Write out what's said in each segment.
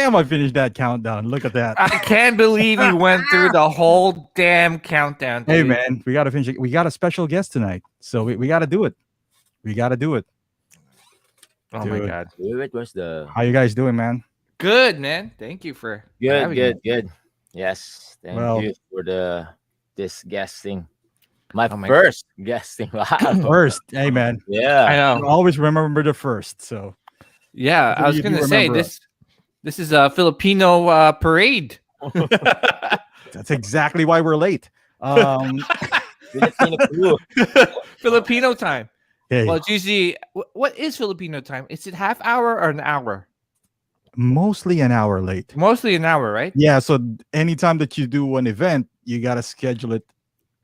Damn, I finished that countdown. Look at that. I can't believe you went through the whole damn countdown, dude. Hey, man, we got to finish it. We got a special guest tonight, so we got to do it. We got to do it. Oh, my God. How you guys doing, man? Good, man. Thank you for having me. Good. Yes, thank you for this guesting. My Oh my first guesting. Wow. First, hey, man. Yeah. I know. You always remember the first, so. Yeah, I was You do going to say remember this is a Filipino parade. That's exactly why we're late. Filipino time. Hey, Well, it's usually what is Filipino time? Is it half hour or an hour? mostly an hour late. Mostly an hour, right? Yeah, so anytime that you do an event, you got to schedule it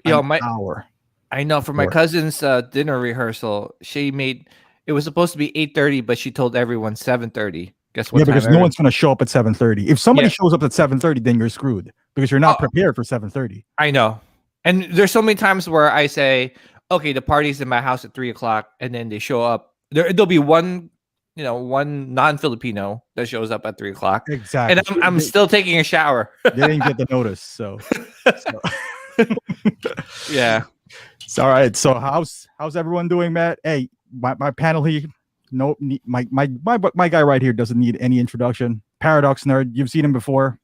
an hour. I know for my cousin's dinner rehearsal, she made it was supposed to be 8:30, but she told everyone 7:30. Guess what? Yeah, because no one's going to show up at 7:30. If somebody shows up at 7:30, then you're screwed because you're not prepared for 7:30. I know. And there's so many times where I say, okay, the party's in my house at 3:00, and then they show up. There'll be one non-Filipino that shows up at 3:00. Exactly. And I'm still taking a shower. They didn't get the notice, so. Yeah. It's all right. So how's everyone doing, Matt? Hey, my panel here. No, my guy right here doesn't need any introduction. Paradox nerd, you've seen him before.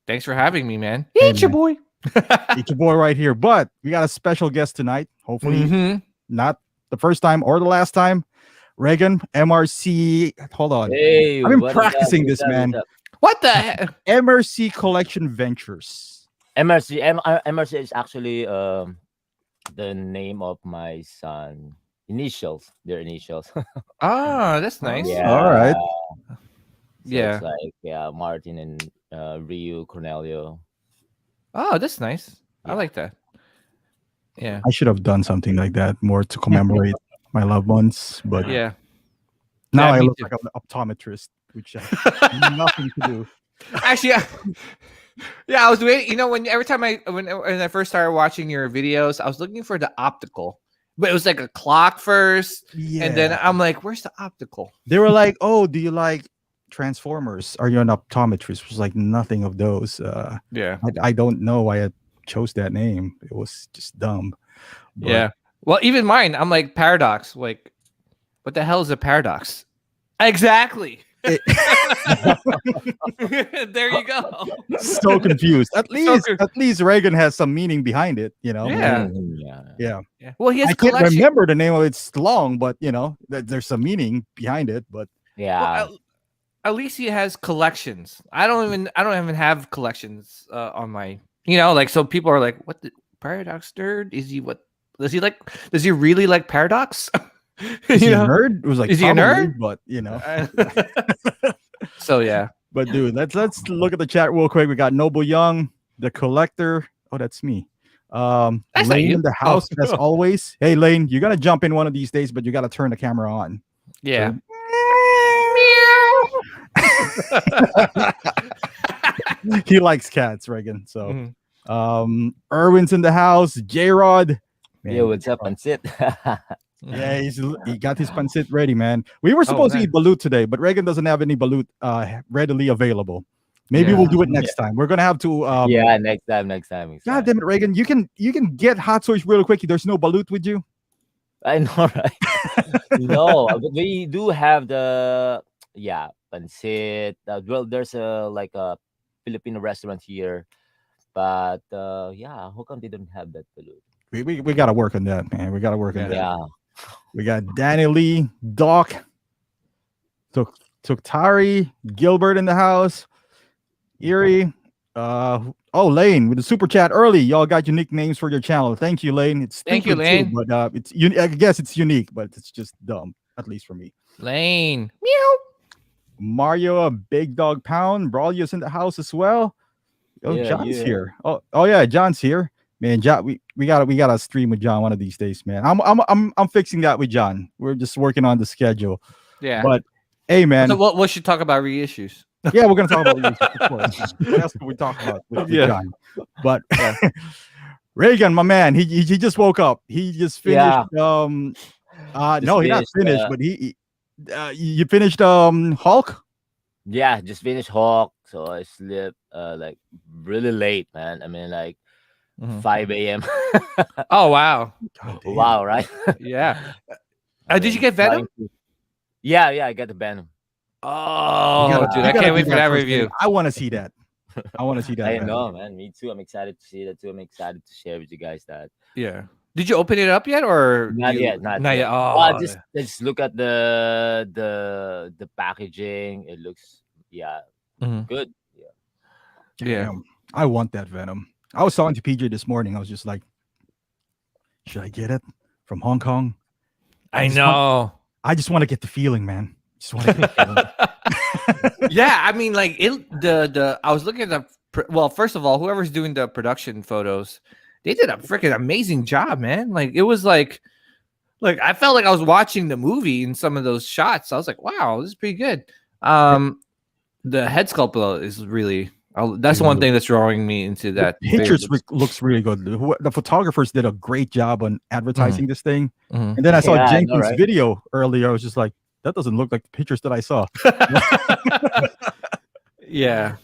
Thanks for having me, man. Hey, It's your boy. It's your boy right here. But we got a special guest tonight. Hopefully, not the first time or the last time. Reagan, MRC. Hold on. Hey, I've been practicing this, man. What the heck? MRCcollectionventures. MRC is actually the name of my son. Their initials. Oh, that's nice. Yeah. All right. So Yeah. it's like Martin and Ryu Cornelio. Oh, that's nice. I Yeah. like that. Yeah. I should have done something like that more to commemorate my loved ones, but Yeah. now Yeah, I me look too. like an optometrist, which has nothing to do. Actually, yeah, I was waiting. When I first started watching your videos, I was looking for the optical, but it was like a clock first, and then I'm like, "Where's the optical?" They were like, "Oh, do you like Transformers? Are you an optometrist?" It was like nothing of those. Yeah. I don't know why I chose that name. It was just dumb. But Yeah. Well, even mine, I'm like paradox. Like, what the hell is a paradox? Exactly. There you go. so confused. At least Reagan has some meaning behind it, Yeah. Yeah. Yeah. Well, he has I can't collection. remember the name of it. It's long, but there's some meaning behind it. But Yeah. Well, at least he has collections. I don't even have collections on my. So people are like, "What the paradox nerd? Is he what? Does he like? Does he really like paradox?" is he a nerd? It was like, is he a probably, nerd? But So yeah. But dude, let's look at the chat real quick. We got Noble Young, the collector. Oh, that's me. That's not Lane you. in the house as always. Hey Lane, you're gonna jump in one of these days, but you gotta turn the camera on. Yeah. He likes cats, Reagan. So Mhm. Erwin's in the house, J-Rod. Man, Yo, what's up, and sit. yeah, he got his pancit ready, man. We were supposed to eat balut today, but Reagan doesn't have any balut readily available. Maybe we'll do it next time. We're gonna have to Yeah, next time. God damn it, Reagan. You can get hot sauce really quick. There's no balut with you. I know, right? No, but we do have the pancit. Well, there's like a Filipino restaurant here, but how come they don't have that balut? We gotta work on that, man. We gotta work on that. Yeah. We got Danny Lee, Doc, Tuktari, Gilbert in the house, Erie. Lane with the super chat early. Y'all got unique names for your channel. Thank you, Lane. It's Thank you, stupid Lane. too, but I guess it's unique, but it's just dumb, at least for me. Lane. Meow. Mario, a big dog pound. Brawlia's in the house as well. Oh, Yeah, John's yeah. here. Oh yeah, John's here. Man, John, we gotta stream with John one of these days, man. I'm fixing that with John. We're just working on the schedule. Yeah. But hey, man. So we should talk about reissues. Yeah, we're gonna talk about reissues, of course. What else can we talk about with John? But Reagan, my man, he just woke up. He just finished. No, he not finished, but you finished Hulk. Yeah, just finished Hawk, so I slept like really late, man. I mean, like Mhm. 5 a.m. Oh wow. God damn. Wow, right? Yeah. I Did you mean, get Venom? yeah, yeah, I got the Venom. Oh, dude, You I Yeah, gotta can't do wait for that that first video. review. I want to see that. I want to see that I Venom. know, man. Me too. I'm excited to see that too. I'm excited to share with you guys that. Yeah. Did you open it up yet, or Not you yet, not not yet. yet? Well, Oh, just look at the packaging. It looks, yeah, mhm. good. Yeah. Yeah. Damn. I want that Venom. I was talking to PJ this morning. I was just like, should I get it from Hong Kong? I I just want know. I just want to get the feeling, man. Just want to get the feeling. Yeah, I mean, like it. The I was looking at the. Well, first of all, whoever's doing the production photos, they did a freaking amazing job, man. Like it was like I felt like I was watching the movie in some of those shots. I was like, wow, this is pretty good. The head sculpt is really. That's one Dude, thing that's drawing me into the that. pictures looks really good. The photographers did a great job on Mhm, advertising this thing. mhm. And then I saw Yeah, I know, Jenkins' right? video earlier. I was just like, that doesn't look like the pictures that I saw. Yeah.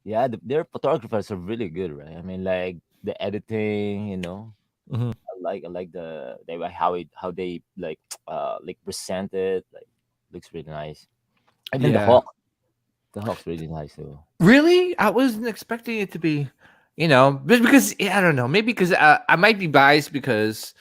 Yeah, their photographers are really good, right? I mean, like the editing, Mhm. I like how they like present it, like looks really nice. Even Yeah. the hawk's really nice too. Really? I wasn't expecting it to be, just because I don't know. Maybe because I might be biased because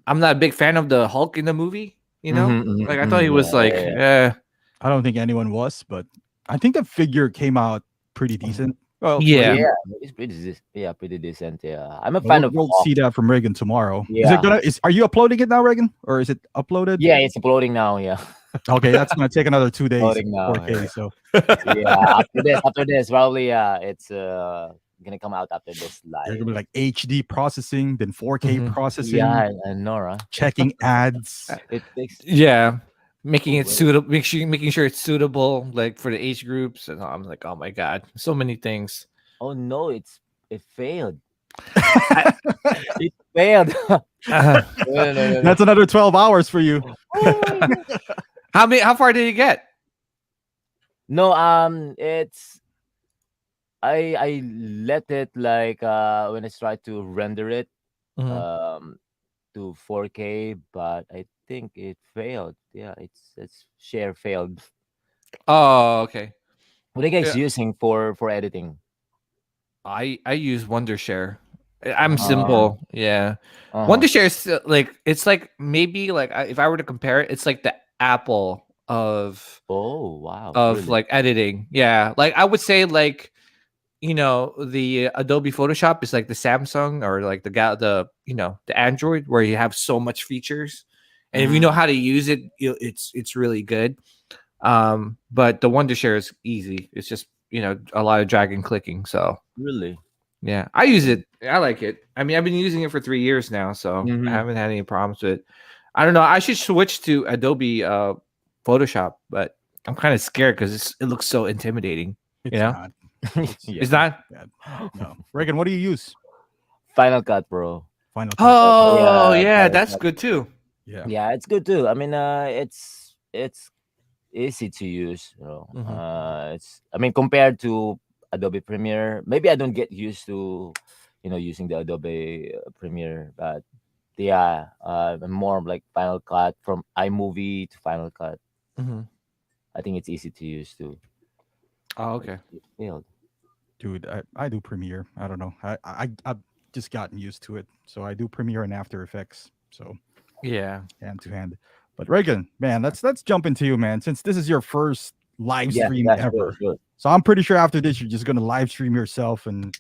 I'm not a big fan of the Hulk in the movie. Like I thought he was Yeah, like, yeah, yeah. I don't think anyone was, but I think the figure came out pretty decent. Well, yeah, Yeah, it's pretty decent. Yeah, I'm a fan we'll, of we'll Hawk. see that from Reagan tomorrow. Yeah, Are you uploading it now, Reagan? Or is it uploaded? yeah, it's uploading now. Yeah, Okay, that's gonna take another 2 days uploading now. 4K. Yeah, So yeah. After this, probably it's gonna come out after this they're live. gonna be like HD processing, then 4K mhm. processing, Yeah, and Nora, checking ads. it takes. Yeah, making it Wait. suitable, making sure it's suitable, like for the age groups. And I'm like, oh my god, so many things. Oh no, it failed. I, It failed. uh, No, no, no, no. That's another 12 hours for you. how far did you get? No, it's I let it like when I tried to render it Mhm. um to 4K, but I think it failed. Yeah, it's share failed. Oh, okay. What are you guys Yeah, using for editing? I use Wondershare. I'm Uh, simple. Yeah, uh-huh. Wondershare is like it's like maybe like if I were to compare it, it's like the Apple Oh, wow, of really? like editing. Yeah, like I would say like the Adobe Photoshop is like the Samsung or like the Android where you have so much features, and if you know Mm, how to use it, it's really good. But the Wondershare is easy. It's just a lot of drag and clicking. So really? yeah, I use it. I like it. I mean, I've been using it for 3 years now, so I Mm-hmm. haven't had any problems with it. I don't know. I should switch to Adobe Photoshop, but I'm kind of scared because it looks so intimidating. You It's know, not. It's Yeah. it's not. bad. No. Reagan, what do you use? Final Cut Pro. Final Cut. Oh Yeah, yeah, Final that's Cut. good too. Yeah. Yeah, it's good too. I mean, it's easy to use. Hmm. It's I mean compared to Adobe Premiere, maybe I don't get used to, using the Adobe Premiere, but yeah, I'm more of like Final Cut from iMovie to Final Cut. Hmm. I think it's easy to use too. Oh, But okay. it failed. Dude, I do Premiere. I don't know. I've just gotten used to it. So I do Premiere and After Effects. So Yeah. hand to hand. But Reagan, man, let's jump into you, man. Since this is your first live Yeah, stream yeah, sure, ever. sure. So I'm pretty sure after this you're just gonna live stream yourself and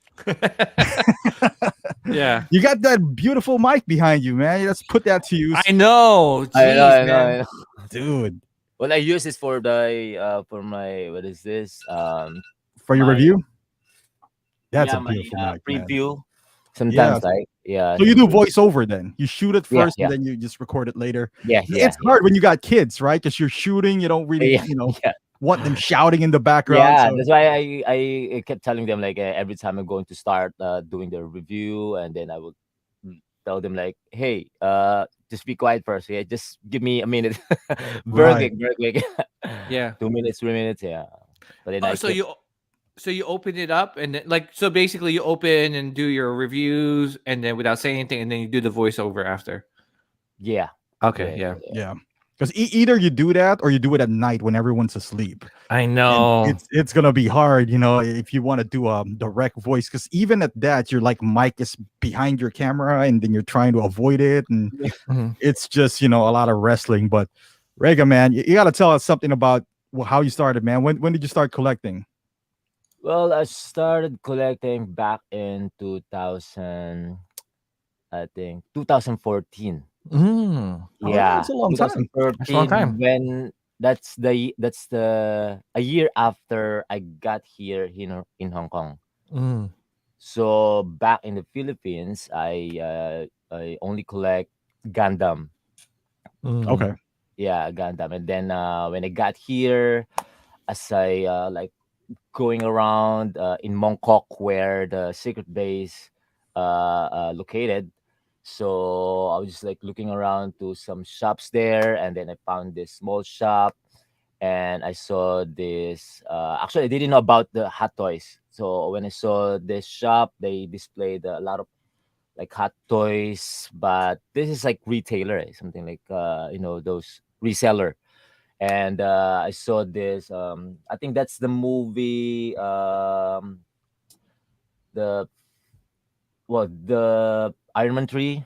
Yeah. you got that beautiful mic behind you, man. Let's put that to I use. know. I know, Jeez, I know, I man. know. Dude. Well, I use this for my what is this? For your My review, that's yeah, a my beautiful mic, man. preview. Yeah. Sometimes like yeah, So you do sometimes. voiceover then. You shoot it Yeah, first and yeah, then you just record it later. yeah, yeah, It's yeah, hard when you got kids, right? Because you're shooting, you don't really, yeah, yeah. want them shouting in the background. Yeah, So that's why I kept telling them like every time I'm going to start doing the review, and then I would tell them like, hey, just be quiet first. Yeah, just give me a minute. Very right. quick, very quick. Yeah. 2 minutes, 3 minutes. Yeah. But then Oh, I so kept you open it up and then, like, so basically you open and do your reviews and then without saying anything and then you do the voiceover after. yeah, Okay, yeah, yeah. yeah, Yeah. Because either you do that or you do it at night when everyone's asleep. I And know. it's gonna be hard, if you want to do a direct voice. Because even at that, your like mic is behind your camera, and then you're trying to avoid it, and yeah. Mhm. it's just a lot of wrestling. But Rega, man, you got to tell us something about how you started, man. When did you start collecting? Well, I started collecting back in 2000, I think 2014. Mm, Oh, Yeah, it's a long time. that's a long 2014 time. when that's the a year after I got here in Hong Kong. Mm, So back in the Philippines, I only collect Gundam. mm, Okay. Yeah, Gundam. And then when I got here, as I like going around in Mongkok where the secret base located. So I was just like looking around to some shops there, and then I found this small shop, and I saw this. Actually, I didn't know about the hot toys. So when I saw this shop, they displayed a lot of like hot toys, but this is like retailer, something like those reseller. And I saw this. I think that's the movie. The the Iron Man 3.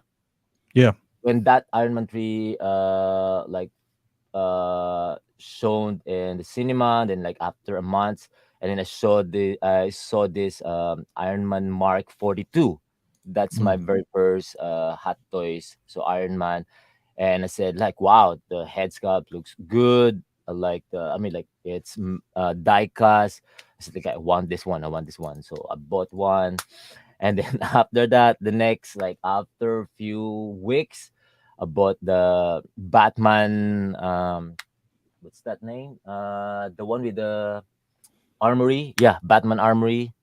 Yeah. When that Iron Man 3 shown in the cinema, then like after a month, and then I saw this Iron Man Mark 42. That's my mm, very first hot toys. So Iron Man, and I said like, wow, the head sculpt looks good. I like I mean, like it's die cast. I said like, I want this one. I want this one. So I bought one, and then after that, the next like after a few weeks, I bought the Batman. What's that name? The one with the armory. Yeah, Batman armory.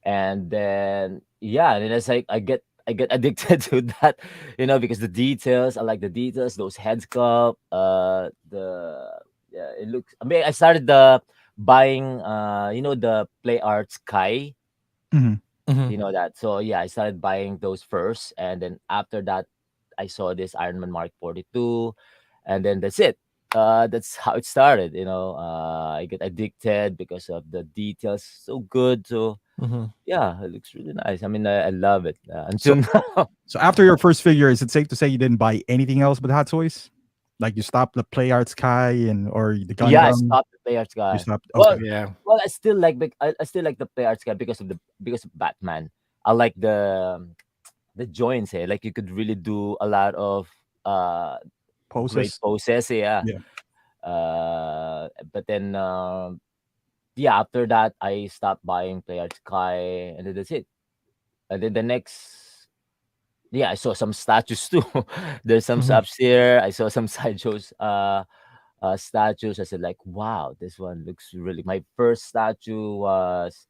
And then yeah, and then it's like I get addicted to that, because the details. I like the details. Those head sculpt. The yeah, it looks. I mean, I started the buying. The Play Arts Kai. Mhm. mhm. You know that. So yeah, I started buying those first, and then after that, I saw this Iron Man Mark 42, and then that's it. That's how it started. I get addicted because of the details, so good. So Mhm. yeah, it looks really nice. I mean, I love it until So now. so after your first figure, is it safe to say you didn't buy anything else but Hot Toys? Like you stopped the Play Arts Kai and or the Yeah, I Gundam? stopped the Play Arts You guy. stopped. Well, Okay. Yeah. well, I still like the Play Arts guy because of Batman. I like the joints here. Like you could really do a lot of uh great Poses. poses. Yeah. Yeah. But then yeah, after that I stopped buying Player Sky, and then that's it. And then the next, yeah, I saw some statues too. There's some Mhm. shops here. I saw some sideshows statues. I said like, wow, this one looks really. My first statue was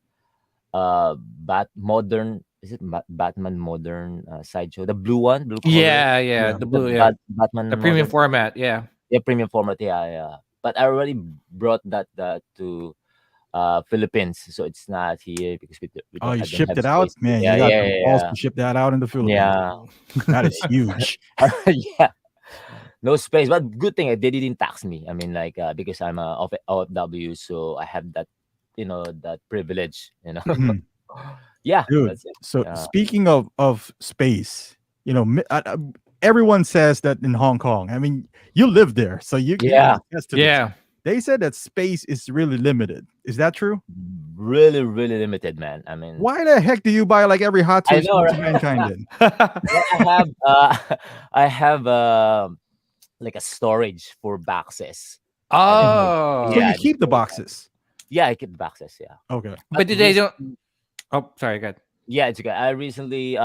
Bat Modern. Is it Batman Modern sideshow? The blue one, blue color. Yeah, yeah. Yeah. The The blue, yeah. The Batman premium Modern. format, yeah. Yeah, premium format. Yeah, yeah. But I already brought that to Philippines, so it's not here because Oh, you I don't shipped have it out? space. Man, Yeah, you got yeah, the balls yeah, to ship that out in the Philippines. yeah. That is huge. Yeah, no space. But good thing they didn't tax me. I mean, like because I'm a OFW, so I have that, that privilege. Mhm. Yeah, Dude, that's it. so Yeah, speaking of space, everyone says that in Hong Kong. I mean, you live there, so you can yeah. attest to this. Yeah. They said that space is really limited. Is that true? Really, really limited, man. I mean, Why the heck do you buy like every Hot I Toys know, known to right? mankind then? Well, I have like a storage for boxes, and then like, So Oh. you yeah, keep the display. boxes. Yeah, I keep the boxes. Yeah, Okay. But but did they don't Oh, sorry, good. yeah, it's okay. I recently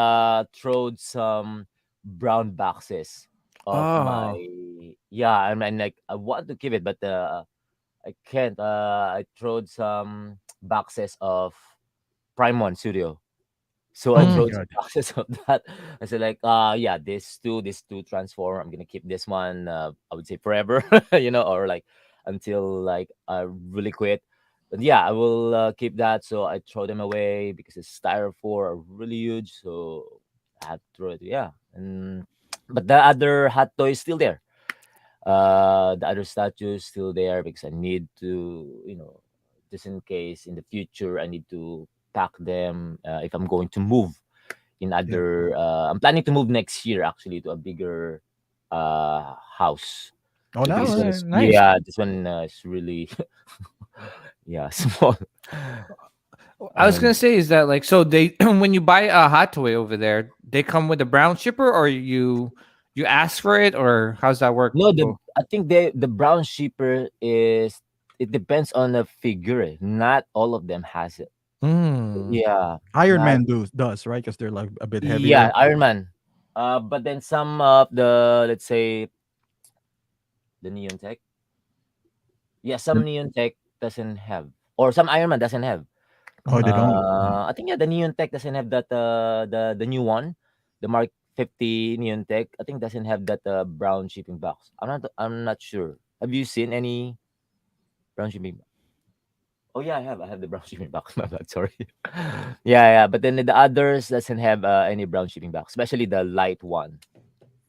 throwed some brown boxes of my, Oh. yeah. I mean, like I want to keep it, but I can't. I throwed some boxes of Prime 1 Studio. So I Oh my Mm. throwed some god. boxes of that. I said like, yeah, this two transform. I'm gonna keep this one. I would say forever, or like until like I really quit. But yeah, I will keep that. So I throw them away because it's styrofoam are really huge. So I have to throw it. Yeah, and but the other hot toy is still there. The other statue is still there because I need to, just in case in the future I need to pack them if I'm going to move in Yeah. other. I'm planning to move next year actually to a bigger house. Oh, So Oh, this one nice. is, nice. yeah, this one is really yeah, small. I was And gonna say is that like so they when you buy a hot toy over there, they come with a brown shipper, or you ask for it, or how's that work? no, Oh. I think the brown shipper is, it depends on the figure. Not all of them has it. Hmm. Yeah, Iron not Man does, right? Because they're like a bit heavier. yeah, Iron Man. But then some of the, let's say, the Neon Tech. Yeah, some The- Neon Tech doesn't have, or some Iron Man doesn't have. Oh, they don't. I think yeah, the Neon Tech doesn't have that. The new one, the Mark 50 Neon Tech, I think doesn't have that brown shipping box. I'm not sure. Have you seen any brown shipping? Oh yeah, I have the brown shipping box. My bad, sorry. Yeah, yeah. But then the others doesn't have any brown shipping box, especially the light one.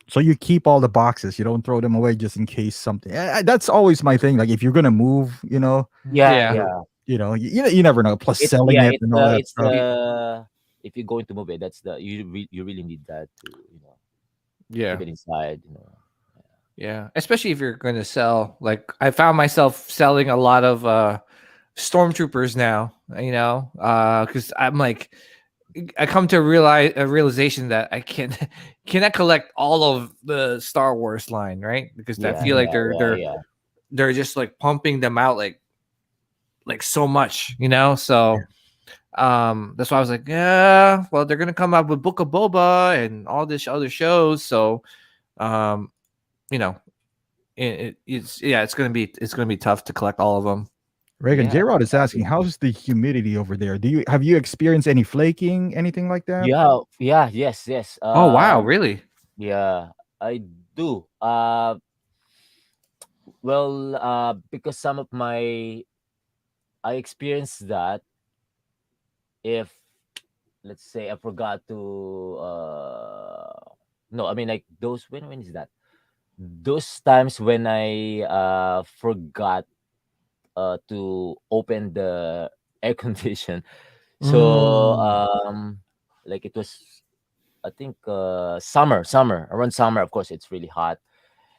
So you keep all the boxes. You don't throw them away just in case something. That's always my thing. Like if you're gonna move, Yeah, Yeah. yeah. you never know. Plus It's selling yeah, it and all that it's stuff. if you're going to move it, that's the you really need that to Yeah. keep it inside. Yeah. Especially if you're gonna sell. Like I found myself selling a lot of stormtroopers now, because I'm like I come to realize a realization that I can cannot collect all of the Star Wars line, right? Because I Yeah, feel like yeah, they're yeah, they're yeah. they're just like pumping them out like so much, so that's why I was like, yeah, well, they're gonna come out with Book of Boba and all this other shows, so um you know it's gonna be tough to collect all of them. Reagan, Yeah, J Rod is I asking, agree. how's the humidity over there? Have you experienced any flaking, anything like that? Yeah, yeah, yes, yes. Oh wow, really? Yeah, I do. Well, because some of my I experienced that if, let's say, I forgot to no, I mean like those, when is that? Those times when I forgot to open the air condition. So Mm. like it was, I think summer, around summer, of course it's really hot.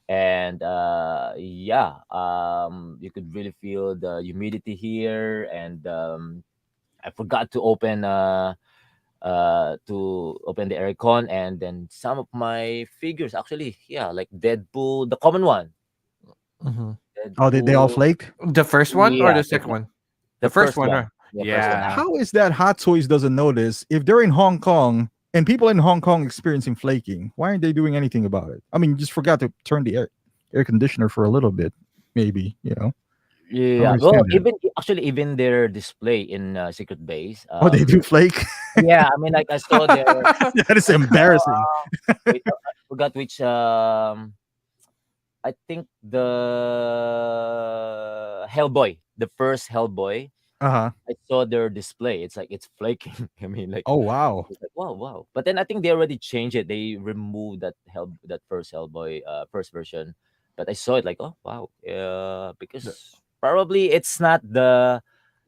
And yeah, you could really feel the humidity here. And I forgot to open the aircon, and then some of my figures actually, yeah, like Deadpool, the common one, Mhm. Oh, they all Deadpool. flaked? The first one or Yeah, the second one? the The first first one, one. right? Yeah, first one. Yeah. How is that Hot Toys doesn't notice if they're in Hong Kong and people in Hong Kong experiencing flaking? Why aren't they doing anything about it? I mean, you just forgot to turn the air conditioner for a little bit, maybe. I don't Yeah, well, understand that. even their display in Secret Base. Oh, they do flake. Yeah, I mean, like I saw their. That is embarrassing. Wait, I forgot which. I think the Hellboy, the first Hellboy. Uh huh. I saw their display. It's like it's flaking. I mean, like Oh wow. it's like wow, wow. But then I think they already changed it. They removed that first Hellboy, first version. But I saw it like, oh wow, because probably it's not the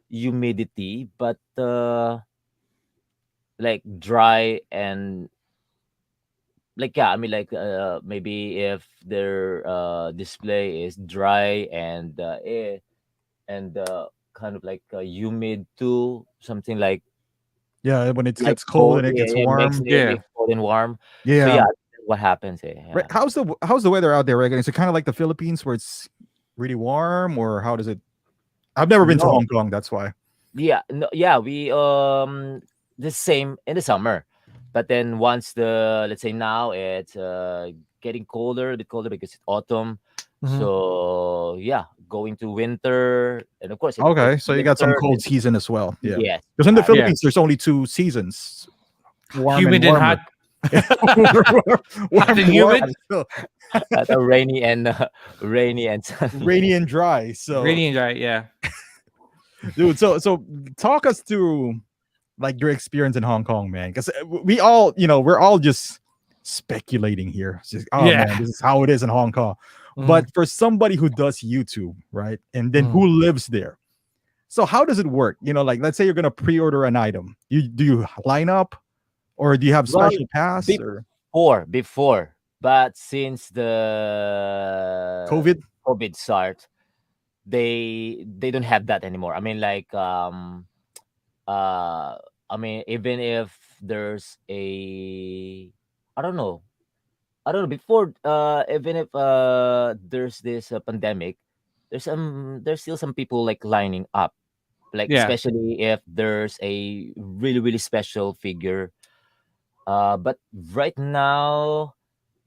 humidity, but like dry and like, yeah, I mean like maybe if their display is dry and and kind of like humid too, something Yeah, when it like gets cold cold, and it yeah, gets it makes warm. it Yeah. makes cold and warm. So Yeah. yeah, that's what happens. Yeah. How's the weather out there, Reagan? Is it kind of like the Philippines where it's really warm, or how does it? I've never been to No, Hong Kong. That's why. yeah, no, yeah, we the same in the summer, but then once the, let's say, now it's getting colder, a bit colder because it's autumn. Mhm. So yeah, going to winter, and of course if it goes Okay, to so you got some winter, cold season as well. Yeah, yes, because in the Yeah. Philippines there's only two seasons: warm and Humid and hot. warmer. warm Hot and and humid. warmer. So a rainy and rainy and sunny. rainy and dry. So Rainy and dry. Yeah. dude. So talk us through like your experience in Hong Kong, man. Because we all, we're all just speculating here. It's just, oh man, Yeah. this is how it is in Hong Kong. But Mhm. for somebody who does YouTube, right, and then Mhm. who lives there, so how does it work? Like let's say you're gonna pre-order an item. You line up, or do you have Well, special pass or before, but since the COVID? COVID start, they don't have that anymore. I mean, like uh, I mean, even if there's a, I don't know, I don't know. Before, even if there's this pandemic, there's still some people like lining up, like Yeah. especially if there's a really really special figure. But right now,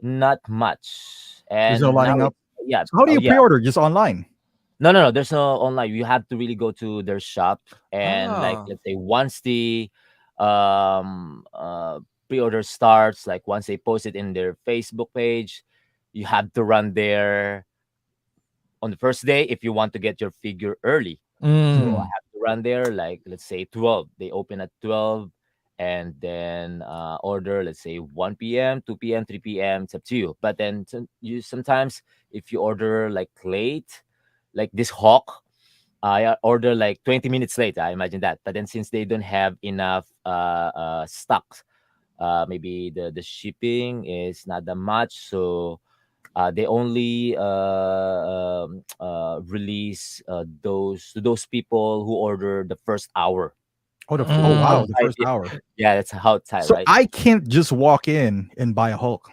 not much. There's no And now lining it's up. yeah, So how do oh you yeah. pre-order? Just online? No, no, no. There's no online. You have to really go to their shop and like Oh. let's say once the um uh pre-order starts, like once they post it in their Facebook page, you have to run there on the first day if you want to get your figure early. So I Mm. Mhm. have to run there like let's say 12. They open at 12 and then order let's say 1 p.m., 2 p.m., 3 p.m. It's up to you. But then you sometimes if you order like late, like this hawk, I order like 20 minutes late. I imagine that. But then since they don't have enough stocks, maybe the shipping is not that much. So they only release those to those people who order the first hour. Oh So how wow, Mm. the tight? first hour. Yeah, that's how tight, So right? I can't just walk in and buy a Hulk.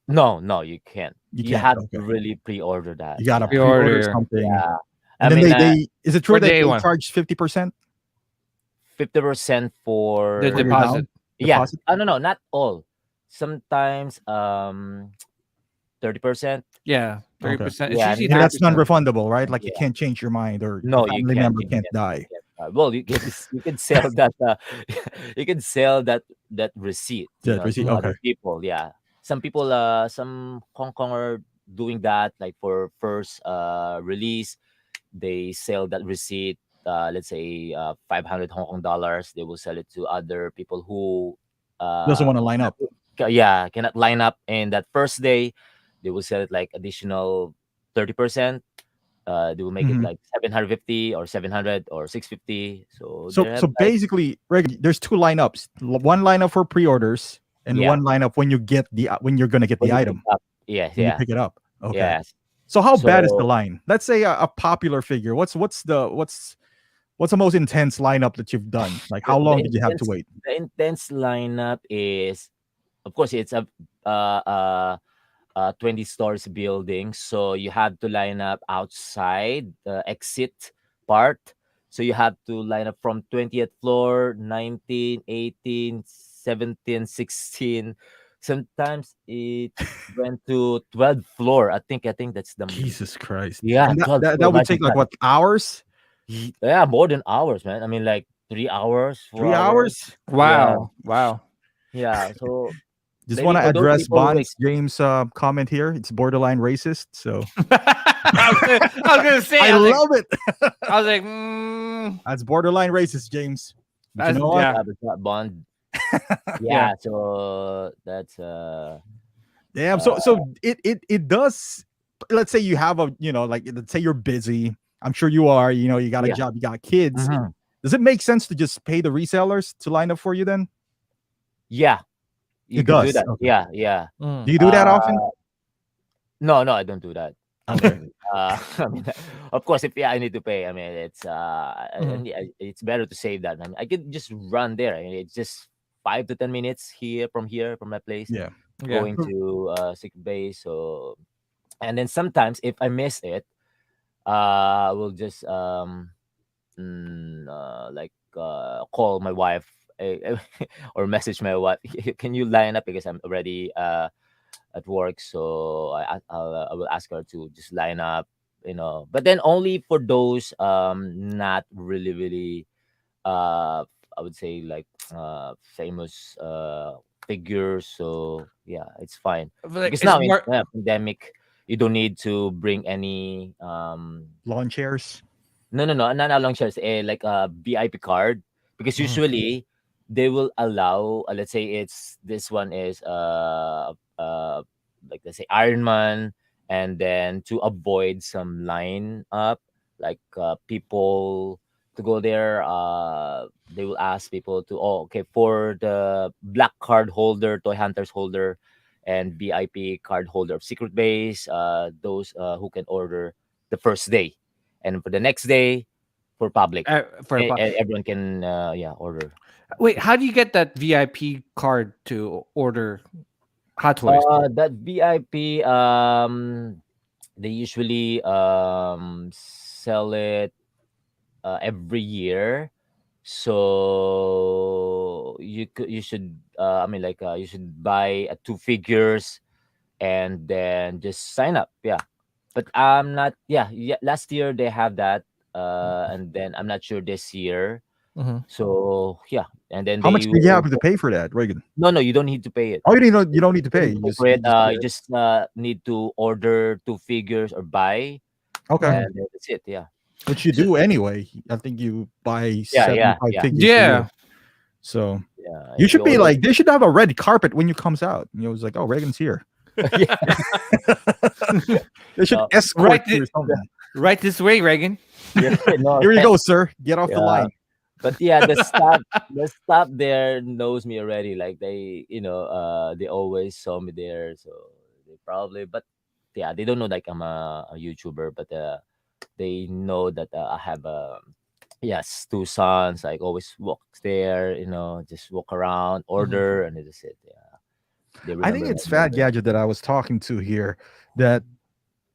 No, no, you can't. You You can't. have to Okay. really pre-order that. You gotta Yeah, pre-order Pre-order something. yeah. I And then mean, they is it true for the that they A1, charge 50% 50% the for your for deposit. down yeah. deposit? No, no, not all. Sometimes 30%. Yeah, Okay. 30%. It's Yeah, usually And not that's 30%. non-refundable, right? Like you yeah. can't change your mind or the No, you family can't. member You can't can't. die. Well, you can sell that. You can sell that receipt. You Yeah, know, receipt. to Okay. other people. Yeah, some people. Some Hong Kong are doing that. Like for first release, they sell that receipt. Let's say 500 Hong Kong dollars. They will sell it to other people who, Doesn't want to line cannot, up. yeah, cannot line up. And that first day, they will sell it like additional 30%. They will make it Mhm. like 750 or 700 or 650. So So they have so like basically, there's two lineups. One lineup for pre-orders and yeah, one lineup when you get when you're gonna get when the you pick item up. Yes, when you yeah, pick it up. Okay. yes. So how bad is the So line? Let's say a popular figure. What's the most intense lineup that you've done? Like the, how the long did you have to intense wait? the intense lineup is of course it's a uh uh 20 stories building, so you have to line up outside the exit part. So you have to line up from 20th floor, 19, 18, 17, 16. Sometimes it went to 12th floor. I think that's the Jesus Christ. yeah, And that 12th that, floor. that would Imagine take like that. what, hours? Yeah, more than hours, man. I mean, like 3 hours, 4 3 hours. hours? Yeah, Wow, wow. yeah. So Just want maybe to for those address people who Bond's James comment here. It's borderline racist. So I was gonna say, I I was like, love it. I was like, mm, That's borderline racist, James. But you that's know what? yeah, but not Bond. yeah. Yeah, so that's Damn. uh So it does. Let's say you have a, like let's say you're busy. I'm sure you are. You got a yeah. job, you got kids. Mhm. Does it make sense to just pay the resellers to line up for you then? Yeah, you It can do does. that. Okay. Yeah, yeah. Do Mm. you do that Uh often? no, no, I don't do that. I Okay. mean, I mean, of course, if yeah, I need to pay. I mean, it's Mhm. it's better to save that. I mean, I could just run there. I mean, it's just 5 to 10 minutes here from my place, Yeah. Yeah. going to sick bay. So, and then sometimes if I miss it, I will just like call my wife or message my wife. Can you line up because I'm already at work? So I will ask her to just line up, but then only for those not really really I would say like famous figures. So yeah, it's fine But, like, because it's now in more. pandemic you don't need to bring any Lawn chairs. No, no, no, not long shares, like a VIP card, because Mhm. usually they will allow, let's say it's this one is like let's say Iron Man, and then to avoid some line up, like people to go there, they will ask people to, oh, okay, for the black card holder, toy hunters holder, and VIP card holder of Secret Base, those who can order the first day, and for the next day for public, For a everyone can yeah, order. wait, how do you get that VIP card to order Hot Toys? That VIP, they usually sell it every year. So you should I mean like you should buy two figures and then just sign up. Yeah. But I'm not, yeah, yeah, last year they have that, and then I'm not sure this year. Mhm. So yeah, and then How much they do you have will, to pay for that, Reagan? no, no, you don't need to pay it. Oh, you don't need to You don't pay. need to You pay just for you it. just get You it. just need to order two figures or buy, Okay. Mhm. and then that's it. Yeah. Which you So, do anyway. I think you buy Yeah, yeah, 75 yeah, figures a year. yeah. So yeah. you If you should be order, like, they should have a red carpet when you comes out. You know, it's like, oh, Reagan's here. yeah, They should no, escort Right, you or something. right this way, Reagan. yeah, no, Here you go, sir. Get off the yeah. line. But yeah, the staff there knows me already. Like they, they always saw me there, so they probably. But yeah, they don't know like I'm a YouTuber, but they know that I have yes, two sons. Like always walk there, just walk around, Mhm. order, and that's it. Yeah, they I think remember my it's name. Fat Gadget that I was talking to here. That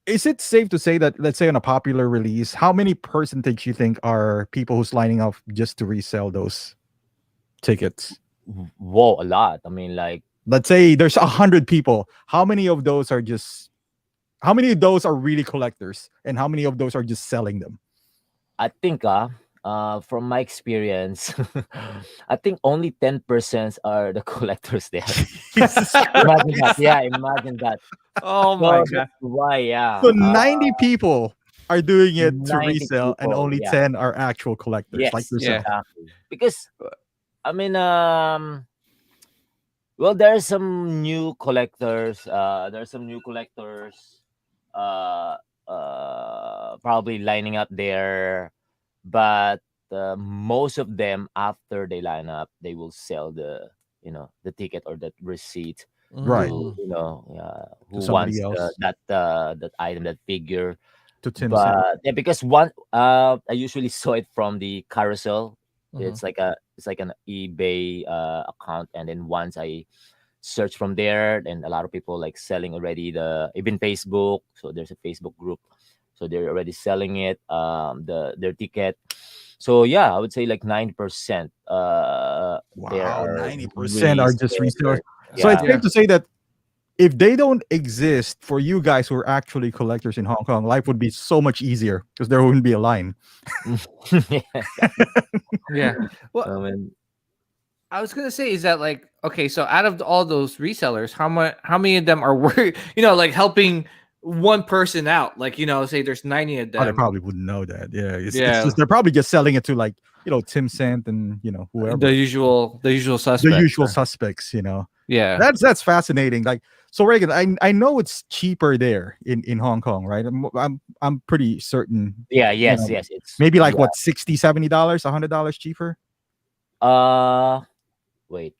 is it safe to say that, let's say on a popular release, how many percentage you think are people who's lining up just to resell those tickets? Whoa, a lot. I mean, like Let's say there's 100 people. How many of those are just how many of those are really collectors and how many of those are just selling them? I think from my experience, I think only 10% are the collectors there. Jesus Christ. Imagine that. Yeah, imagine that. Oh my So that's god. why, yeah. So 90 people are doing it to 90 resell and people. only Yeah. 10 are actual collectors like Yes, Yeah. yourself. exactly. Because I mean, well, there's some new collectors. There's some new collectors. Uh, Probably lining up there, but most of them, after they line up, they will sell the ticket or that receipt Right. to Mhm. To who somebody wants else. that item, that figure. To Tim Sam. But yeah, because I usually saw it from the carousel. Mhm. It's like an eBay account, and then once I search from there, and a lot of people like selling already, the even Facebook. So there's a Facebook group, so they're already selling it, their ticket. So yeah, I would say like 90% there Wow, are 90% are just resellers. resellers. So it's Yeah. safe Yeah. to say that if they don't exist for you guys who are actually collectors in Hong Kong, life would be so much easier because there wouldn't be a line. Yeah, exactly. Yeah. Well, I mean, I was gonna say is that like okay, so out of all those resellers, how many of them are work like helping one person out? Like, say there's 90 of Oh, they them. probably wouldn't know that. Yeah, it's Yeah. just they're probably just selling it to like Tim Sant and The whoever, usual the suspects. usual suspects. Yeah. That's fascinating. Like, so Reagan, I know it's cheaper there in Hong Kong, right? I'm pretty certain. yeah, You yes, know, yes, it's maybe like yeah. what $60, $70, $100 cheaper. Uh, Wait,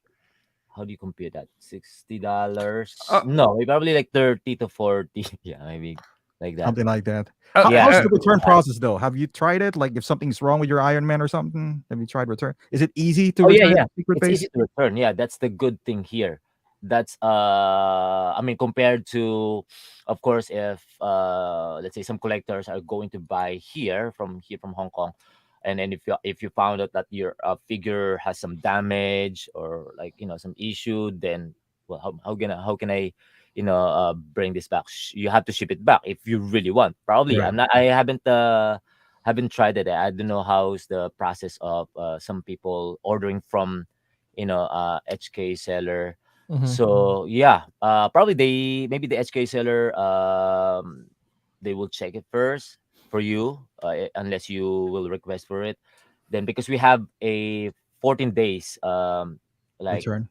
how do you compute that? $60? Uh, No, probably like 30 to 40. Yeah, maybe like that. Something like that. uh, Yeah, How's uh, the something like return that. process though? Have you tried it? Like if something's wrong with your Iron Man or something, have you tried return? Is it easy to Oh yeah, return yeah. to Secret It's Base? easy to return. Yeah, that's the good thing here. That's I mean, compared to, of course, if let's say some collectors are going to buy here from Hong Kong, and then if you found out that your figure has some damage or like some issue, then well, how can I bring this back? You have to ship it back if you really want. Probably Right. I haven't tried it. I don't know how's the process of some people ordering from HK seller. mhm. So yeah, probably maybe the HK seller, they will check it first, for you, unless you will request for it. Then because we have a 14 days like Return.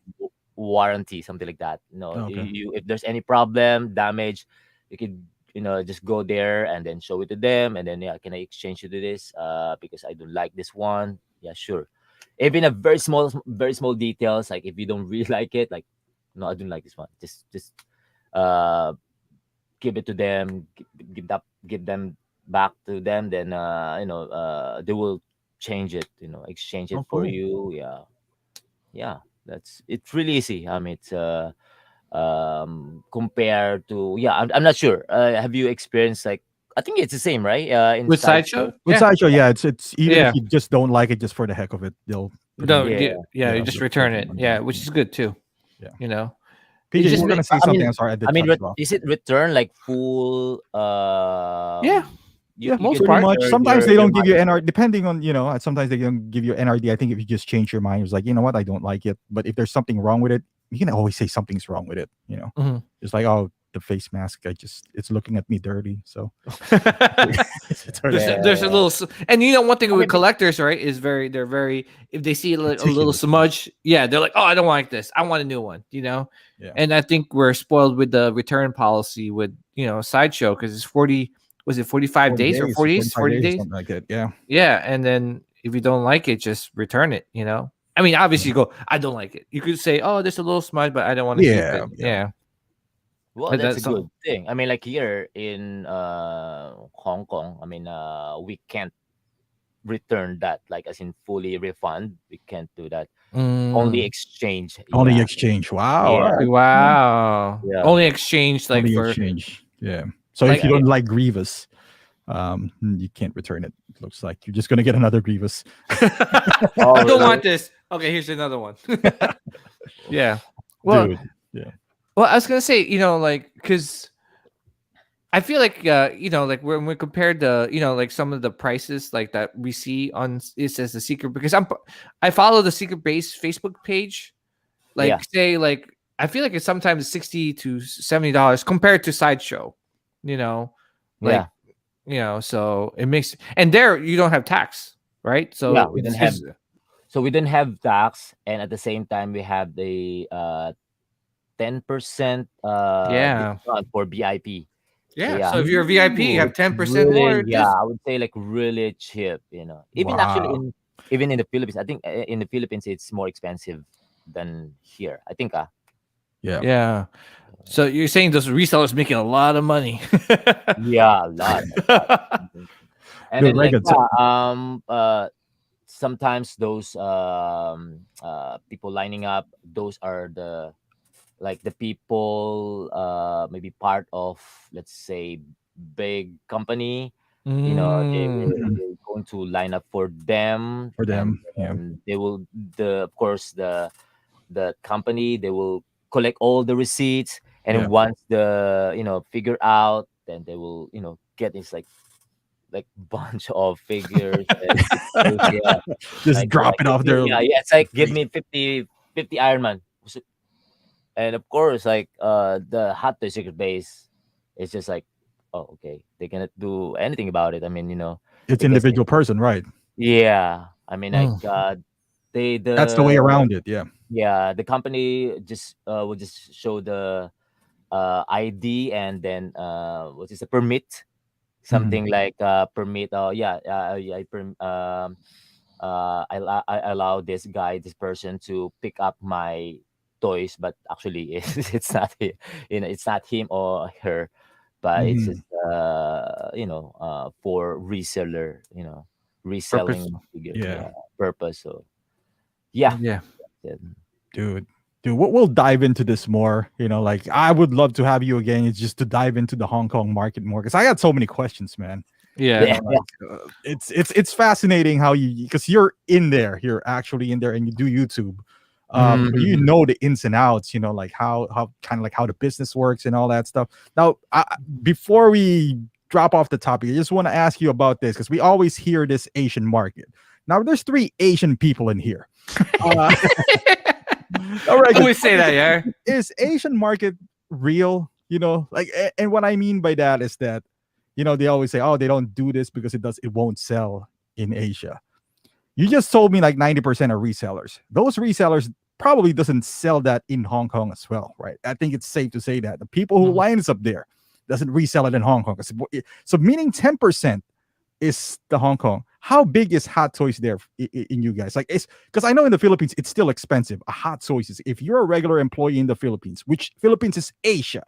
warranty, something like that. Oh, okay. If there's any problem, damage, you could just go there and then show it to them, and then yeah, can I exchange you to this? Because I don't like this one. Yeah, sure. Even a very small details, like if you don't really like it, like no, I don't like this one. Just uh give it to them, give them back to them. Then they will change it, exchange it Oh, for cool. you. Yeah, yeah. It's really easy. I mean, it's compared to, yeah, I'm not sure. Have you experienced like, I think it's the same, right? In With sideshow. sideshow, With yeah, sideshow, yeah, it's even if yeah. you just don't like it just for the heck of it, they'll put No, in Yeah. yeah, you yeah, just they'll put return it. refund Yeah, back. which is good too. Yeah. You know. It's PJ, you just were gonna say I something. mean I'm sorry, I I did mean cut you off. is it return like full Yeah, Yeah, you most can pretty part. much. return Sometimes they your don't give you money? NR, depending on sometimes they don't give you NRD. I think if you just change your mind, it's like, you know what, I don't like it. But if there's something wrong with it, you can always say something's wrong with it. Mhm. It's like, oh, the face mask, it's looking at me dirty. So it's already Yeah, There's a little, and one thing I with mean, collectors, right, is they're very, if they see like a little meticulous. Yeah, smudge, yeah, they're like, oh, I don't like this, I want a new one. yeah. And I think we're spoiled with the return policy with sideshow, because it's 40, was it 45 40 days or days, 40 45 40 days or days? something like that. Yeah. Yeah, and then if you don't like it, just return it. I mean, obviously, you go, I don't like it. You could say, oh, there's a little smudge, but I don't want to keep Yeah. it. Yeah. Yeah, well, but that's a that's good thing. I mean, like here in Hong Kong, I mean, we can't return that, like as in fully refund. We can't do that. Only mm, exchange. Only Yeah. exchange. Wow. All Yeah. right. Yeah. wow. Yeah. Only exchange like Only for exchange. Yeah. So if like you Yeah. don't like Grievous, you can't return it. It looks like you're just gonna get another Grievous. I Oh, don't really? want this. Okay, here's another one. Yeah. Well, Dude. Yeah. I was gonna say, like, because I feel like, like when we compared the, like some of the prices like that we see on it says the secret, because I follow the secret base Facebook page. Yeah. Like, say, like, I feel like it's sometimes $60 to $70 compared to sideshow. You know, like, Yeah. so it makes, and there you don't have tax, right? Yeah. So We don't have it's so we don't have tax, and at the same time we have the 10% yeah. discount for VIP. So Yeah. yeah, So if you're a VIP, you Ooh, have it's 10% really, more. yeah, This I would say like really cheap. Even actually wow. even in the Philippines, I think in the Philippines it's more expensive than here. I think Yeah. yeah. So you're saying those resellers making a lot of money. yeah, a lot, a lot. Mhm. And Dude, then very like good. So, sometimes those people lining up, those are the like the people maybe part of, let's say, big company. Mm, mhm, They're going to line up for them, for and them. Yeah. they will, of course, the company, they will collect all the receipts, and Yeah. then once the figure out, then they will get this like bunch of figures and pictures, yeah, Just drop it give off me, their yeah, yeah, it's like give face. me 50 Iron Man. And of course, like the hot toy secret base is just like, oh, okay, they cannot do anything about it. I mean, It's because individual person, right? yeah, I mean, like mm. they That's the way around it. Yeah. yeah, the company just will just show the ID, and then what is the permit, Mhm. something like permit. Oh yeah, I allow this person to pick up my toys, but actually it's not it's not him or her, but it's Mhm. just for reseller, Purpose. reselling figures, Yeah. yeah, purpose. So yeah. Yeah. Yeah. Dude. Dude, we'll dive into this more. Like I would love to have you again. It's just to dive into the Hong Kong market more because I got so many questions, man. Yeah. Yeah. It's fascinating how because you're in there, you're actually in there, and you do YouTube. Mhm. So you know the ins and outs. Like how kind of like how the business works and all that stuff. Now, before we drop off the topic, I just want to ask you about this because we always hear this Asian market. Now, there's three Asian people in here. Uh, all right, Always say that, yeah. is Asian market real? Like, and what I mean by that is that they always say, oh, they don't do this because it won't sell in Asia. You just told me like 90% are resellers. Those resellers probably doesn't sell that in Hong Kong as well, right? I think it's safe to say that the people who Mhm. lines up there doesn't resell it in Hong Kong. So meaning 10% is the Hong Kong. How big is hot toys there in you guys? Like, it's because I know in the Philippines it's still expensive. A hot toys is, if you're a regular employee in the Philippines, which Philippines is Asia,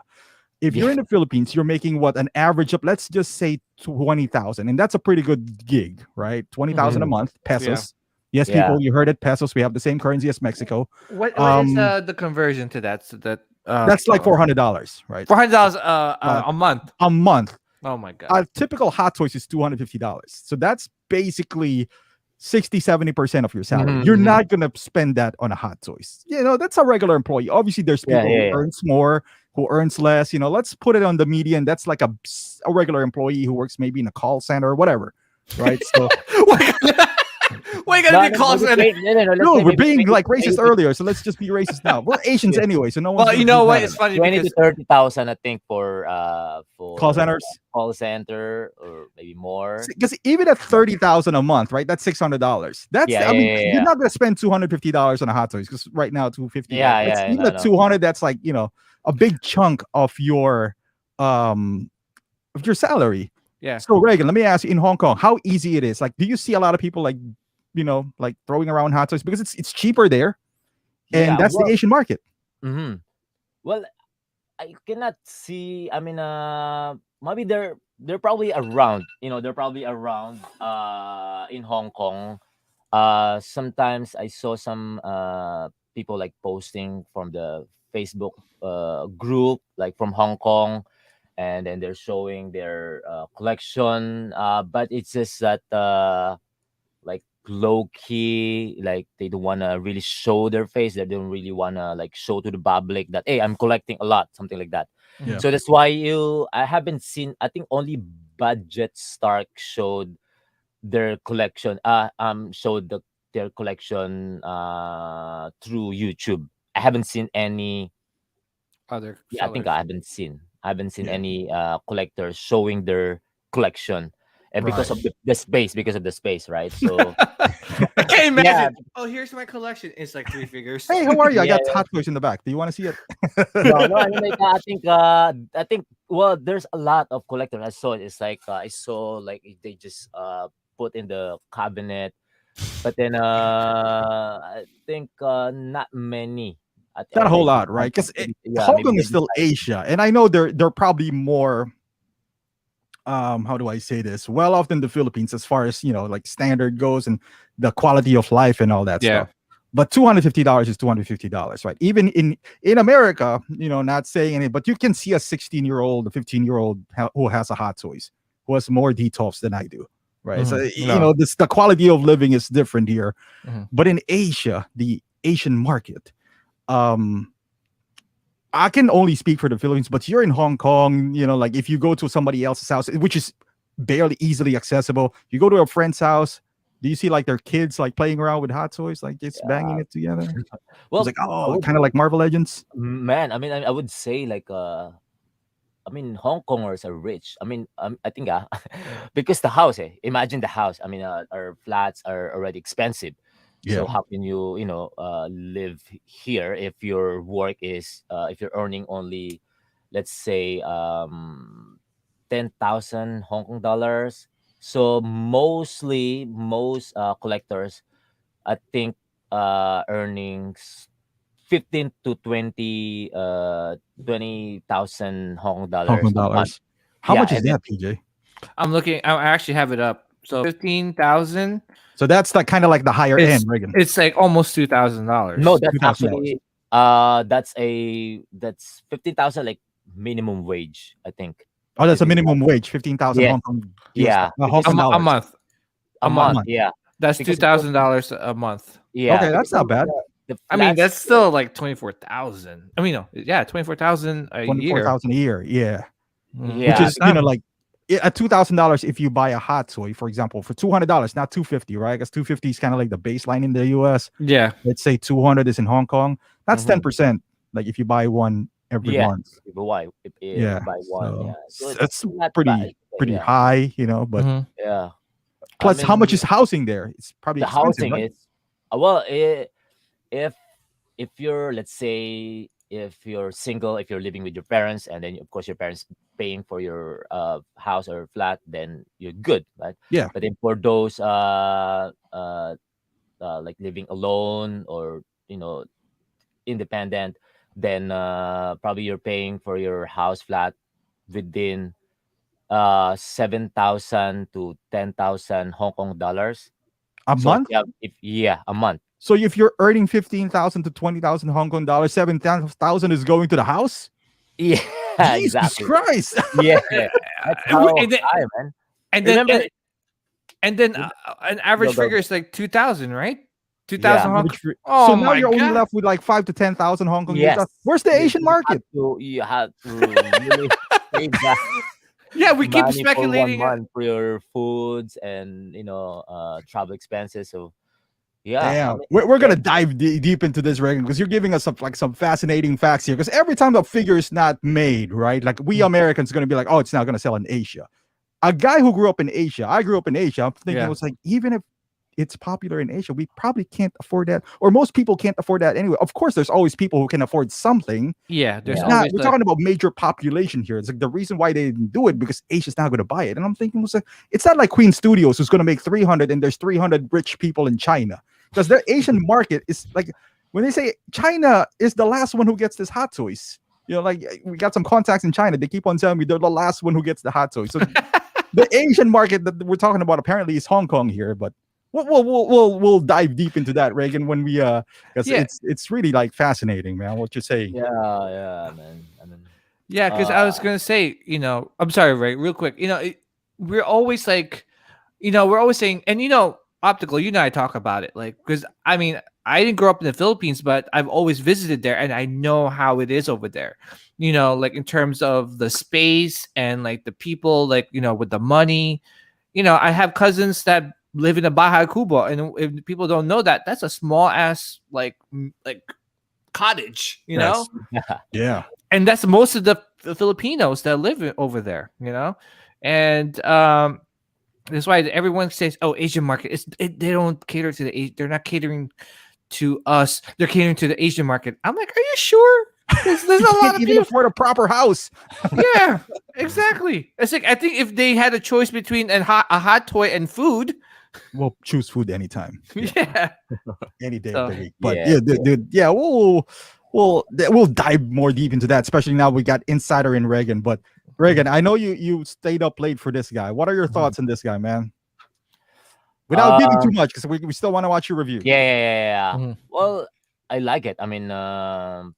if you're Yeah. in the Philippines, you're making what, an average of, let's just say 20,000, and that's a pretty good gig, right? 20,000 a Mhm. month, Yeah. pesos. Yes, Yeah. people, you heard it, pesos. We have the same currency as Mexico. What is Um, the conversion to that? So that that's like $400, right? $400 Uh, a month. a month. Oh my god. A typical hot toys is $250. So that's basically 60-70% of your salary. You're Mhm. not gonna spend that on a hot toys. That's a regular employee. Obviously, there's Yeah. people Yeah. who Yeah. earns more, who earns less. Let's put it on the median. That's like a regular employee who works maybe in a call center or whatever, right? So Why No, gotta be no, call maybe center? let's no, say we're maybe being 20, like racist 20 earlier, so let's just be racist now. We're Asians yeah, anyway, so no one's Well, gonna you be know what? mad It's at us. funny 20 to because 30,000, I think, Call for centers. call center or maybe more. Because even at 30,000 a month, right? That's $600. That's Yeah. I Yeah. mean, Yeah. you're Yeah. not gonna spend $250 on a hot toys because right now 250, right? Yeah. That's Yeah. Yeah. even No. at No. 200. That's like a big chunk um of your salary. yeah. So Reagan, let me ask you, in Hong Kong, how easy it is. Like, do you see a lot of people like like throwing around hot toys because it's cheaper there, and Yeah. that's the Well. Asian market. Mhm. Well, I cannot see. I mean, maybe they're probably around. They're probably around. In Hong Kong. Sometimes I saw some people like posting from the Facebook group, like from Hong Kong, and then they're showing their collection. But it's just that like low key, like they don't wanna really show their face. They don't really wanna like show to the public that, hey, I'm collecting a lot, something like that. Yeah. Mhm. So that's why I haven't seen. I think only Budget Stark showed their collection. Showed their collection through YouTube. I haven't seen any. Other Yeah, I think sellers. I haven't seen. I haven't seen Yeah. any collectors showing their collection, and because Right. of the space, right? So I can't yeah, imagine. Oh, here's my collection. It's like 3 figures. Hey, how are you? I yeah. got hot toys in the back. Do you want to see it? No, no. I mean, like, I think. Well, there's a lot of collectors. I saw it. It's like I saw like they just put in the cabinet, but then I think not many. Not a whole Maybe lot, right? Because yeah, Hong maybe Kong is still Asia, and I know they're probably more how do I say this, well off than the Philippines as far as like standard goes and the quality of life and all that Yeah. stuff. But $250 is $250, right? Even in America, not saying any, but you can see a 16-year-old, a 15-year-old who has a hot toys, who has more detox than I do, right? So No. the quality of living is different here. Mhm. But in Asia, the Asian market, um I can only speak for the Philippines, but you're in Hong Kong, like if you go to somebody else's house, which is barely easily accessible, you go to a friend's house, do you see like their kids like playing around with hot toys, like just banging it together? It's Well, like, I oh, would, kind of like Marvel Legends. man. I mean, I would say like I mean, Hong Kongers are rich. I mean, I think because the house. Imagine the house. I mean, our flats are already expensive. So Yeah. how can you live here if your work is if you're earning only, let's say 10,000 Hong Kong dollars. So most collectors, I think, earnings 15 to 20,000 Hong Kong Hong Kong dollars a month. dollars. How Yeah, much is and then that, PJ? I'm looking. I actually have it up. So 15,000. So that's like kind of like the higher It's end, Reagan. it's like almost $2,000. no, that's $2,000. actually that's 15,000 like minimum wage, I think. Oh, that's a 15,000. minimum wage, 15,000 Yes. Hong Kong Yeah, Hong because Kong a dollars. month. a A month. month. Yeah, That's because $2,000 a month. yeah, Okay, because that's not bad. the I mean, flats, that's still like 24,000. I mean, no, yeah, 24,000 a year. 24,000 a year, yeah. Which yeah, is like at $2,000 if you buy a hot toy, for example, for $200, not 250, right? Because 250 is kind of like the baseline in the US. Yeah. Let's say 200 is in Hong Kong. That's Mhm. 10%. Like if you buy one every yeah. month. If you buy, if you Yeah, buy one, so yeah. So that's it's not pretty. bad. pretty Yeah, high, but Mhm. yeah. I plus, how much is mean, housing there? It's probably the expensive, housing right? is well, if if you're, let's say, if you're single, if you're living with your parents, and then of course your parents paying for your house or flat, then you're good, right? Yeah, But then for those like living alone, or independent, then probably you're paying for your house flat within 7,000 to 10,000 Hong Kong dollars. a So if month. you have, if yeah, a month. So if you're earning 15,000 to 20,000 Hong Kong dollars, 7,000 is going to the house. Yeah, Jesus exactly. Christ! Yeah, that's how And then high, man. and then Remember? and then rem- an Go, average go, figure go. is like 2,000, right? Yeah. 2,000 Hong Kong. So Oh now my you're only god. left with like 5 to 10,000 Hong Kong dollars Yes. left. Where's the Asian market? You have to really save that Yeah, we keep money for one speculating. month for your foods and travel expenses. So yeah, I Damn, mean, we're yeah, gonna dive deep into this, Reagan, because you're giving us some fascinating facts here. Because every time a figure is not made, right? Like we Americans gonna be like, oh, it's not gonna sell in Asia. A guy who grew up in Asia, I grew up in Asia. I'm thinking it Yeah. was like, even if it's popular in Asia, we probably can't afford that, or most people can't afford that anyway. Of course, there's always people who can afford something. Yeah, there's It's Yeah. not. always We're like talking about major population here. It's like the reason why they didn't do it because Asia's not going to buy it. And I'm thinking, it's not like Queen Studios who's going to make 300 and there's 300 rich people in China because the Asian market is like when they say China is the last one who gets this hot toys. Like we got some contacts in China. They keep on telling me they're the last one who gets the hot toys. So the Asian market that we're talking about apparently is Hong Kong here, but we'll dive deep into that, Reagan, when we because Yeah. it's really like fascinating, man. What you're saying. yeah, man. I mean, Yeah, because I was gonna say, I'm sorry, Ray, real quick. We're always like, we're always saying, and optical. You and I talk about it, like, because I mean, I didn't grow up in the Philippines, but I've always visited there, and I know how it is over there. Like in terms of the space and like the people, like with the money. I have cousins that live in a Baja Cuba, and if people don't know that, that's a small ass like cottage, Yes. Yeah. and that's most of the Filipinos that live over there, and that's why everyone says, "Oh, Asian market." They don't cater to they're not catering to us. They're catering to the Asian market. I'm like, are you sure? There's You a lot can't of even people. afford a proper house. Yeah, exactly. It's like I think if they had a choice between a hot toy and food, We'll choose food anytime, yeah. any day of So the week. But Yeah, yeah, dude, yeah, we'll dive more deep into that, especially now we got insider in Reagan. But Reagan, I know you stayed up late for this guy. What are your thoughts on this guy, man? Without giving too um, much, because we still want to watch your review. yeah. Mhm. Well, I like it. I mean, well,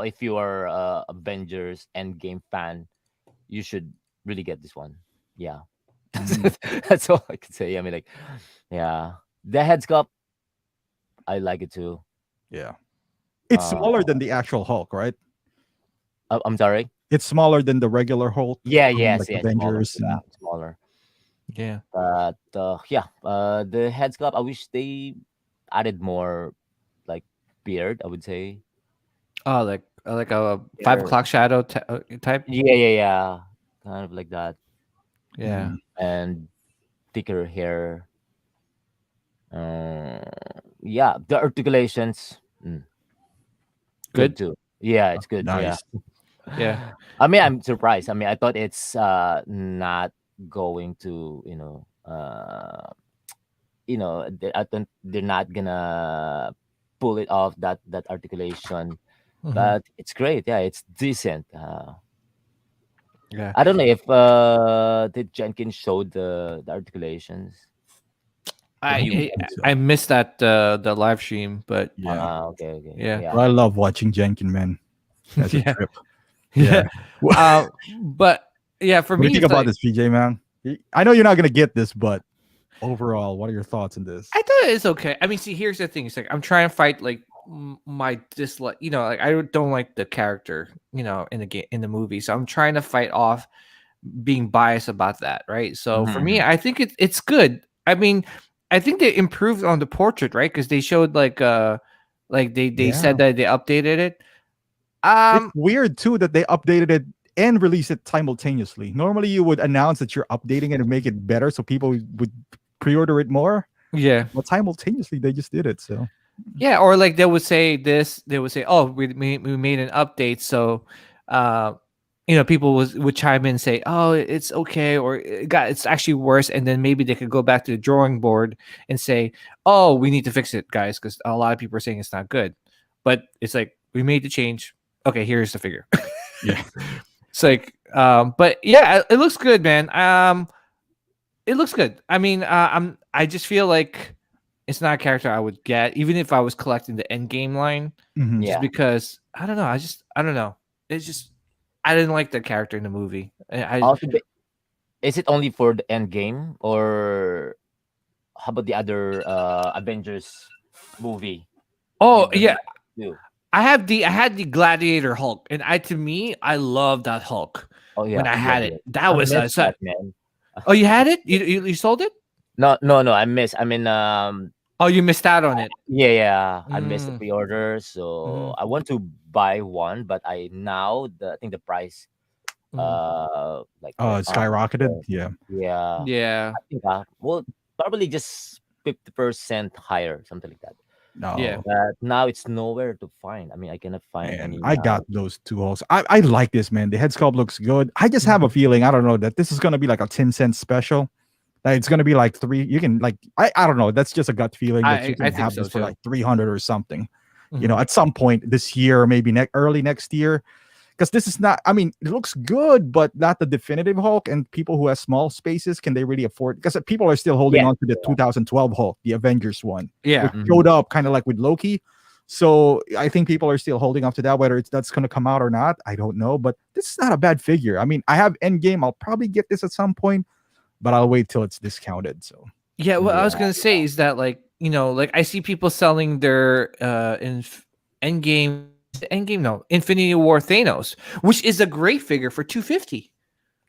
if you are Avengers Endgame fan, you should really get this one. Yeah, that's all I can say. I mean, like, yeah, the heads up, I like it too. Yeah. It's Uh, smaller than the actual Hulk, right? I'm sorry. It's smaller than the regular Hulk Yeah, from like yes, yeah, smaller. Avengers. Yeah, And smaller. Yeah. But yeah, the heads up. I wish they added more like beard. I would say. Oh, like a five Beard. o'clock shadow type. Yeah. Kind of like that, Yeah. and thicker hair. Yeah, the articulations, good Good. too. Yeah, it's good. Yeah. nice. Yeah. I mean, I'm surprised. I mean, I thought it's not going to, I think they're not gonna pull it off that articulation, Mhm. but it's great. Yeah, it's decent. Yeah. I don't know if did Jenkins show the articulations. I don't I think so. I missed that the live stream, but Yeah. Okay. Yeah. Yeah. But I love watching Jenkin, man. That's a yeah. trip. Yeah. Yeah. What But yeah, for do you me, think it's about like this, PJ, man? I know you're not gonna get this, but overall, what are your thoughts on this? I thought it's okay. I mean, see, here's the thing: it's like I'm trying to fight like my dislike. Like I don't like the character, in the game in the movie, so I'm trying to fight off being biased about that, right? So for me, Mhm. I think it's good. I mean, I think they improved on the portrait, right? Because they showed like they Yeah. said that they updated it. It's Um, weird too that they updated it and release it simultaneously. Normally, you would announce that you're updating it and make it better, so people would pre-order it more. Yeah. But simultaneously, they just did it. So Yeah, or like they would say this, they would say, "Oh, we made an update." So, uh, people would chime in and say, "Oh, it's okay," or it's actually worse," and then maybe they could go back to the drawing board and say, "Oh, we need to fix it, guys, because a lot of people are saying it's not good." But it's like we made the change. Okay, here's the figure. yeah, It's like, but yeah, it looks good, man. It looks good. I mean, I just feel like it's not a character I would get, even if I was collecting the end game line, Mhm. just Yeah. because I don't know. I don't know. It's just I didn't like the character in the movie. Also, is it only for the end game, or how about the other Avengers movie? Oh With the yeah, two? I had the Gladiator Hulk, and to me I love that Hulk Oh when yeah, I yeah, had it. yeah. That I was missed that, man. oh, you had it? You sold it? No, no, no. I missed. I mean, Oh, you missed out on it. yeah, yeah. I missed the Mm, pre-order, so hmm I want to buy one, but I think the price hmm like Oh, went it up. skyrocketed. So, Yeah. yeah, Yeah, I think well, probably just 50% higher, something like that. yeah. No. But now it's nowhere to find. I mean, I cannot find Man, any I got now. those two holes. I like this, man. The head sculpt looks good. I just have a feeling, I don't know, that this is gonna be like a 10 cent special. That it's gonna be like three. You can like I don't know. That's just a gut feeling that you I can think have so this for too. like 300 or something. Hmm At some point this year, or maybe early next year. Because this is not, I mean, it looks good, but not the definitive Hulk. And people who have small spaces, can they really afford? Because people are still holding Yeah. on to the 2012 Hulk, the Avengers one, which Yeah, Mhm. showed up kind of like with Loki. So I think people are still holding up to that. Whether that's going to come out or not, I don't know. But this is not a bad figure. I mean, I have Endgame. I'll probably get this at some point, but I'll wait till it's discounted. So yeah. What I was Yeah. gonna say is that like like I see people selling their Endgame. Is it Endgame? No, Infinity War Thanos, which is a great figure for 250.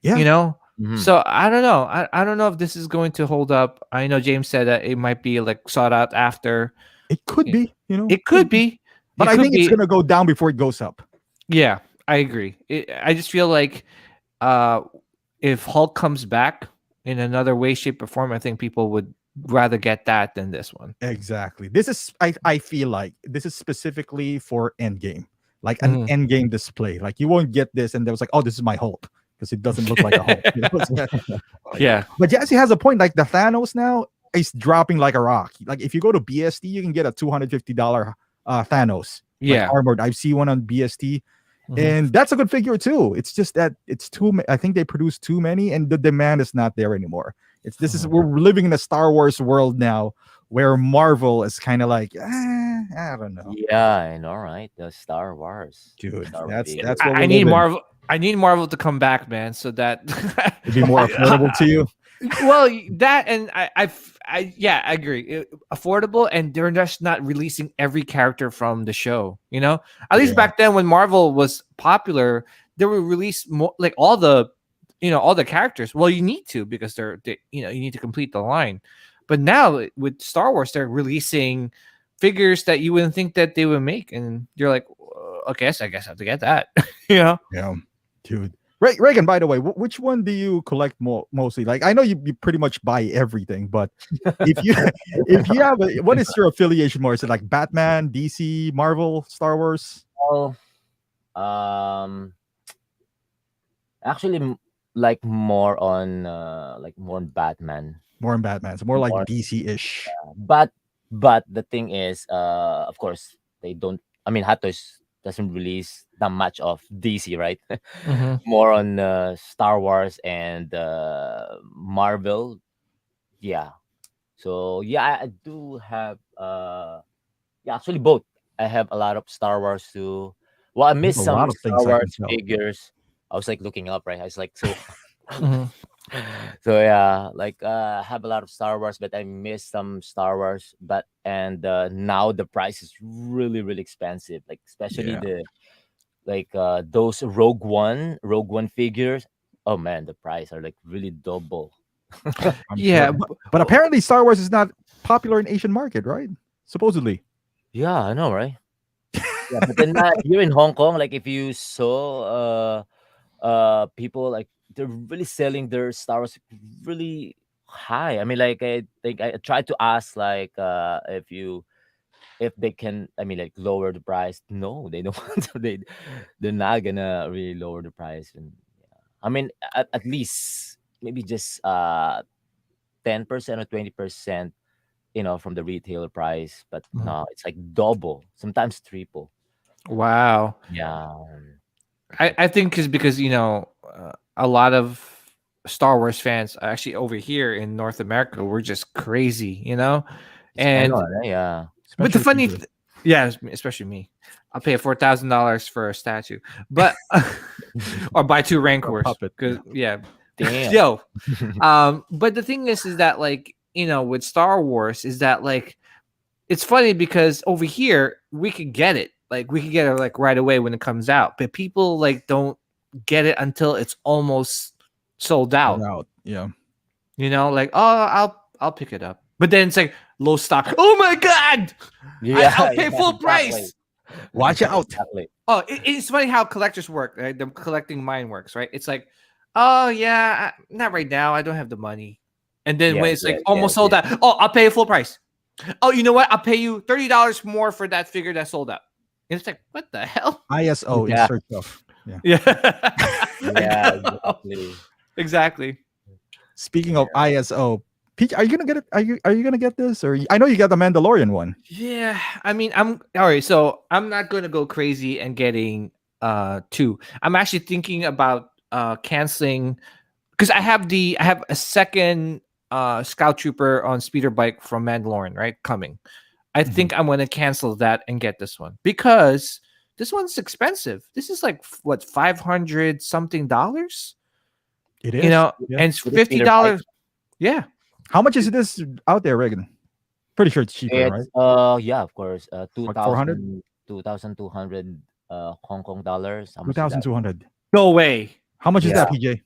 yeah, You know, Mhm. so I don't know. I don't know if this is going to hold up. I know James said that it might be like sought out after. it could Yeah. be. It Could could be. be. But It I could think it's be. going to go down before it goes up. Yeah, I agree. I just feel like uh, if Hulk comes back in another way, shape, or form, I think people would rather get that than this one. Exactly. This is I feel like this is specifically for Endgame, like an Mhm. Endgame display. Like you won't get this, and there was like, oh, this is my Hulk because it doesn't look like a Hulk. Like, Yeah. but Jesse has a point. Like the Thanos now is dropping like a rock. Like if you go to BST, you can get a $250 Thanos like Yeah. armored. I've seen one on BST, Mhm. and that's a good figure too. It's just that it's I think they produce too many, and the demand is not there anymore. We're living in a Star Wars world now, where Marvel is kind of like, I don't know, Yeah, I know, right? The Star Wars, dude. Star Wars That's figures. what we I need live in. Marvel. I need Marvel to come back, man, so that It'd be more affordable to you. well, that and yeah, I agree. Affordable, and they're just not releasing every character from the show. At least Yeah, back then when Marvel was popular, they would release more like all the characters. Well, you need to because you need to complete the line. But now with Star Wars, they're releasing figures that you wouldn't think that they would make, and you're like, okay, so I guess I have to get that. you know. yeah, dude. Reagan, by the way, which one do you collect mostly? Like, I know you pretty much buy everything, but if you if you have what is your affiliation more? Is it like Batman, DC, Marvel, Star Wars? Well, um, actually, like more on Batman. More in Batman, so more like More, DC-ish. but the thing is, of course, they don't. I mean, Hot Toys doesn't release that much of DC, right? Mhm. More on Star Wars and Marvel. Yeah. So yeah, I do have yeah, actually both. I have a lot of Star Wars too. Well, I I have missed a some lot of Star things I can Wars tell. figures. I was like looking up, right? I was like, so Mhm. so yeah, like I have a lot of Star Wars, but I missed some Star Wars. But and now the price is really, really expensive. Like especially Yeah, those Rogue One figures. Oh man, the price are like really double. I'm sure. Yeah. But apparently, Star Wars is not popular in Asian market, right? Supposedly. Yeah, I know, right? Yeah, but then here in Hong Kong, like if you saw people like they're really selling their Star Wars really high. I mean, like I think I tried to ask like if they can, I mean, like lower the price. No, they don't want to. They're not gonna really lower the price. And yeah. I mean, at least maybe just 10% or 20%, from the retailer price. But Mhm. no, it's like double, sometimes triple. Wow. Yeah. I think is because a lot of Star Wars fans actually over here in North America were just crazy, I know, and right? Yeah. but the Especially funny, PJ. yeah, especially me, I'll pay $4,000 for a statue, but or buy two Or a Rancors puppet. because yeah, Damn. yo, but the thing is that like with Star Wars is that like it's funny because over here we could get it. Like we could get it like right away when it comes out. But people like don't get it until it's almost sold Sold out. out. Yeah. Like, oh, I'll pick it up. But then it's like low stock. Oh my god! Yeah, I'll yeah, pay full exactly. price. Watch out. Exactly. Oh, it's funny how collectors work. Right? The collecting mind works, right? It's like, oh yeah, not right now. I don't have the money. And then when Yes, it's like yes, almost yes, sold yes. out, oh, I'll pay full price. Oh, you know what? I'll pay you $30 more for that figure that sold out. And it's like, what the hell? ISO in Yeah, search of. Yeah. Yeah. I yeah, know. exactly. Exactly. Speaking of ISO, Peach, are you gonna get it? Are you gonna get this? Or I know you got the Mandalorian one. Yeah. I mean, I'm all right. So I'm not gonna go crazy and getting two. I'm actually thinking about canceling because I have a second scout trooper on speeder bike from Mandalorian, right? Coming. I Mhm. think I'm gonna cancel that and get this one because this one's expensive. This is like what 500 something dollars, It is. Yeah. and it's With the speeder bike, $50. Yeah, How much is this out there, Reagan? Pretty sure it's cheaper, right? it's yeah, of course, Like 400, 2,200 Hong Kong dollars. How two much is thousand that? two hundred. no way. How much is Yeah. that, PJ?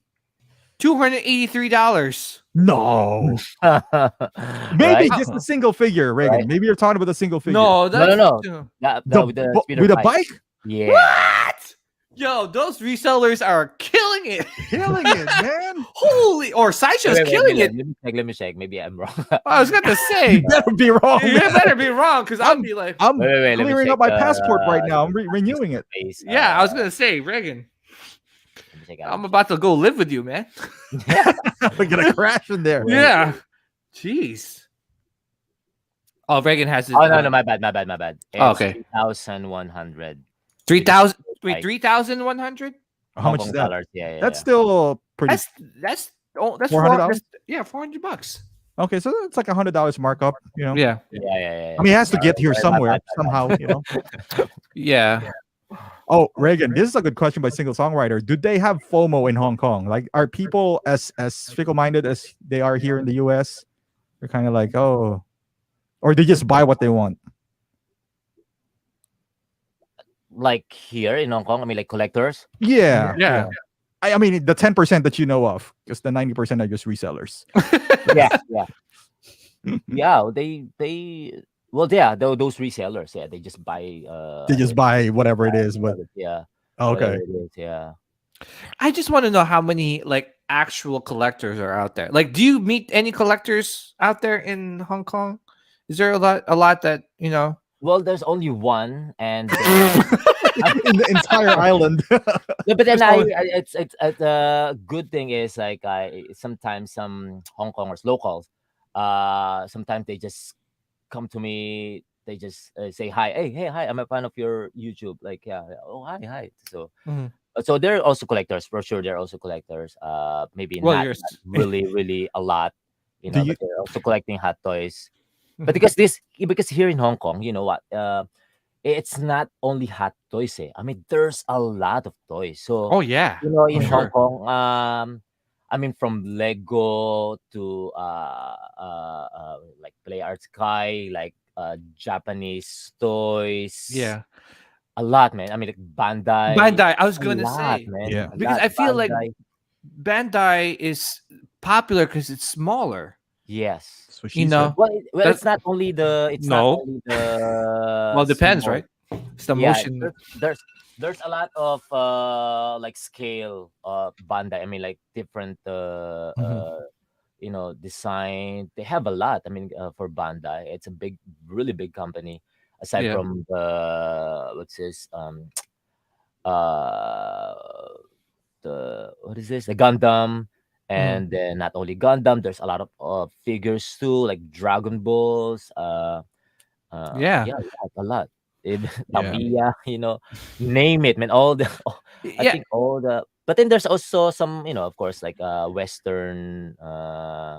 $283. No. Maybe Right? just a single figure, Right? Reagan. Maybe you're talking about a single figure. No, No, no, that's no. That with the speeder With a bike. bike? Yeah. what? Yo, those resellers are killing it. Killing it, man. Holy, or Sideshow's Wait, killing it. let me check. Maybe I'm wrong. I was gonna say, You better be wrong. you man. better be wrong because I'll be like, I'm Let me clearing check up my passport right now. I'm renewing it. Space. yeah, I was gonna say, Reagan, Let me check I'm out. about to go live with you, man. We're gonna crash in there. Yeah. Jeez. Oh, Reagan has his. Oh no, no, my bad, my bad, my bad. It's Oh, okay. 3,100 3,000. Wait, Right. 3,100. How Hong much Kong is that? dollars. Yeah, yeah, That's yeah. still pretty. That's $400? Yeah, $400. Okay, so it's like $100 markup. Yeah, Yeah, yeah, yeah. I mean, it has to get here Sorry, my somewhere bad, my bad. somehow. yeah. Oh, Reagan, this is a good question by single songwriter. Do they have FOMO in Hong Kong? Like, are people as fickle minded as they are here in the US? They're kind of like, oh, or they just buy what they want. Like here in Hong Kong, I mean, like collectors. Yeah, Yeah. I mean, the 10% that you know of, because the 90% are just resellers. Yeah, yeah, yeah. Well, yeah, those resellers. Yeah, they just buy. They just buy whatever it is. But yeah, okay, whatever it is. Yeah. I just want to know how many like actual collectors are out there. Like, do you meet any collectors out there in Hong Kong? Is there a lot that you know? Well, there's only one, and in the entire island. no, but then There's only- it's the good thing is like I sometimes some Hong Kongers locals, sometimes they just come to me. They just say hi. Hey, hi, I'm a fan of your YouTube. Like, yeah, oh, hi. So Mhm. so they're also collectors for sure. They're also collectors. Maybe Well, not, you're not really a lot, Do but you- they're also collecting hot toys. But because here in Hong Kong, you know what? It's not only hot toys. I mean, there's a lot of toys. So Oh yeah. in sure. Hong Kong, I mean, from Lego to like Play Art Sky, like Japanese toys. Yeah. A lot, man. I mean, like Bandai. Bandai. I was A gonna lot, say man. Yeah. A because lot. I feel like Bandai. Bandai is popular because it's smaller. Yes. So she You know. said. Well, That's- it's not only the. It's No. not only the. Well, depends, small- right? It's the Yeah, motion. there's a lot of like scale Bandai. I mean, like different Mhm. design. They have a lot. I mean, for Bandai, it's a big, really big company. Aside Yeah. from the what's this uh the what is this, the Gundam, Mhm. and then not only Gundam, there's a lot of figures too, like Dragon Balls. Yeah. Yeah, a lot. Even Yeah. Tamiya, name it, man. All the, I Yeah. think all the. But then there's also some, of course, like Western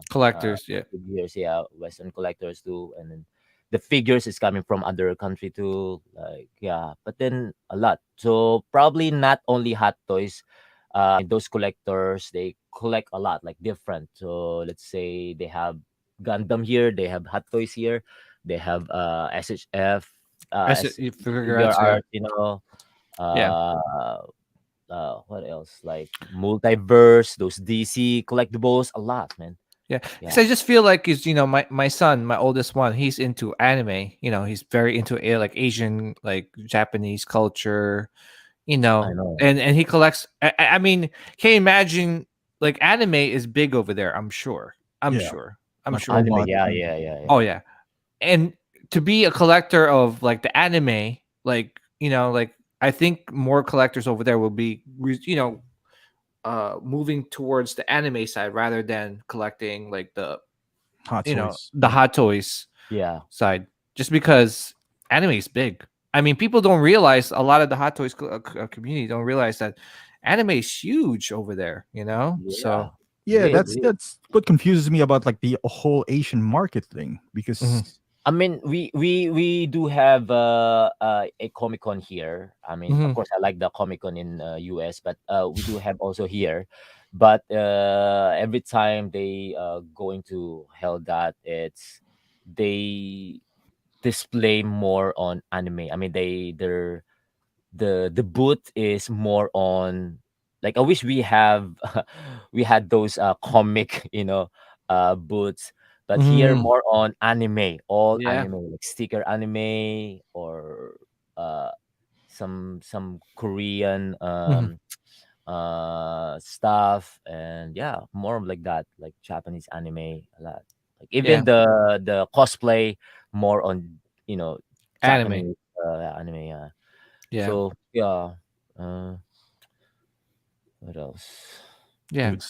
Collectors. Yeah. figures, yeah, Western collectors too, and then the figures is coming from other country too, like yeah. But then a lot, so probably not only hot toys. Those collectors, they collect a lot, like different. So let's say they have Gundam here, they have hot toys here, they have SHF, figure Figures. Yeah. art, Yeah. uh, what else? Like multiverse, those DC collectibles, a lot, man. Yeah, Yeah, because I just feel like is my son, my oldest one, he's into anime. He's very into like Asian, like Japanese culture. I know. And he collects. I mean, can you imagine? Like anime is big over there. I'm sure. I'm Yeah. sure. I'm Like sure. Anime, robot. yeah, And, yeah, yeah, Oh yeah. yeah, and to be a collector of like the anime, like like I think more collectors over there will be moving towards the anime side rather than collecting like hot toys. the Yeah. hot toys Yeah, side, just because anime is big. I mean, people don't realize, a lot of the hot toys community don't realize that anime is huge over there. yeah. So Yeah, It that's is. that's what confuses me about like the whole Asian market thing mhm, because I mean, we do have a Comic Con here. I mean, of mhm, course, I like the Comic Con in US, but we do have also here. But every time they going to held that, they display more on anime. I mean, the booth is more on, like, I wish we have we had those comic booths, but here mhm, more on anime, all yeah, anime, like sticker anime, or uh some Korean mhm, stuff, and yeah, more of like that, like Japanese anime a lot, like yeah, even the cosplay, more on anime, Japanese anime, yeah. yeah, So yeah, uh, what else? yeah, dude,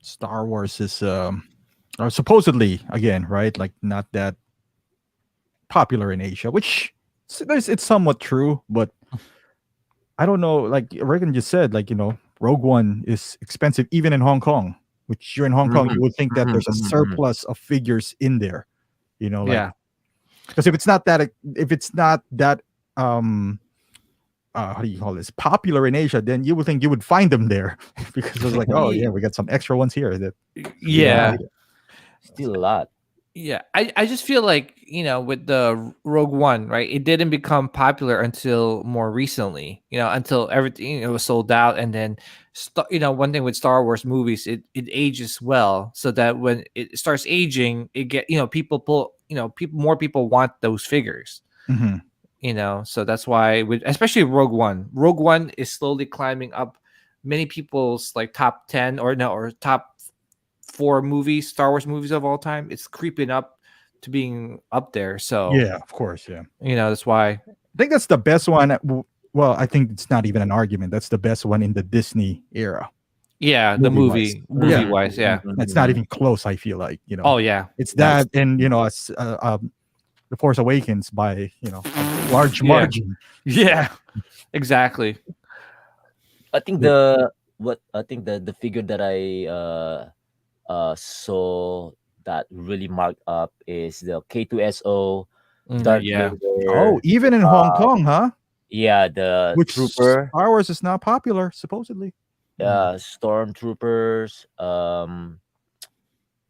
Star Wars is or supposedly again, right? Like not that popular in Asia, which it's somewhat true, but I don't know. Like Reagan just said, like Rogue One is expensive even in Hong Kong. Which you're in Hong Kong, Mhm, you would think that mhm, there's a mhm, mhm. surplus of figures in there. Like yeah, because if it's not that um how do you call this, popular in Asia, then you would think you would find them there because it was like, oh yeah, Ye- we got some extra ones here that we don't Yeah, yeah. need it. still a lot. Yeah, I just feel like with the Rogue One, right? It didn't become popular until more recently. Until everything was sold out, and then one thing with Star Wars movies, it ages well, so that when it starts aging, it get people pull people more people want those figures. Mhm. So that's why with especially Rogue One is slowly climbing up many people's like top 10 or no or top four movies, Star Wars movies of all time. It's creeping up to being up there. So, Yeah, of course, yeah. that's why. I think that's the best one. Well, I think it's not even an argument. That's the best one in the Disney era, Yeah, the movie wise. movie Yeah, Mhm, wise, mhm, yeah. mhm, it's not mhm. even close. I feel like Oh yeah. it's Nice. that, and the Force Awakens by a large Yeah. margin. Yeah. Exactly. I think Yeah. the figure that I saw that really marked up is the K2SO Darth Yeah. Oh, Vader. even in Hong Kong, huh? Yeah, the Which trooper, Star Wars is not popular, supposedly. Mm. stormtroopers.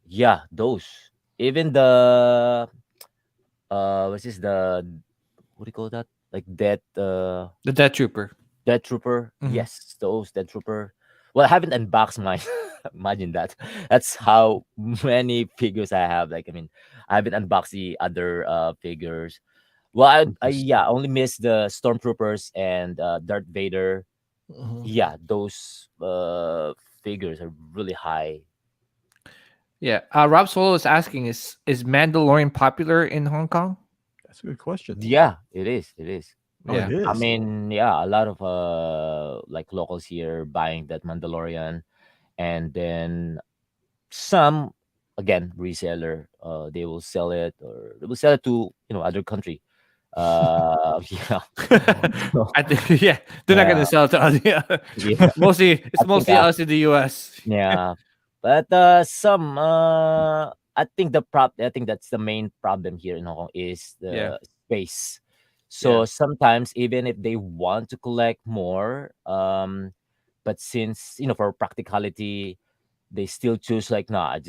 Yeah, those. Even the what's this, the what do you call that? Like The Death Trooper. Dead Trooper. Mhm. Yes, those Dead Trooper. Well, I haven't unboxed mine. Imagine that. That's how many figures I have. Like, I mean, I haven't unboxed the other figures. Well, I Just- yeah, I only miss the Stormtroopers and Darth Vader. Mhm. Yeah, those figures are really high. Yeah. Rob Solo is asking, is Mandalorian popular in Hong Kong? That's a good question. Yeah, it is. It is. Oh, it Yeah. I is. mean, yeah, a lot of like locals here buying that Mandalorian, and then some again reseller. They will sell it, or they will sell it to other country. Yeah. So, I think yeah, they're not yeah, gonna sell it to us. Yeah. yeah. Mostly I it's think mostly us in the US. yeah, but some I think that's the main problem here in Hong Kong is Yeah. the space. Yeah. So sometimes even if they want to collect more, but since for practicality, they still choose like, nah,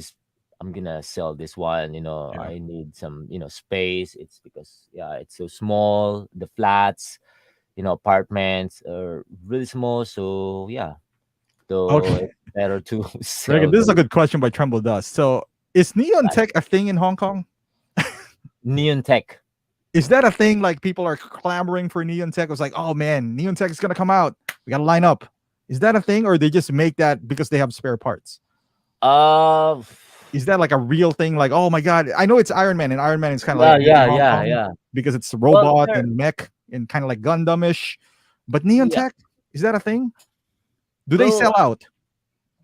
I'm gonna sell this one. Yeah. I need some space. It's because it's so small. The flats, apartments are really small. So yeah, so Okay. it's better to Reagan, sell this is the a good question by Tremble Dust. So, is neon flat. tech a thing in Hong Kong? Neon tech. Is that a thing? Like people are clamoring for neon tech. It was like, oh man, neon tech is gonna come out. We gotta line up. Is that a thing, or they just make that because they have spare parts? Uh, Is that like a real thing? Like, oh my god, I know it's Iron Man, and Iron Man is kind of like yeah, big in yeah, Hong yeah, Kong yeah. because it's a Well, robot there, and mech and kind of like Gundamish. But neon yeah. tech, is that a thing? Do they Well, sell out?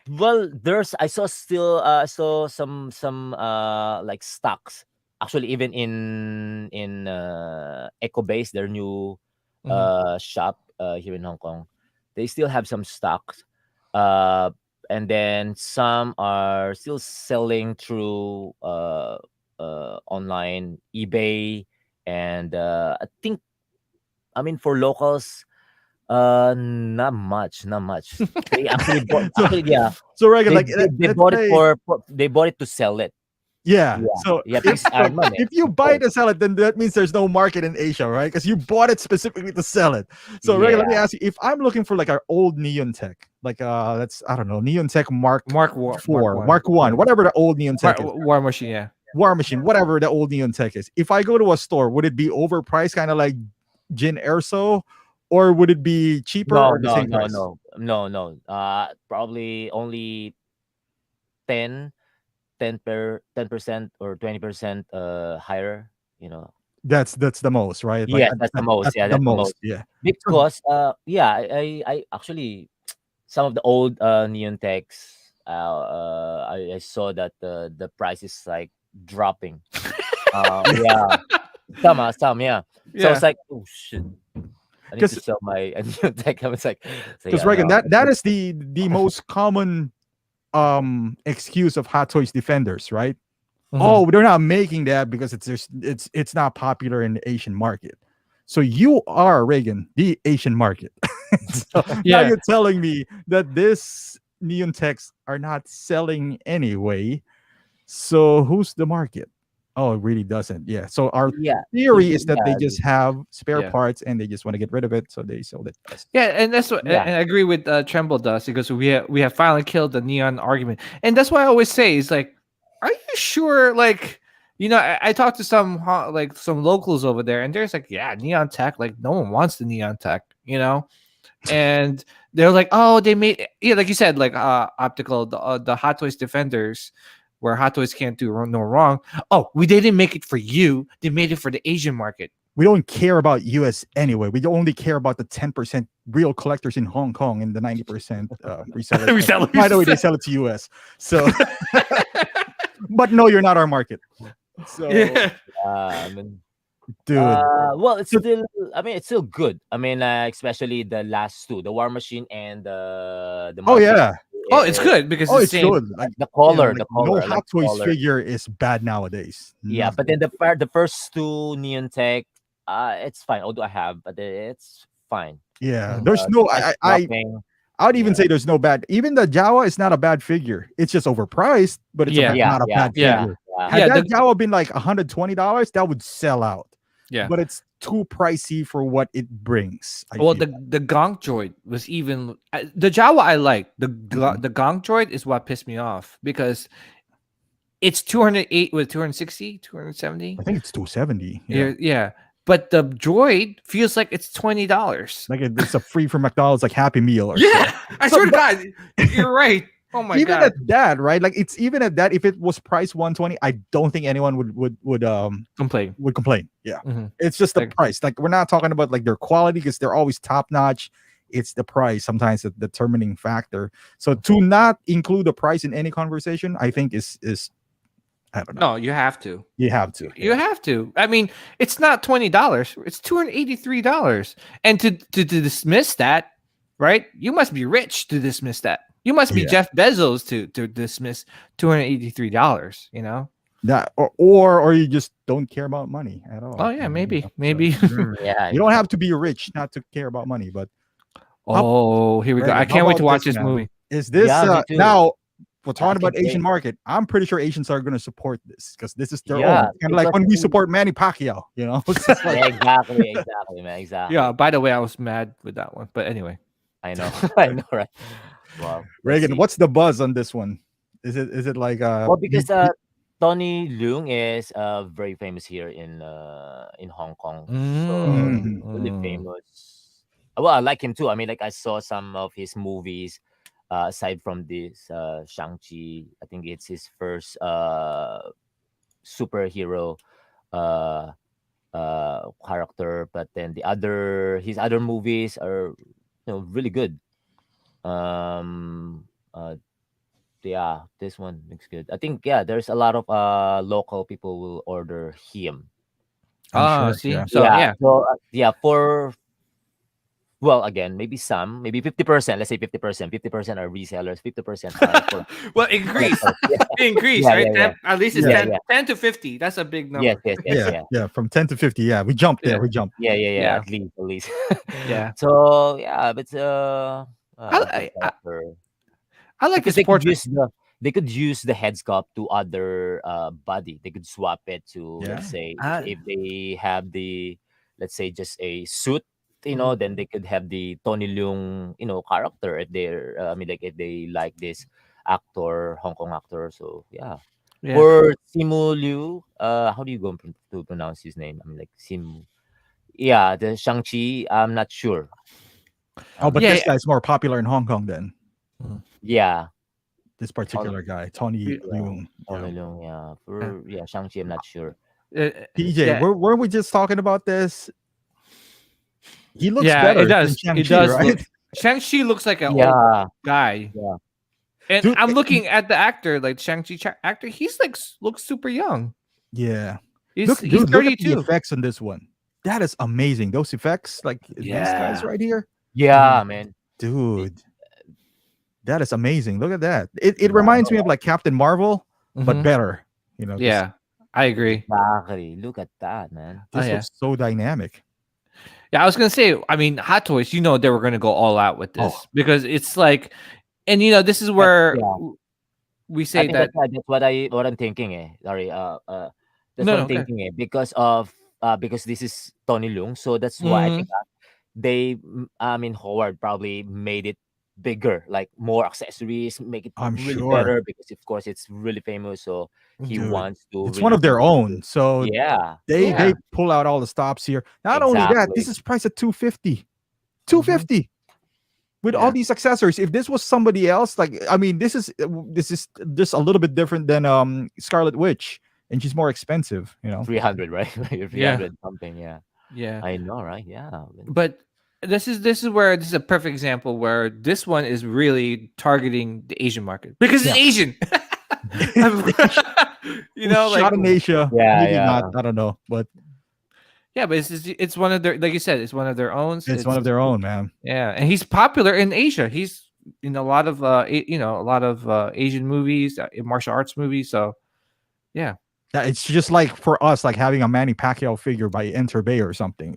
there's I saw some like stocks. Actually, even in Eco Base, their new Mhm. shop here in Hong Kong, they still have some stocks. Uh, and then some are still selling through online eBay, and I think, I mean, for locals, not much, not much. They actually bought. so, Actually, yeah, so Reagan, they like they, they let's bought it say, they bought it to sell it. yeah. Yeah, So yeah, if because it's Iron Man. if you Of buy it course. to sell it, then that means there's no market in Asia, right? Because you bought it specifically to sell it. So Reagan, let me Yeah. ask you, if I'm looking for like our old neon tech, like that's I don't know, neon tech Mark Mark 4, One. Mark 1, Yeah. whatever the old neon tech is, War Machine. Yeah. War Machine, whatever the old neon tech is. If I go to a store, would it be overpriced, kind of like Jin Erso, or would it be cheaper No, or the no, same no, price? no, no, no. Probably only 10, 10% or 20% higher. You know. That's the most, right? Like Yes, that's the most. at Yeah, the that's the most. most, yeah. So Because yeah, I actually some of the old neon techs. I saw that the price is like dropping. Yeah, some, yeah. So I was Yeah. like, oh shit, I need to because sell my neon tech. I was like, so because yeah, Reagan, no, that is the most common excuse of Hot Toys defenders, right? Mhm. Oh, they're not making that because it's not popular in the Asian market. So you are, Reagan, the Asian market. So now Yeah. you're telling me that this neon techs are not selling anyway. So who's the market? Oh, it really doesn't. Yeah. So our yeah, theory is that they yeah, just have spare Yeah. parts and they just want to get rid of it, so they sold it to us. Yeah, and that's what yeah. and I agree with Tremble does because we have finally killed the neon argument, and that's why I always say is like, are you sure? Like, I talked to like some locals over there, and there's like, yeah, neon tech, like no one wants the neon tech, and they're like, oh, they made yeah, like you said, like optical the Hot Toys defenders. Where Hot Toys can't do no wrong. Oh, they didn't make it for you. They made it for the Asian market. We don't care about US anyway. We only care about the 10% real collectors in Hong Kong and the 90% resellers. By the way, they Resellers. sell it to US. So, but no, you're not our market. So, Yeah. I mean, dude, well, it's so- still. I mean, it's still good. I mean, especially the last two, the War Machine and the oh Mark 6. yeah, Oh, it's good because oh, it's it's the same. good. Like The color, like the no color. I like Hot the Toys color. figure is bad nowadays. Yeah, but Nothing. then the first two Neon Tech, it's fine. Although I have, but it's fine. Yeah, Mhm. there's The no. price is I dropping. I'd even Yeah, say there's no bad. Even the Jawa is not a bad figure. It's just overpriced, but it's Yeah. yeah, not a yeah, bad Yeah. figure. yeah. Had Yeah, that Jawa been like $120, that would sell out. yeah. But it's too pricey for what it brings. I Well, feel. the Gong droid was even the Jawa I like. Mhm. The Gong droid is what pissed me off because it's 208 with 260, 270. I think it's 270. Yeah. Yeah, yeah. but the droid feels like it's $20. Like it's a free from McDonald's like Happy Meal or Yeah, something. I So, swear to but God, you're right. Oh my even God, at that, right? Like it's even at that, if it was priced 120, I don't think anyone complain. would complain. Yeah. Mhm. It's just the Like, price. Like we're not talking about like their quality because they're always top notch. It's the price sometimes the determining factor. So to not include the price in any conversation, I think is I don't know. no, you have to. You have to. You have to. I mean, it's not $20. It's $283. And to dismiss that, right? You must be rich to dismiss that. You must be Yeah. Jeff Bezos to dismiss $283. You know? That or you just don't care about money at all. Oh yeah, You maybe, know, so maybe. Yeah, you don't have to be rich not to care about money, but Oh, here we go. Reagan, I how can't wait to about watch this, this man? movie. Is this Yeah, me too. now we're talking I about can't Asian wait. market? I'm pretty sure Asians are going to support this because this is their Yeah, own. Kind of like when we because- support Manny Pacquiao, you know. It's just like, Yeah, exactly, man, exactly. Yeah. By the way, I was mad with that one, but anyway. I know, I know, right? Wow. let's Reagan, see. what's the buzz on this one? Is it like Well, because Tony Leung is very famous here in Hong Kong. So Mm. really famous. Well, I like him too. I mean, like I saw some of his movies. Aside from this Shang-Chi, I think it's his first superhero uh, character. But then his other movies are really good. Um, uh, yeah, this one looks good. I think there's a lot of local people will order him. I'm Ah, sure, see. yeah. So yeah. So for well, again, maybe 50%. Let's say 50%. 50% are resellers. 50% are for Well, increase. collectors. Increase, Yeah, right? yeah, At least it's Yeah. 10 to 50. That's a big Yes, number. Yeah, from 10 to 50. Yeah, we jumped there. Yeah. We jumped. Yeah. At least. Yeah. So but I, good I, character. I like Because his portrait. they could use the head sculpt to other body. They could swap it to Yeah. let's say Ah. if they have the let's say just a suit, Mhm. then they could have the Tony Leung, character if they're I mean like if they like this actor, Hong Kong actor. So yeah. Yeah. For Simu Liu, how do you go to pronounce his name? I mean like Simu. Yeah, the Shang-Chi, I'm not sure. Oh, but Yeah, this yeah. guy's more popular in Hong Kong than Yeah. this particular guy, Tony Yeah. Leung. Tony Yeah. Leung, yeah. For Shang-Chi, I'm not sure. PJ, yeah. were we just talking about this? He looks Yeah, better it does. than Shang-Chi, It does right? look. Shang-Chi looks like an old Yeah. guy. Yeah. And Dude, I'm looking at the actor, like Shang-Chi actor. He's like looks super young. Yeah. He's Look, he's dude, look at the 32. effects on this one. That is amazing. Those effects, like these guys Yeah. right here, Yeah, man. dude. That is amazing. Look at that. It Yeah, reminds me of like Captain Marvel, but Mhm. better. You know, Yeah, I agree. Exactly. Look at that, man. this Oh, yeah. looks so dynamic. Yeah, I was gonna say. I mean, Hot Toys. You know, they were gonna go all out with this Oh. because it's like, and this is where we I say think that. that's what I'm thinking. Sorry. That's No, what no, I'm okay. thinking. Because this is Tony Leung, so that's why I Mhm. think I mean Howard probably made it bigger, like more accessories, make it I'm really sure. better because of course it's really famous. So he Dude, wants to. it's really one of their do- own. So Yeah. they Yeah. pull out all the stops here. Not only that, this Exactly. is priced at 250. 250 with all Yeah. these accessories. If this was somebody else, like I mean, this is just a little bit different than Scarlet Witch, and she's more expensive, 300, right? 300 something. Yeah. Yeah. I know, right? Yeah. But this is where this is a perfect example where this one is really targeting the Asian market because it's Asian. Shot like in Asia, Yeah, maybe yeah. not. I don't know, but yeah, but it's one of their, like you said, it's one of their own. it's one of their own, man. Yeah, and he's popular in Asia. He's in a lot of Asian movies, martial arts movies. So yeah. Yeah, it's just like for us, like having a Manny Pacquiao figure by Enter Bay or something.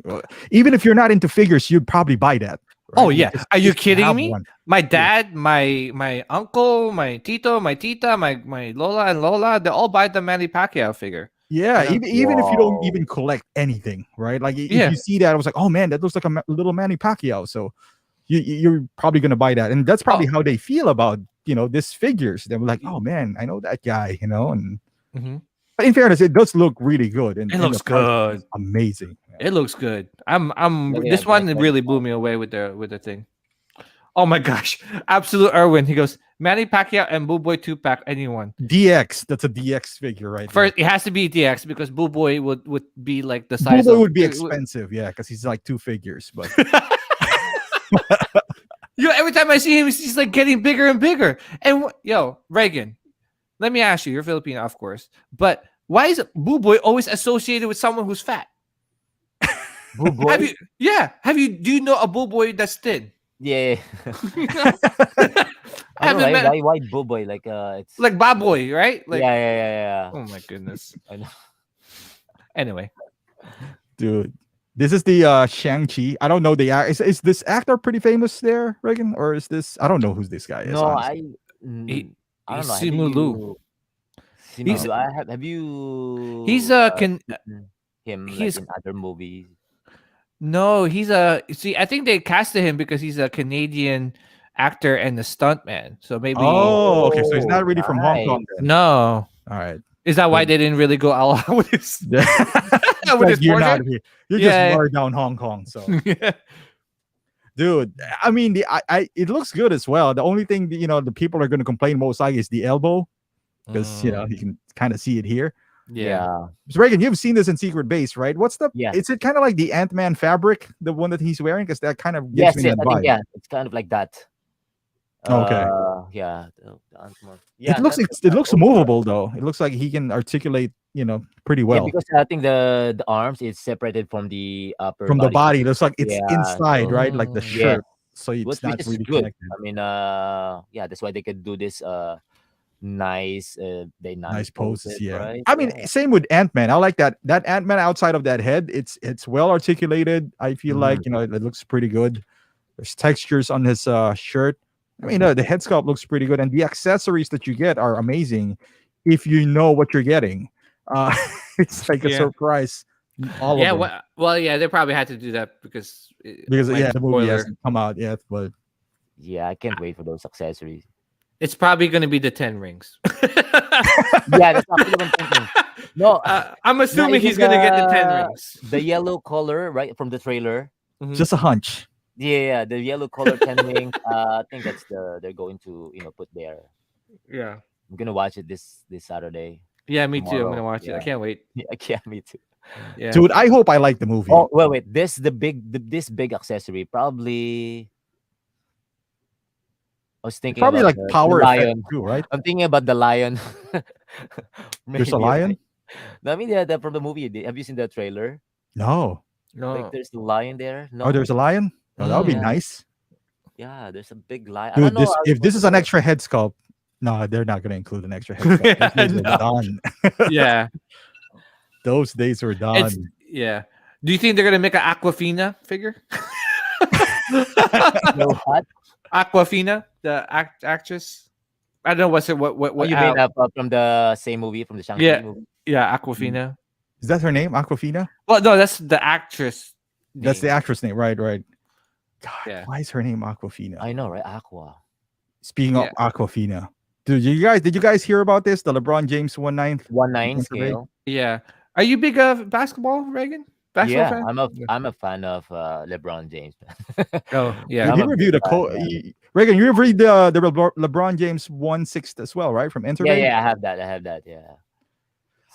Even if you're not into figures, you'd probably buy that. right? Oh yeah, are you Just to kidding have me? one. My dad, my uncle, my tito, my tita, my Lola and Lola, they all buy the Manny Pacquiao figure. Yeah, You know? even if you don't Wow. even collect anything, right? Like if Yeah. you see that, I was like, oh man, that looks like a little Manny Pacquiao. So you're probably gonna buy that, and that's probably how they feel about this figures. They're like, oh man, I know that guy, and Mhm. But in fairness, it does look really good, It and looks the price good. is amazing. Yeah. It looks good. Yeah, This one really blew me away with the thing. Oh my gosh. Absolute Irwin. He goes, Manny Pacquiao and Boo Boy 2-pack, anyone. DX, that's a DX figure right there. First, it has to be DX because Boo Boy would be like the size Booboy of. would be expensive, yeah, because he's like two figures. But Yo, every time I see him, he's like getting bigger and bigger. And yo, Reagan, let me ask you, you're Filipino, of course, but why is Boo Boy always associated with someone who's fat? Boo Boy. Do you know a Boo Boy that's thin? Yeah. I don't Haven't know met why Boo Boy like it's like Baboy, right? Like, yeah. oh my goodness. I know. Anyway, dude, this is the Shang-Chi. I don't know the is this actor pretty famous there, Reagan? Or is this I don't know who this guy is, No, honestly. I don't know. Have Simu Lu. you He's Simu Lu, have you he's seen him like he's in other movies? no, he's a see. I think they casted him because he's a Canadian actor and a stuntman. So maybe Oh, okay. So he's not Oh, really from Hong nice. Kong then. no. All right. Is that why Then- they didn't really go all out with his It's with like his you're not portrait? here. You're Yeah. just watered down Hong Kong. So Yeah. dude, I mean it looks good as well. The only thing the people are gonna complain most likely is the elbow, because you can kind of see it here. Yeah. So Reagan, you've seen this in Secret Base, right? What's the Yeah. is it kind of like the Ant-Man fabric, the one that he's wearing? Because that kind of gives Yes, me yes, that I think vibe. yeah, it's kind of like that. Okay. Yeah. The Ant-Man. Yeah, It looks that's it looks movable though. It looks like he can articulate, pretty yeah, well. because I think the arms is separated from the upper From the body, it looks like it's Yeah, inside, so right? Like the Mm. yeah, shirt. So it's which not is really good. connected. I mean, yeah, that's why they could do this nice dynamic Nice poses, poses, yeah. right? I mean, Yeah. same with Ant-Man. I like that Ant-Man outside of that head. It's well articulated. I feel like it looks pretty good. There's textures on his shirt. I mean, the head sculpt looks pretty good, and the accessories that you get are amazing if you know what you're getting. Uh, it's like a Yeah. surprise. All Yeah, of them. well, yeah, they probably had to do that because Because minor the movie spoiler, hasn't come out yet, but Yeah, I can't wait for those accessories. it's probably going to be the 10 rings. Yeah, that's actually what I'm thinking. No, I'm assuming he's going to get the 10 rings. the yellow color, right, from the trailer. Mhm. just a hunch. Yeah, the yellow color 10 rings. I think that's they're going to put there. Yeah. I'm gonna watch it this Saturday. Yeah, me too. I'm going to Tomorrow, watch it. I yeah. can't wait. Yeah, me too. Yeah. Dude, I hope I like the movie. Oh wait, this this big accessory probably. I was thinking Probably about like the power effect lion. too, right? I'm thinking about the lion. There's a Maybe, lion? right? No, I mean, yeah, from the movie. Have you seen the trailer? No. No. Like, there's the lion there. No. Oh, there's a lion? Oh, that would be Yeah. nice. Yeah, there's a big lion. I Dude, don't know. if this is an extra head sculpt, no, they're not going to include an extra head sculpt. Those days are No. done. Yeah. Those days are done. It's yeah. Do you think they're going to make an Aquafina figure? No, what? Aquafina, the actress. I don't know what's it. What Oh, you mean from the same movie, from the Shang-Chi Yeah. movie? Yeah, Aquafina. Is that her name? Aquafina? Well, no, that's the actress. That's the name. actress name, right? God, Yeah. why is her name Aquafina? I know, right? Aqua. Speaking of Aquafina, dude, did you guys hear about this? The LeBron James 1/9. 1/9 Survey? scale. Yeah. Are you big of basketball, Reagan? Basketball Yeah, fan? I'm a fan of LeBron James. Oh, yeah. Dude, I'm he a reviewed big a fan, Reagan, you reviewed the LeBron James 1/6 as well, right? From yeah, Interview. yeah, I have that. Yeah.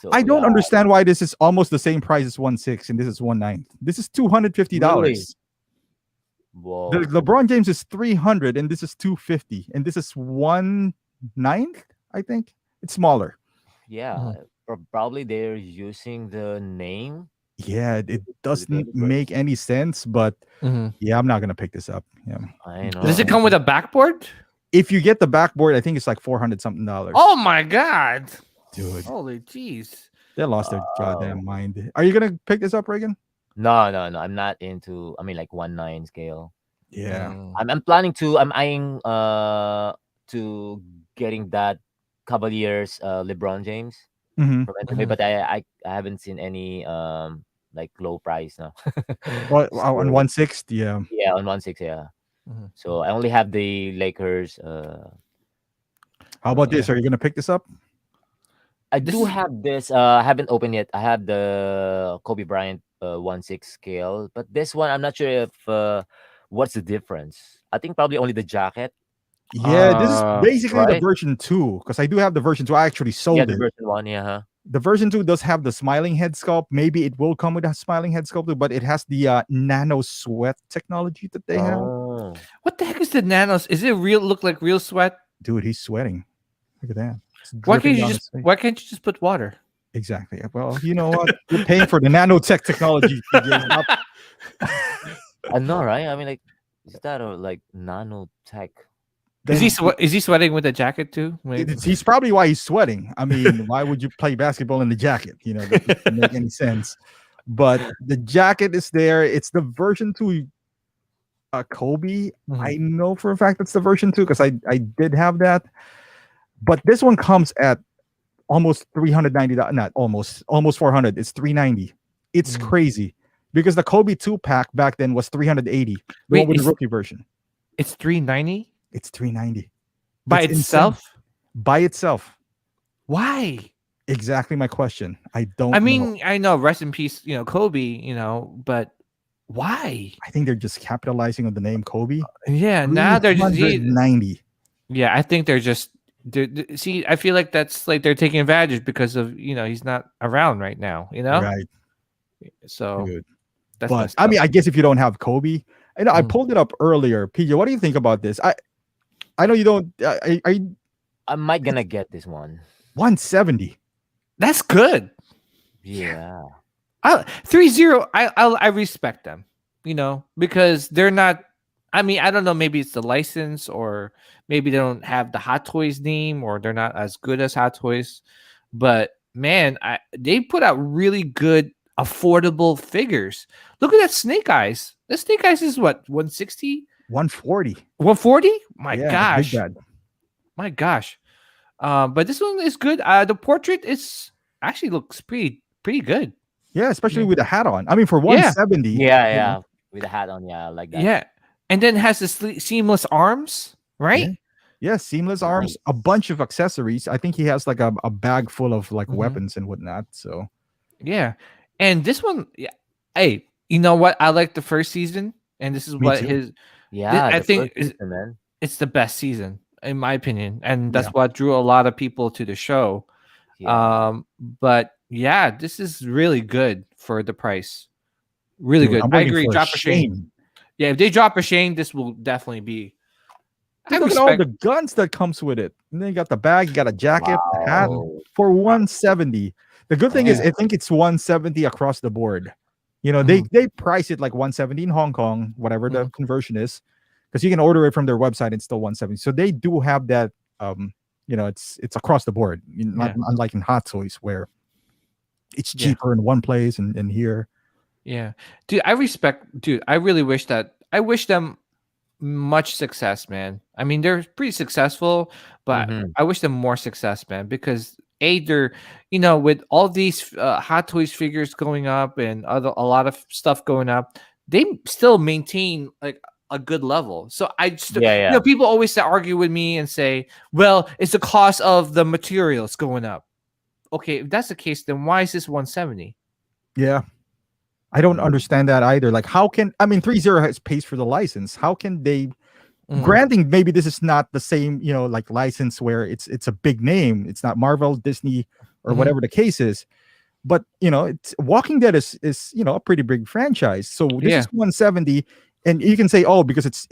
So I don't yeah, understand why this is almost the same price as 1/6 and this is 1/9. This is $250. Really? Whoa. The LeBron James is 300 and this is 250 and this is 1/9, I think. It's smaller. Yeah, Mhm. probably they're using the name. Yeah, it really doesn't good. make any sense, but Mhm. yeah, I'm not gonna pick this up. Yeah. I know. Does it come with a backboard? If you get the backboard, I think it's like $400 something. Oh my god! Dude, Holy jeez! they lost their goddamn mind. Are you gonna pick this up, Reagan? No. I'm not into. I mean, like 1/9 scale. Yeah. Mm. I'm planning to. I'm eyeing to getting that Cavaliers LeBron James Mhm. from NCAA, but I haven't seen any like low price now. Well, on So, 1/6, yeah. yeah, on 1/6, yeah. Mhm. So I only have the Lakers. How about this? Are you gonna pick this up? I This do is have this. I haven't opened yet. I have the Kobe Bryant 1/6 scale, but this one I'm not sure if what's the difference. I think probably only the jacket, Yeah, this is basically the right? version 2 because I do have the version 2. I actually Yeah, sold the it. version one. Yeah. Huh? The version 2 does have the smiling head sculpt. Maybe it will come with a smiling head sculpt, but it has the nano sweat technology that they have. Oh, what the heck is the nanos? Is it real? Look like real sweat? Dude, he's sweating. Look at that. It's dripping down his face. Why can't you just put water? Exactly. Well, you know what? We're paying for the nanotech technology, PJ. I know, right? I mean, like, is that a like nanotech? Then Is he sweating with the jacket too? Maybe. he's probably why he's sweating. I mean, why would you play basketball in the jacket? That doesn't make any sense. But the jacket is there. It's the version 2 Kobe. I Mhm. know for a fact it's the version 2 because I did have that. But this one comes at almost $390, not almost 400. It's 390. It's Mhm. crazy because the Kobe 2 pack back then was 380. The one Wait, with the rookie version. it's 390 It's 390. by It's insane itself? by itself. Why? Exactly my question. I I don't know. mean, I know, rest in peace, Kobe, but why? I think they're just capitalizing on the name Kobe. Yeah, now they're just 390. yeah, I think they're just see, I feel like that's like they're taking advantage because of, he's not around right now, Right, So dude. that's But messed I up. mean, I guess if you don't have Kobe, I Mm. pulled it up earlier. PJ, what do you think about this? I know you don't. I I might gonna get this one. 170. That's good. Yeah. 3-0. I respect them, because they're not. I mean, I don't know. Maybe it's the license, or maybe they don't have the Hot Toys name, or they're not as good as Hot Toys. But man, they put out really good, affordable figures. Look at that Snake Eyes. The Snake Eyes is what, 160, 140. 140. My Yeah, the big gosh, bad. my gosh. But this one is good. The portrait is actually looks pretty good. Yeah, especially Yeah. with a hat on. I mean, for Yeah. 170. Yeah, you know, yeah. With a hat on, yeah, I like that. Yeah, and then it has the seamless arms, Yeah. right? Yeah, seamless arms, Nice. a bunch of accessories. I think he has like a bag full of like Mhm. weapons and whatnot. So Yeah, and this one, yeah. Hey, you know what? I like the first season, and this is me what too. Yeah, I the think first season, man. it's the best season in my opinion, and that's Yeah, what drew a lot of people to the show. Yeah. But yeah, this is really good for the price. Really dude, good. I'm I waiting agree. for a Drop a Shane. Shane. Yeah, if they drop a Shane, this will definitely be. I Dude, look at all respect. the guns that comes with it. And then you got the bag, you got a jacket, a hat Mhm. Wow. for 170. The good thing is Oh, I think it's 170 across the board. They Mhm. they price it like 170 in Hong Kong, whatever the Mhm. conversion is, because you can order it from their website and it's still 170. So they do have that it's across the board. Not Yeah, unlike in Hot Toys where it's yeah. cheaper in one place and here. Yeah. Dude, I really I wish them much success, man. I mean, they're pretty successful, but mhm. I wish them more success, man, because they're, with all these Hot Toys figures going up and a lot of stuff going up, they still maintain like a good level. So I just, Yeah, yeah. people always argue with me and say, well, it's the cost of the materials going up. Okay, if that's the case, then why is this 170? Yeah. I don't Mm. understand that either. Like, how can 30 has pays for the license? How can they? Mhm. Granting, maybe this is not the same, like license where it's a big name. It's not Marvel, Disney, or Mhm. whatever the case is. But it's Walking Dead is a pretty big franchise. So this Yeah. is 170, and you can say, oh, because it's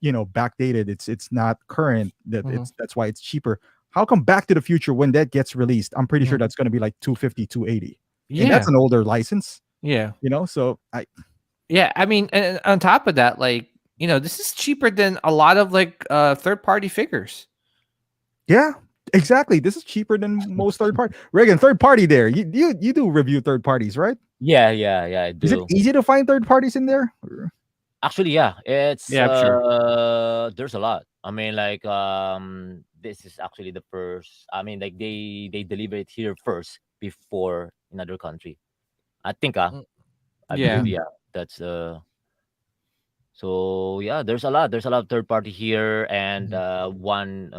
backdated. It's not current. Mhm. That's why it's cheaper. How come Back to the Future when that gets released? I'm pretty sure Mhm. that's going to be like 250, 280, and that's Yeah. an older license. Yeah. So I Yeah, I mean, and on top of that, like, this is cheaper than a lot of like third party figures. Yeah, exactly. This is cheaper than most third party. Reagan, third party there. You do review third parties, right? Yeah, yeah, yeah, I Is it do. easy to find third parties in there? Actually, yeah, it's Yeah, I'm sure. there's a lot. I mean, like this is actually the first. I mean, like they deliver it here first before in other country. I think Mm. I Yeah. believe yeah, that's so yeah, there's a lot. There's a lot of third party here and Mhm. one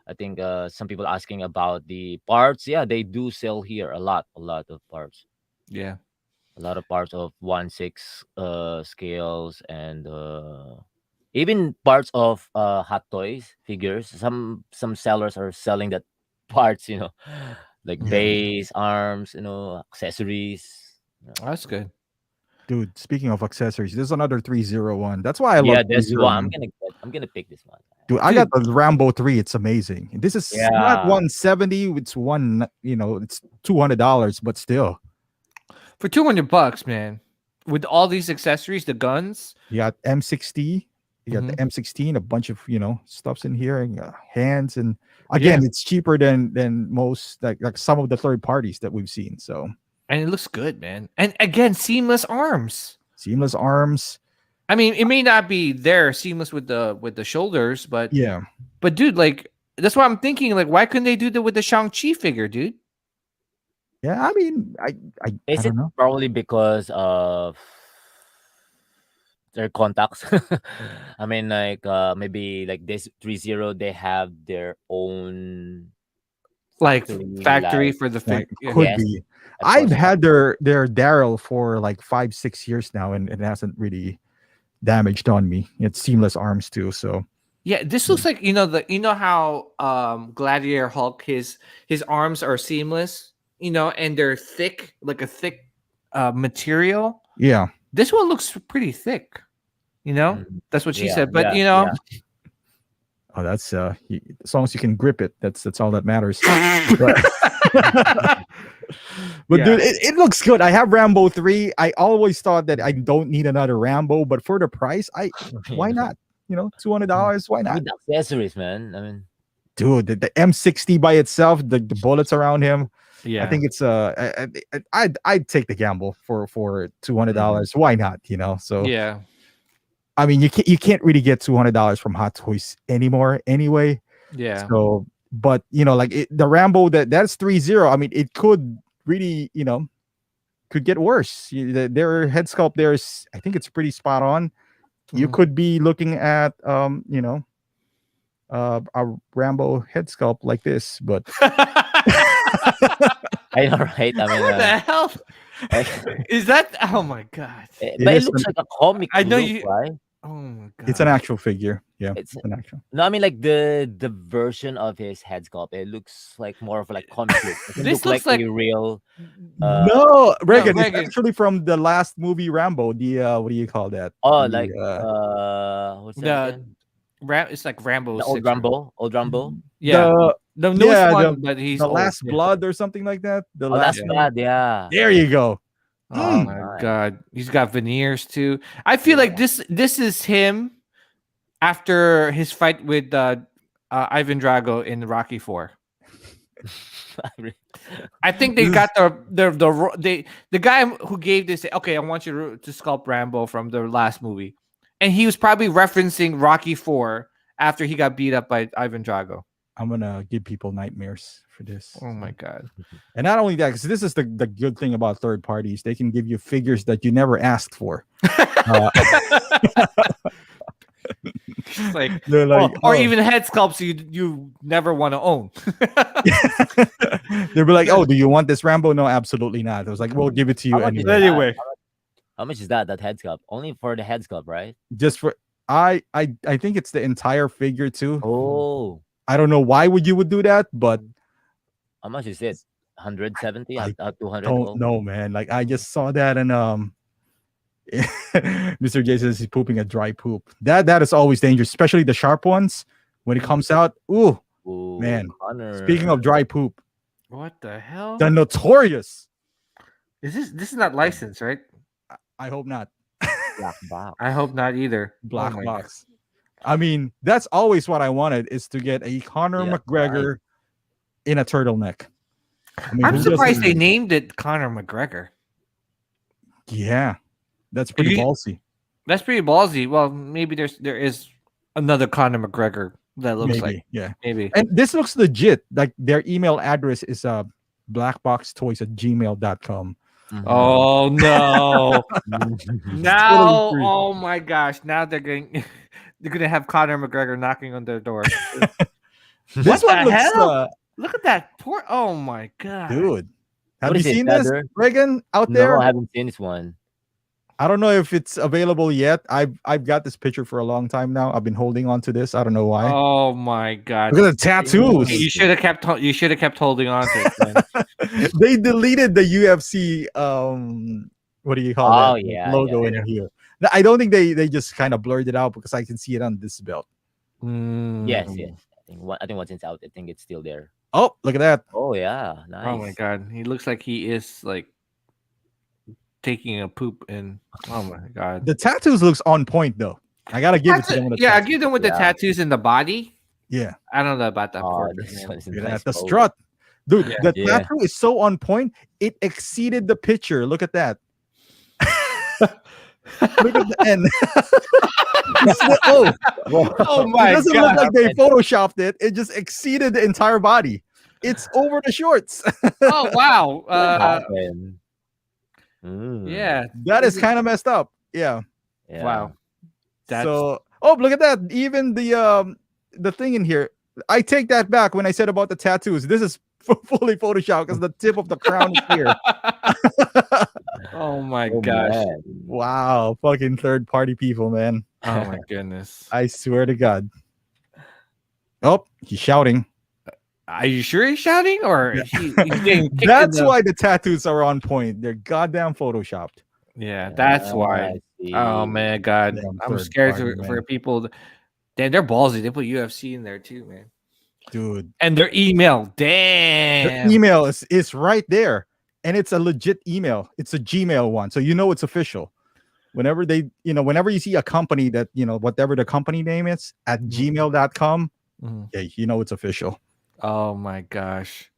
I think some people asking about the parts. Yeah, they do sell here a lot of parts, Yeah. a lot of parts of 1/6 scales, and even parts of hot toys figures. Some sellers are selling that parts, like Yeah, base, arms, accessories. That's good. dude. Speaking of accessories, there's another 301. That's why I love Yeah, that's what 301. I'm gonna pick this one. Dude, I got Dude, the Rambo 3. It's amazing. This is not Yeah. 170. It's it's $200, but still. for $200, man, with all these accessories, the guns. You got M60. You got Mhm. the M16, a bunch of stuffs in here, and hands, and Yeah. again, it's cheaper than most like some of the third parties that we've seen. So And it looks good, man. And again, seamless arms. seamless arms. I mean, it may not be there seamless with the shoulders, Yeah, but dude, like that's why I'm thinking, like, why couldn't they do that with the Shang-Chi figure, dude? yeah. I mean, I Is it don't know. probably because of their contacts? I mean, like maybe like this 30, they have their own Like factory, factory like for the That fig. Yeah. could yes, be. a I've custom. had their Daryl for like 5-6 years now, and it hasn't really damaged on me. It's seamless arms too. So Yeah, this yeah, looks like how Gladiator Hulk, his arms are seamless, and they're thick, like a thick material. yeah. This one looks pretty thick, Mhm. That's what she Yeah, said. But yeah, yeah. Oh, that's as long as you can grip it, that's all that matters. But but yeah. dude, it looks good. I have Rambo 3. I always thought that I don't need another Rambo, but for the price, You why know, not? $200, why not? with accessories, man. I mean, Dude, the M60 by itself, the bullets around him. I Yeah. think it's I'd take the gamble for mhm. $200. Why not? So Yeah. I mean, you can't really get $200 from Hot Toys anymore anyway. Yeah. So, but like the Rambo that's 30. I mean, it could really could get worse. Their head sculpt there is, I think it's pretty spot on. You Mhm. could be looking at a Rambo head sculpt like this, but I know, right? I mean, What the hell eh, is that? Oh my god! it but it is looks like a comic I know look, you. right? Oh my it's an god! actual figure. Yeah, It's it's an actual. no, I mean like the version of his head sculpt. It looks like more of like comic look. It doesn't This look like looks like a real. Uh, No, no Reagan, it's Reagan. actually from the last movie Rambo. The what do you call that? oh, The like what's that The again? It's like Rambo The old 6. Rambo, old Rambo. Yeah, the the newest yeah the one, but he's the old. last Yeah. blood or something like that. The Oh, last that's Yeah. one. bad. Yeah. There you go. Oh Oh, Mm. my nice. god, he's got veneers too. I feel Yeah. like this is him after his fight with Ivan Drago in Rocky 4. I re- I think they This is got the guy who gave this. Okay, I want you to sculpt Rambo from the last movie, and he was probably referencing Rocky 4 after he got beat up by Ivan Drago. I'm gonna give people nightmares for this. Oh my god! And not only that, because this is the good thing about third parties, they can give you figures that you never asked for. Uh, It's like, they're like, or oh. even head sculpts you never want to own. They'll be like, oh, do you want this Rambo? No, absolutely not. I was like, we'll give it to How you much is anyway. that? Anyway, How much is that head sculpt? Only for the head sculpt, right? Just for I think it's the entire figure too. Oh, I don't know why you would do that, but how much is it? 170 I at 200? don't Oh, know, man. Like I just saw that and Mr. Jason is pooping a dry poop. That is always dangerous, especially the sharp ones when it comes out. Ooh, ooh, man. Speaking Connor. of dry poop, what the hell the notorious. is this? This is not licensed, right? I hope not. Black box. I hope not either. Black Oh my box. I mean, that's always what I wanted is to get a Conor Yeah, McGregor in a turtleneck. I mean, I'm who surprised they doesn't? named it Conor McGregor. Yeah, that's pretty You- ballsy. That's pretty ballsy. Well, maybe there is another Conor McGregor that looks like Maybe, yeah. maybe. And this looks legit. Like their email address is blackboxtoys@gmail.com. Mhm. Oh no! Now, Totally free. oh my gosh! Now they're going. They're gonna have Conor McGregor knocking on their door. This What one the looks, hell? Look at that poor. Oh my god. dude. Have What you is it, seen this, Feather? Reagan, out No, there? I haven't seen this one. I don't know if it's available yet. I've got this picture for a long time now. I've been holding on to this. I don't know why. Oh my god. Look at the tattoos. You should have kept. You should have kept holding on to it. Man. They deleted the UFC what do you call Oh, that yeah, logo in yeah. here. No, I don't think they just kind of blurred it out because I can see it on this belt. Yes, Mm. yes. I think once it's out, I think it's still there. Oh, look at that. Oh yeah, nice. Oh my god. He looks like he is like taking a poop in. Oh my god. The tattoos looks on point though. I gotta give it to them. With the Yeah, I tattoos. give them with the Yeah. tattoos in the body. Yeah, I don't know about that Oh, portrait, this man. one is a look at nice that. The pose. strut, dude. Yeah. The Yeah. tattoo is so on point. It exceeded the picture. Look at that. Look at the end. Oh It my doesn't god. look like they photoshopped it. It just exceeded the entire body. It's over the shorts. Oh wow. What happened? Mm, Yeah. That is kind of messed up. Yeah. yeah. Wow. That's So, oh, look at that. Even the thing in here. I take that back when I said about the tattoos. This is fully photoshopped because the tip of the crown is here. oh my Oh, gosh. man. Wow, fucking third party people, man. Oh my goodness. I swear to God. Oh, he's shouting. Are you sure he's shouting or he's getting kicked in That's the- why the tattoos are on point. They're goddamn photoshopped. Yeah, that's why. I see. Oh man, God, Damn I'm third scared party, for man. people. Damn, they're ballsy. They put UFC in there too, man. Dude. And their email. The Damn. email is right there. And it's a legit email. It's a Gmail one. So you know it's official. Whenever whenever you see a company that, whatever the company name is at gmail.com, Mhm. yeah, you know it's official. Oh my gosh.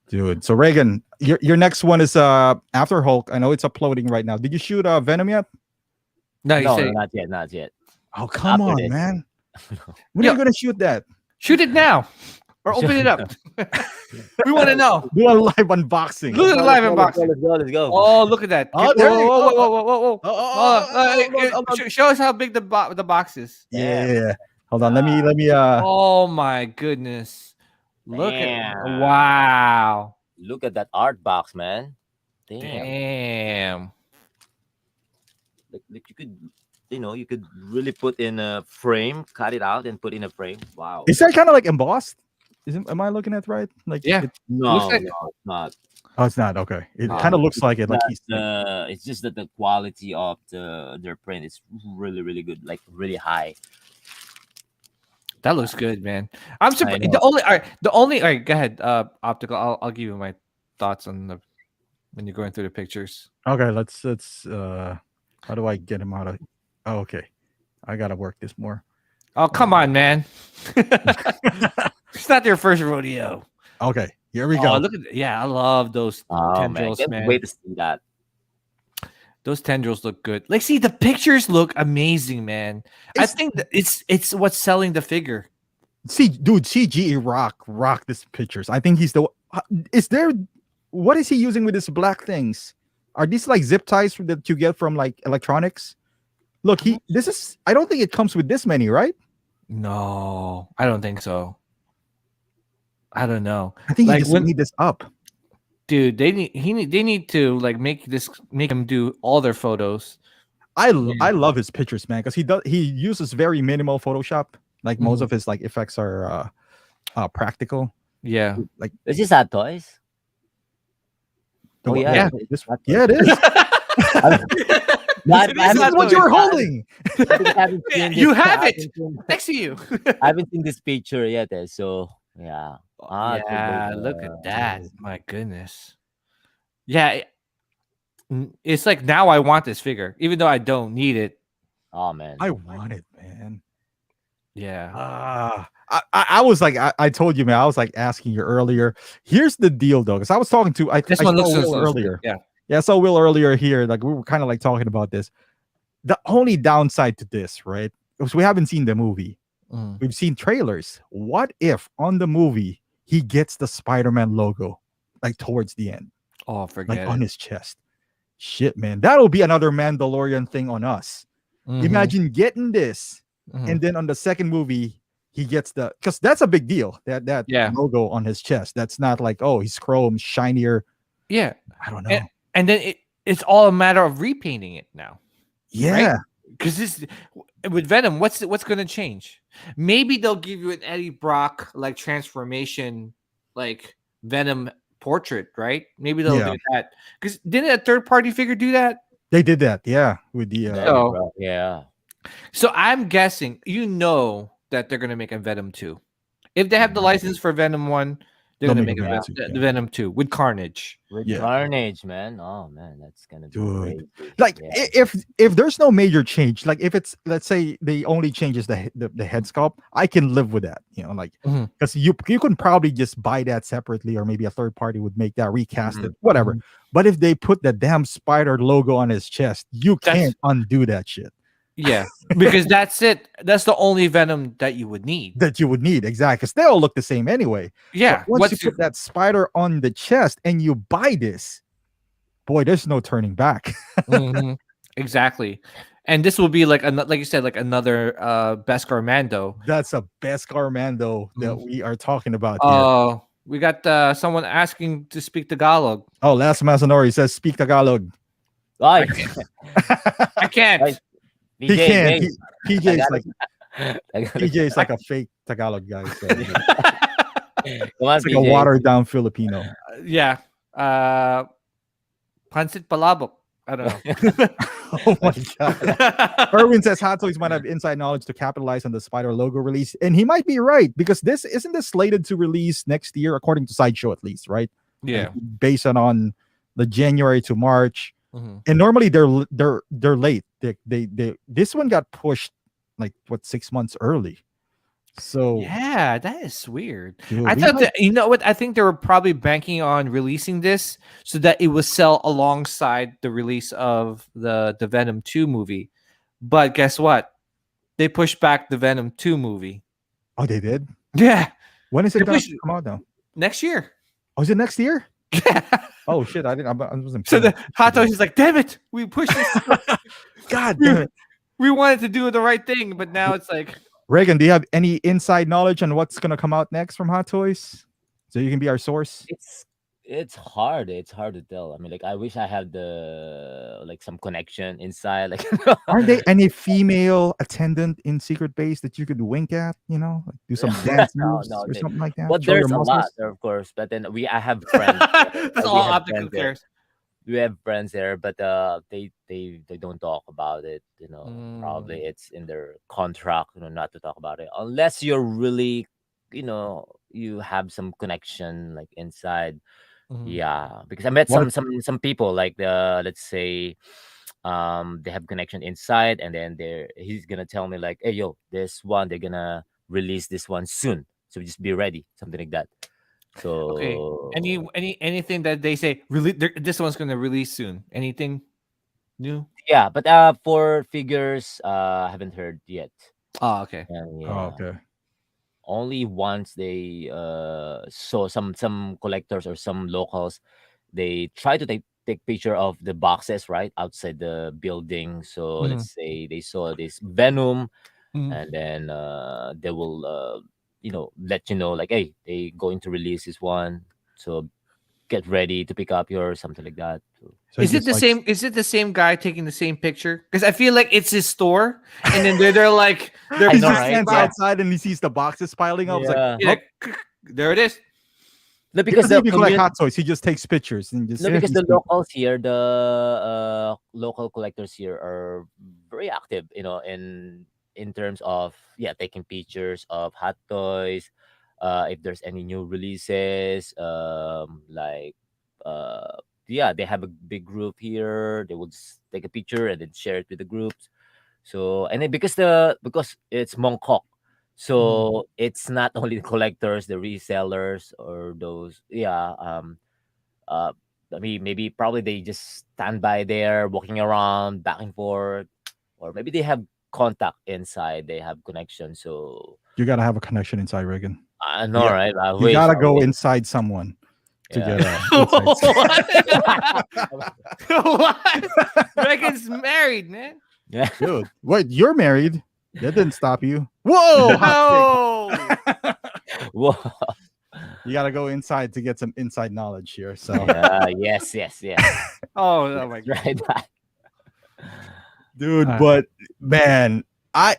Dude. So Reagan, your next one is after Hulk. I know it's uploading right now. Did you shoot Venom yet? No, you No, say not yet, not yet. Oh, come After on, this. man. When are Yo. you gonna shoot that? shoot it now or open it up. We want to know. Do a live unboxing. Look at the live Let's go, unboxing. let's go, let's go. Oh, look at that. Oh, there you whoa, go. whoa, whoa, whoa, whoa, whoa. Oh, Show us how big the box is. yeah. Hold on. Let me Oh my goodness. Look at Damn. wow. Look at that art box, man. Damn. Damn. Like you could, you could really put in a frame, cut it out, and put in a frame. Wow. is that kind of like embossed? Am I looking at right? Like Yeah. No, looks like- no, it's not. Oh, it's not. Okay. It No, kind of looks like it. Like he's It's just that the quality of their print is really, really good, like really high. That looks good, man. I'm surprised. know. The only all right, go ahead. Optical. I'll give you my thoughts on the when you're going through the pictures. okay. Let's how do I get him out of oh, okay. I gotta work this more. Oh, come on, man. It's not their first rodeo. Okay, here we Oh, go. look at I love those Oh man, tendrils, can't man. wait to see that. Those tendrils look good. Like, see, the pictures look amazing, man. I It's- think that it's what's selling the figure. See, dude, CGE rock this pictures. I think he's the is there what is he using with his black things? Are these like zip ties that you get from like electronics? Look, this is I don't think it comes with this many, right? No, I don't think so. I don't know, I think Like, he just when- made this up. dude. They need to like make him do all their photos. I love his pictures, man, because he uses very minimal Photoshop. Like most Mhm. of his like effects are practical. Yeah, Like Is this Hot Toys? Oh, yeah. Yeah. This, yeah, it is. Not, It is This is Hot what Toys. you're holding. You have it next to you. I haven't seen this picture yet, so yeah. Yeah, look at that. My goodness. Yeah, it's like now I want this figure, even though I don't need it. Oh man. I want it, man. Yeah. I was like, I told you, man. I was like asking you earlier. Here's the deal, though, because I was talking to I This I one saw looks Will looks earlier. good. Yeah. Yeah, I saw Will earlier here. Like we were kind of like talking about this. The only downside to this, right? Because we haven't seen the movie. Mm. We've seen trailers. What if on the movie he gets the Spider-Man logo like towards the end, Oh, like forget on it. his chest? Shit, man, that'll be another Mandalorian thing on us. Mhm, Imagine getting this, mhm. and then on the second movie, he gets the, because that's a big deal. That Yeah. logo on his chest. That's not like, oh, he's chrome, shinier. Yeah. I don't And, know. and then it's all a matter of repainting it now. Yeah. Because this with Venom, what's going to change? Maybe they'll give you an Eddie Brock like transformation, like Venom portrait, right? Maybe they'll Yeah. do that. Because didn't a third party figure do that? They did that. Yeah. With the So- Yeah. So I'm guessing that they're going to make a Venom 2. If they have the license for Venom 1, they're They'll going to make make a a Venom 2, the yeah. Venom 2 with Carnage. With Yeah. Carnage, man. Oh man, that's gonna be Dude. crazy. like Yeah. if there's no major change, like if it's, let's say the only change is the head sculpt, I can live with that, like, Mhm. because you can probably just buy that separately, or maybe a third party would make that, recast it, Mhm. whatever. But if they put the damn spider logo on his chest, you That's- can't undo that shit Yeah, because that's it. That's the only Venom that you would need. that you would need. Exactly, because they all look the same anyway. Yeah. But once you put that spider on the chest and you buy this, boy, there's no turning back. Mhm. Exactly. And this will be like you said, like another Beskar Mando. That's a Beskar Mando that Mhm. we are talking about here. Oh, we got someone asking to speak Tagalog. Oh, Last Masanori says speak Tagalog. Right. I can't. Right. He PJ, can't. James. PJ is like I gotta- PJ is like a fake Tagalog guy. So it's Come on, like a PJ. watered down Filipino. Yeah. Pancit palabok. I don't know. Oh my god. Erwin says Hot Toys might have inside knowledge to capitalize on the Spider logo release, and he might be right, because this slated to release next year, according to Sideshow at least, right? Yeah. Based on the January to March, Mhm. and normally they're late. They this one got pushed like 6 months early. So Yeah, that is weird. dude, I we thought might- that, you know what? I think they were probably banking on releasing this so that it would sell alongside the release of the Venom 2 movie. But guess what? They pushed back the Venom 2 movie. oh, they did. Yeah, When is They it going pushed- to come out now? next year. Oh, is it next year? Yeah. Oh shit! I didn't. I wasn't. So paying the Hot Toys is like, damn it, we pushed this. God damn it. We wanted to do the right thing, but now it's like, Reagan, do you have any inside knowledge on what's gonna come out next from Hot Toys? So you can be our source. It's hard. It's hard to tell. I mean, like I wish I had some connection inside. Like Aren't there any female attendant in Secret Base that you could wink at? Like, do some dance No, moves no, or something like that? But Show your there's a lot muscles? there, of course. But then I have friends. that's we all have optical friends there. cares. We have friends there, but they don't talk about it. Probably it's in their contract, not to talk about it unless you're really, you have some connection like inside. Mhm. Yeah, because I met What some people like let's say they have connection inside, and then he's gonna tell me like, hey yo, this one they're gonna release this one soon, so just be ready, something like that. So Okay. Anything that they say really this one's gonna release soon? Anything new? yeah, but for figures, I haven't heard yet. Oh, okay. And, Oh, yeah, okay. only once they saw some collectors or some locals, they try to take picture of the boxes right outside the building. So Mhm. let's say they saw this Venom, Mhm. and then they will let you know like, hey, they going to release this one, so get ready to pick up your something like that. So, Is it just the like- same? Is it the same guy taking the same picture? Because I feel like it's his store, and then they're like they're I He know, just right? stands Yeah. outside and he sees the boxes piling up. It's like, yeah. He's like, there it is. No, because because the he collect community, Hot Toys, he just takes pictures and just. no, because he's the locals here, the local collectors here are very active, in terms of taking pictures of Hot Toys. If there's any new releases, they have a big group here. They will just take a picture and then share it with the groups. So and then because it's Mongkok, so it's not only the collectors, the resellers, or those uh I mean, maybe probably they just stand by there walking around back and forth, or maybe they have contact inside, they have connection. So You gotta have a connection inside Reagan. I know, Yeah. right? I You wish, gotta I go wish. inside someone to Yeah. get a. What? Reagan's married, man. Yeah. Dude, wait, you're married? That didn't stop you. Whoa, hot No. take. Whoa. You got to go inside to get some inside knowledge here. So, Yeah, yes, yes, yes. Oh my That's god. right. dude, Uh, but man, I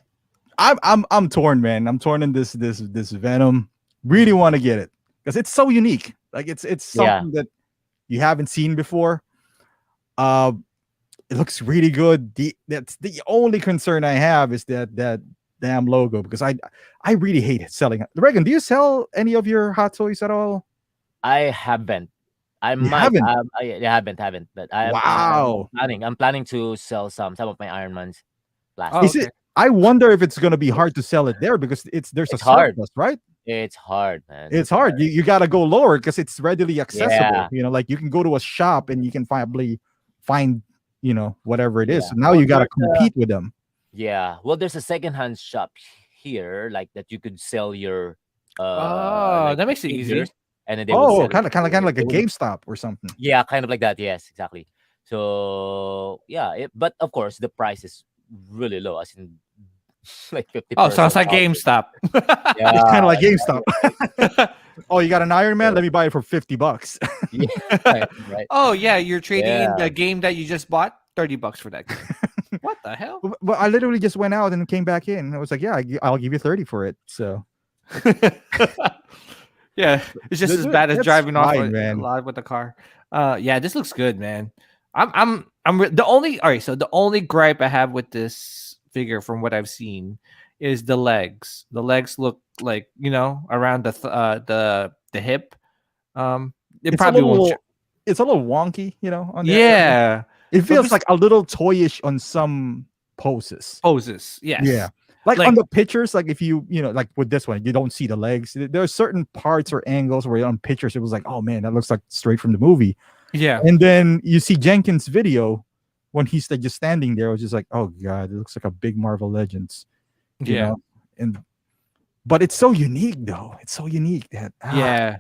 I'm torn, man. I'm torn in this Venom. Really want to get it because it's so unique. Like it's Yeah. something that you haven't seen before. Uh, it looks really good. That's the only concern I have is that damn logo because I really hate selling. Reagan, do you sell any of your hot toys at all? I haven't. I You might. haven't. I haven't. But Wow. I'm planning to sell some of my Iron Man's oh, Is plastic. okay. it? I wonder if it's gonna be hard to sell it there because there's a It's hard. surplus, right? It's hard, man. It's It's hard. hard. You got to go lower because it's readily accessible. Yeah. Like you can go to a shop and you can probably find, whatever it is. Yeah. So now Well, you got to there's a compete with them. yeah. Well, there's a secondhand shop here, like that you could sell your Oh, like that makes it figures, easy. and then they would Oh, sell it. kind of like They a would, GameStop or something. yeah, kind of like that. Yes, exactly. So yeah, but of course the price is really low, as in like fifty Oh, sounds percent like off. GameStop. It's kind of Yeah, like GameStop. Oh, you got an Iron Man? so, Let me buy it for $50. yeah, right, right. Oh yeah, you're trading in Yeah, the game that you just bought. $30 for that game. What the hell? But I literally just went out and came back in. I was like, yeah, I'll give you 30 for it. So Yeah, it's just as bad as that's driving off fine, a man. lot with the car. Yeah, this looks good, man. The only all right. So the only gripe I have with this figure, from what I've seen, is the legs. The legs look like around the hip. It It's a probably won't. little, it's a little wonky, on that area. Yeah, It so feels this like a little toyish on some poses. poses. Yeah. Yes, Like on like the pictures, like if like with this one, you don't see the legs. There are certain parts or angles where on pictures, it was like, oh man, that looks like straight from the movie. yeah, And then you see Jenkins' video when he's like just standing there, I was just like, oh god, it looks like a big Marvel Legends, you yeah, know. And but it's so unique though. It's so unique that yeah.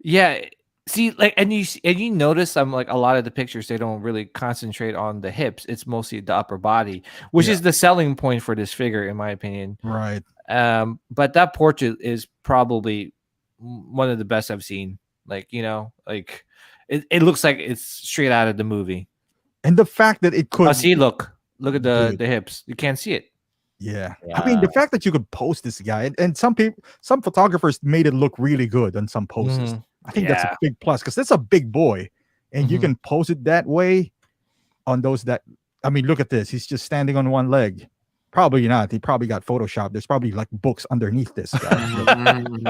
Yeah. See, like, and you notice like a lot of the pictures, they don't really concentrate on the hips. It's mostly the upper body, which yeah, is the selling point for this figure, in my opinion. right. But that portrait is probably one of the best I've seen. Like, like it looks like it's straight out of the movie. And the fact that it Oh, could, see, look at the dude, hips. You can't see it. yeah. I mean, yeah, the fact that you could post this guy, and some photographers made it look really good on some poses. Mhm. I think that's a Yeah. big plus because that's a big boy, and you Mhm. can pose it that way on those that. I mean, look at this. He's just standing on one leg. Probably not. He probably got photoshopped. There's probably like books underneath this guy. Mhm.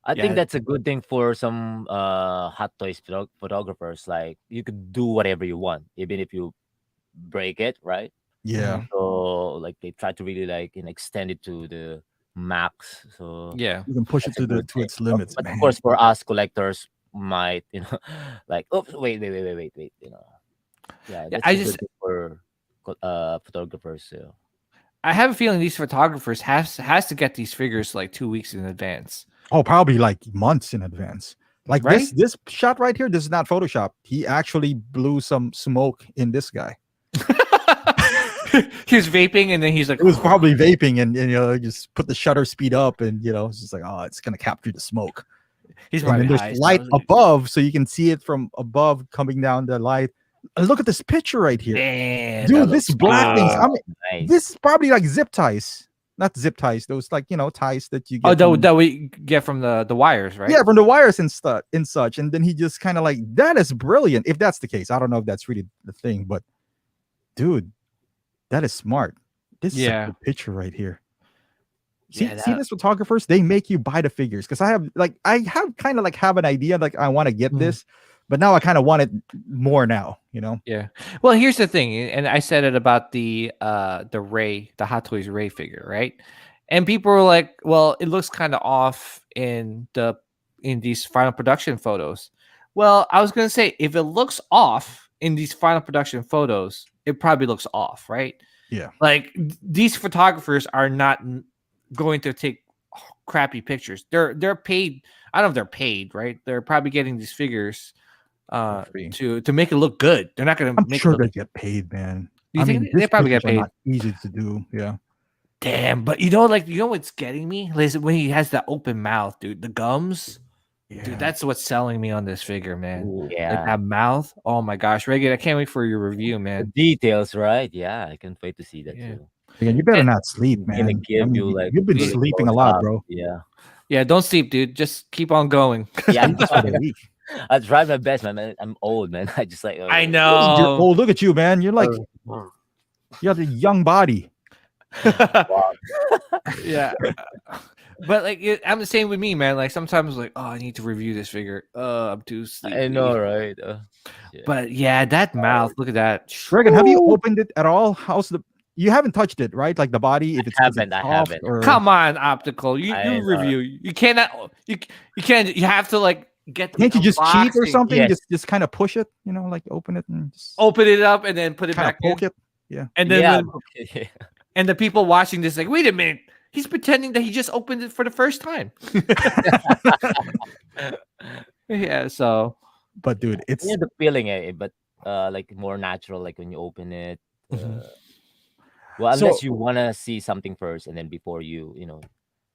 I Yeah. think that's a good thing for some hot toys photographers. Like you could do whatever you want, even if you break it, right? Yeah. Mhm. So like they try to really like extend it to the max. So Yeah. You can push it that's a good to thing. its limits, But of man. course, for us collectors, might like, oops, wait. Yeah, Yeah. that's a good thing for photographers. So. I have a feeling these photographers has to get these figures like 2 weeks in advance, Oh, probably like months in advance. Like right? this shot right here, this is not Photoshop. He actually blew some smoke in this guy. He was vaping and then he's like, It was probably vaping and just put the shutter speed up and it's just like, oh, it's gonna capture the smoke. he's And probably then high. there's So light above, so you can see it from above coming down the light. Look at this picture right here. damn, Dude, that this looks black things. good. I mean, Nice. this is probably like zip ties, not zip ties. Those like ties that you get. Oh, from- that we get from the wires, right? Yeah, from the wires and stuff and such. And then he just kind of like, that is brilliant. If that's the case, I don't know if that's really the thing, but dude, that is smart. This is a Yeah. good picture right here. See, Yeah, see this photographers, they make you buy the figures because I have kind of like have an idea like I want to get Mhm. this, but now I kind of want it more now. Yeah. Well, here's the thing, and I said it about the Hot Toys Ray figure, right? And people were like, "Well, it looks kind of off in these final production photos." Well, I was gonna say, if it looks off in these final production photos, it probably looks off, right? Yeah. Like these photographers are not going to take crappy pictures. They're paid. I don't know if they're paid, right? They're probably getting these figures For free. to make it look good. They're not going to I'm make sure it they look. get paid, man. Do you I think mean, they these probably figures get are paid? not easy to do. Yeah. Damn, but what's getting me? Listen, when he has that open mouth, dude, the gums, dude, Yeah. that's what's selling me on this figure, man. Ooh, Like yeah. that mouth. Oh my gosh, Reagan, I can't wait for your review, The man. details, right? Yeah, I can't wait to see that Yeah, too. Again, you better and, not sleep, It's gonna man. I give mean, you like you've been y- really sleeping close a lot, up. bro. Yeah. yeah, don't sleep, dude. Just keep on going. Yeah, Sleep is for the weak. I tried my best, man. I'm old, man. I just like I You're know. old. Look at you, man. You're like uh, you have a young body. wow. Yeah. But like I'm the same with me, man. Like sometimes like, oh, I need to review this figure. I'm too I sleepy. know, right? Shit. But yeah, that mouth, look at that. Reagan, have you Woo! opened it at all? How's the? You haven't touched it, right? Like the body, if it's is it I soft haven't. or Come on, optical. You I know. review. You cannot you can't you have to like get the can't you just cheat or unboxing. something? Yes. Just kind of push it, like open it and just Open it up and then put it kind of back poke in. it. Yeah. And then Yeah. when Okay. and the people watching this like, wait a minute. He's pretending that he just opened it for the first time. Yeah, so But dude, You it's know the feeling, but like more natural, like when you open it. mhm. Well, so unless you wanna see something first, and then before you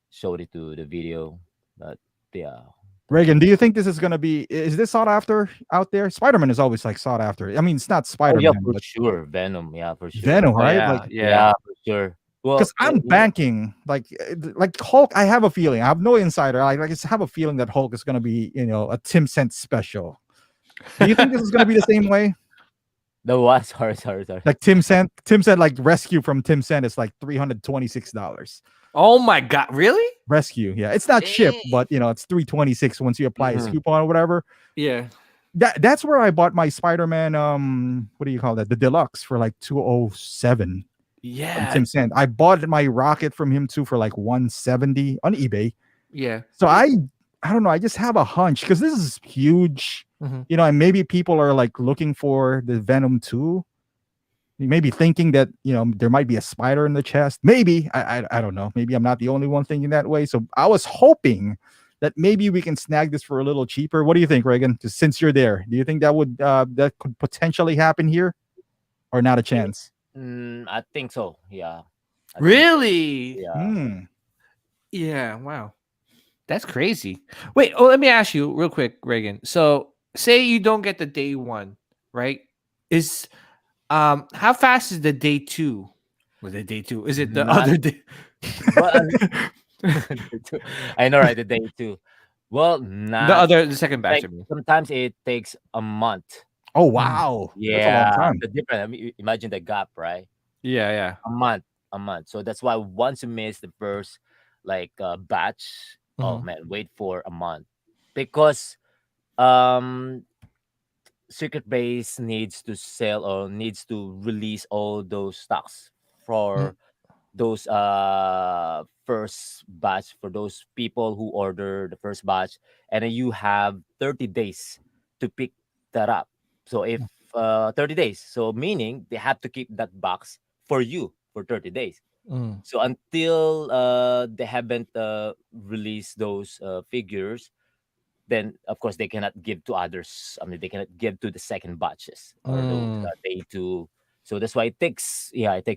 showed it to the video. But yeah, Reagan, do you think this is gonna be? Is this sought after out there? Spider-Man is always like sought after. I mean, it's not oh yeah, Spider-Man, for but sure, Venom. Yeah, for sure. Venom, Oh right? Like, yeah, yeah. Yeah, for sure. because Well, I'm banking like Hulk. I have a feeling. I have no insider. I just have a feeling that Hulk is gonna be, a Tim Cent special. Do you think this is gonna be the same way? the what? Sorry. Like Tim Cent, like rescue from Tim Cent is like $326. Oh my god, really? Rescue, yeah, it's not shipped, Dang. but it's 326 once you apply his Mhm. coupon or whatever. Yeah. That's where I bought my Spider-Man. What do you call that? The deluxe for like 207 from Yeah. Tim Cent. I bought my rocket from him too for like 170 on eBay. Yeah. So I don't know. I just have a hunch because this is huge, Mhm. and maybe people are like looking for the Venom 2. Maybe thinking that there might be a spider in the chest. Maybe I don't know. Maybe I'm not the only one thinking that way. So I was hoping that maybe we can snag this for a little cheaper. What do you think, Reagan? Just since you're there, do you think that could potentially happen here, or not a chance? I think so. Yeah. I think so. Really? Yeah. Hmm. Yeah, wow. That's crazy. Wait, let me ask you real quick, Reagan. So, say you don't get the day 1, right? Is how fast is the day 2? Was it day 2? Is it the Not, other day? but I know, right? The day too. Well, not The second batch like of me. sometimes it takes a month. Oh Mm. wow, that's a long Yeah, time. the difference. I mean, imagine the gap, right? Yeah, yeah. A month, a month. So that's why once you miss the first like batch, oh Mhm. man, wait for a month because um Circuit Base needs to sell or needs to release all those stocks Mm. for those first batch for those people who order the first batch, and then you have 30 days to pick that up. So if 30 days, so meaning they have to keep that box for you for 30 days. Mm. So until they haven't released those figures, then of course they cannot give to others. I mean, they cannot give to the second batches or those Mm. day two. So that's why it takes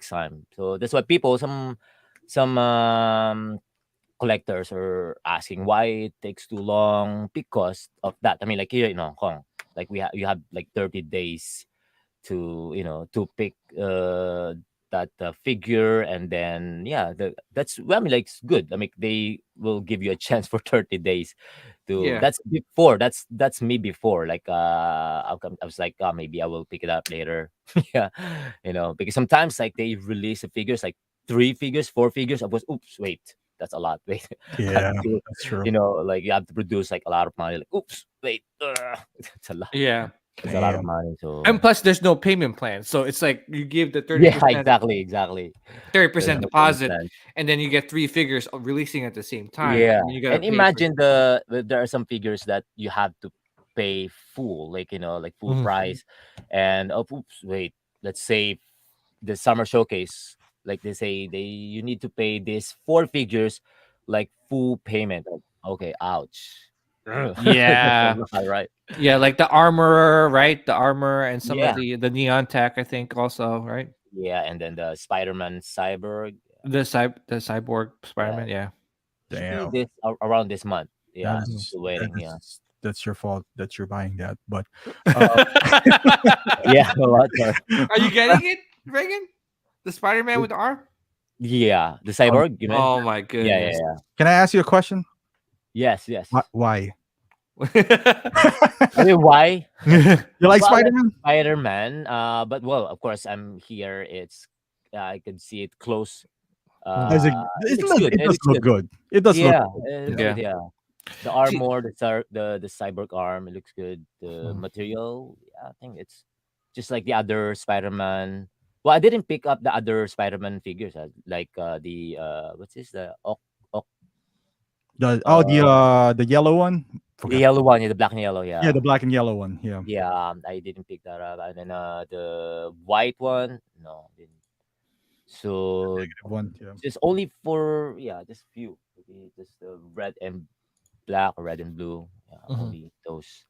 time. So that's why people, some collectors are asking why it takes too long because of that. I mean, like here in Hong Kong, like you have like 30 days to to pick that figure, and then yeah, that's well, I mean, like it's good. I mean, they will give you a chance for 30 days to Yeah. that's before that's me before, like I was like, oh, maybe I will pick it up later. Yeah, because sometimes like they release the figures like 3 figures, 4 figures. I was, oops, wait, that's a lot. Wait, I have Yeah, to, that's true. like you have to produce like a lot of money, like, oops, wait, it's a lot. Yeah. It's a lot of Damn. money. So And plus there's no payment plan. So it's like you give the yeah, 30% exactly. There's 30% no payment deposit plan. and then you get 3 figures releasing at the same time Yeah, and then you got to and pay for imagine there are some figures that you have to pay full, like like full Mhm. price, and oh, oops, wait, let's say the summer showcase, like they say you need to pay these 4 figures, like full payment. Okay, ouch. Ugh. That's a Yeah. lot, right? Yeah, like the armorer, right? The armor and some of Yeah, the neon tech, I think also, right? Yeah, and then the Spider-Man Cyborg. The cyborg Yeah, Spider-Man. Yeah. should be Damn. this around this month. That Yeah, I'm is still that waiting. Yeah, is that's your fault that you're buying that. But uh, yeah, a lot. Sorry. Are you getting it, Reagan? The Spider-Man with the arm? Yeah, the uh, Cyborg. You mean? Oh my Yeah, yeah, goodness. yeah. can I ask you a question? Yes, yes. Why? I mean, why? You like Well, I Spider like Man? Spider-Man. But well, of course, I'm here. It's I could see it close. Does it? It It looks look. good. It It does looks look good. good. It does look Yeah, good. it looks Yeah. good. Yeah. Yeah, the See, armor, the cyborg arm, it looks good. The mhm. material, yeah, I think it's just like the other Spider-Man. Well, I didn't pick up the other Spider-Man figures, like the what's this, uh The yellow one. the Forgot. yellow one, yeah, the black and yellow, Yeah, yeah. the black and yellow one. Yeah. Yeah, I didn't pick that up. And then the white one, no, didn't. So Negative one. Yeah. just only for, yeah, just few. Maybe just the red and black or red and blue. Yeah, Mhm. only those.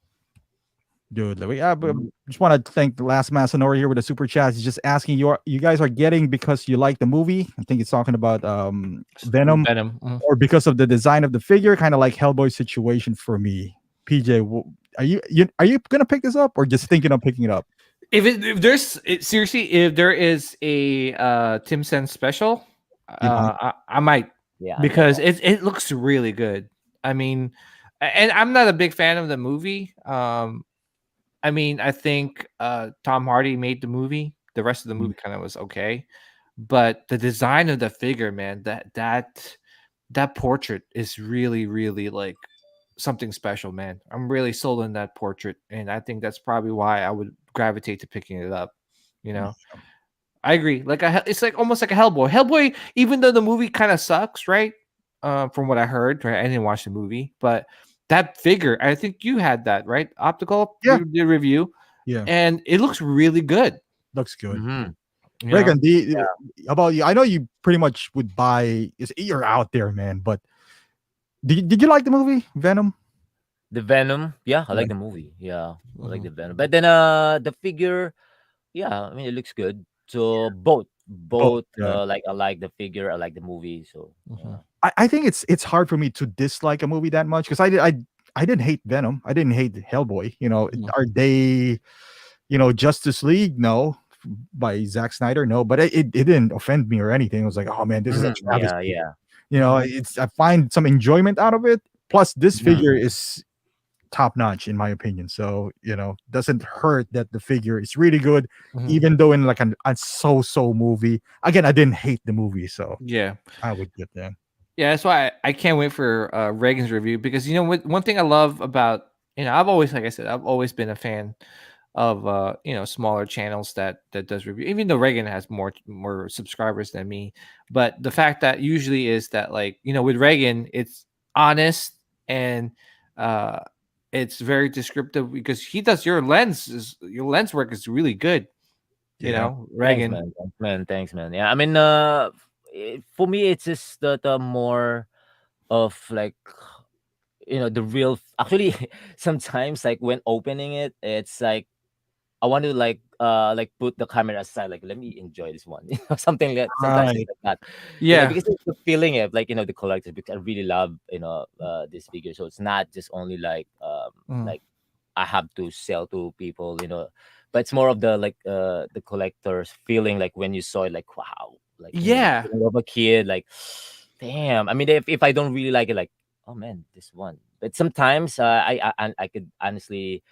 Dude, but just want to thank the last Masanori here with the super chat. He's just asking you guys are getting because you like the movie. I think it's talking about Venom, Venom. Mhm. or because of the design of the figure, kind of like Hellboy situation for me. PJ, are you gonna pick this up or just thinking of picking it up? If there's seriously, if there is a Tim Sen special, You might. I might, Yeah, I might because also. it looks really good. I mean, and I'm not a big fan of the movie. I mean, I think Tom Hardy made the movie. The rest of the Mm, movie kind of was okay, but the design of the figure, man, that portrait is really, really like something special, man. I'm really sold on that portrait, and I think that's probably why I would gravitate to picking it up. You know, I agree. Like it's like almost like a Hellboy. Hellboy, even though the movie kind of sucks, right? From what I heard, right? I didn't watch the movie, but that figure, I think you had that, right? Optical, Yeah, you did review, yeah, and it looks really good. looks good. Mhm. You know, Reagan, about you? I know you pretty much would buy. You're out there, man. But did you like the movie Venom? The Venom, yeah, I Yeah. like the movie. Yeah, I like Mhm. the Venom. But then the figure, yeah, I mean it looks good. So Both. both Yeah. like I like the figure, I like the movie. So Mhm. yeah. I think it's hard for me to dislike a movie that much because I didn't hate Venom. I didn't hate Hellboy. Mhm. Are they Justice League? No, by Zack Snyder. No, but it didn't offend me or anything. I was like, oh man, this is a Mhm. Yeah, travesty. yeah. Mhm. It's I find some enjoyment out of it. Plus, this Mhm. figure is top notch in my opinion. So doesn't hurt that the figure is really good, Mhm. even though in like a so movie. Again, I didn't hate the movie, so Yeah. I would get that. Yeah, that's why I can't wait for Reagan's review, because one thing I love about, I've always, like I said, I've always been a fan of smaller channels that does review, even though Reagan has more subscribers than me. But the fact that usually is that, like, with Reagan, it's honest, and uh it's very descriptive, because he does your lens work is really good, Yeah. Thanks, Reagan. man. Thanks, man. Thanks, man. Yeah, I mean, for me, it's just the more of like the real. Actually, sometimes like when opening it, it's like I want to like put the camera aside, like let me enjoy this one, something like sometimes it's Right. like that, Yeah. because it's the feeling of like the collector, because I really love this figure, so it's not just only Mm. like I have to sell to people, but it's more of the collector's feeling, like when you saw it, like wow, like the Yeah. feeling of a kid, like damn. I mean, if I don't really like it, like oh man, this one. But sometimes I could honestly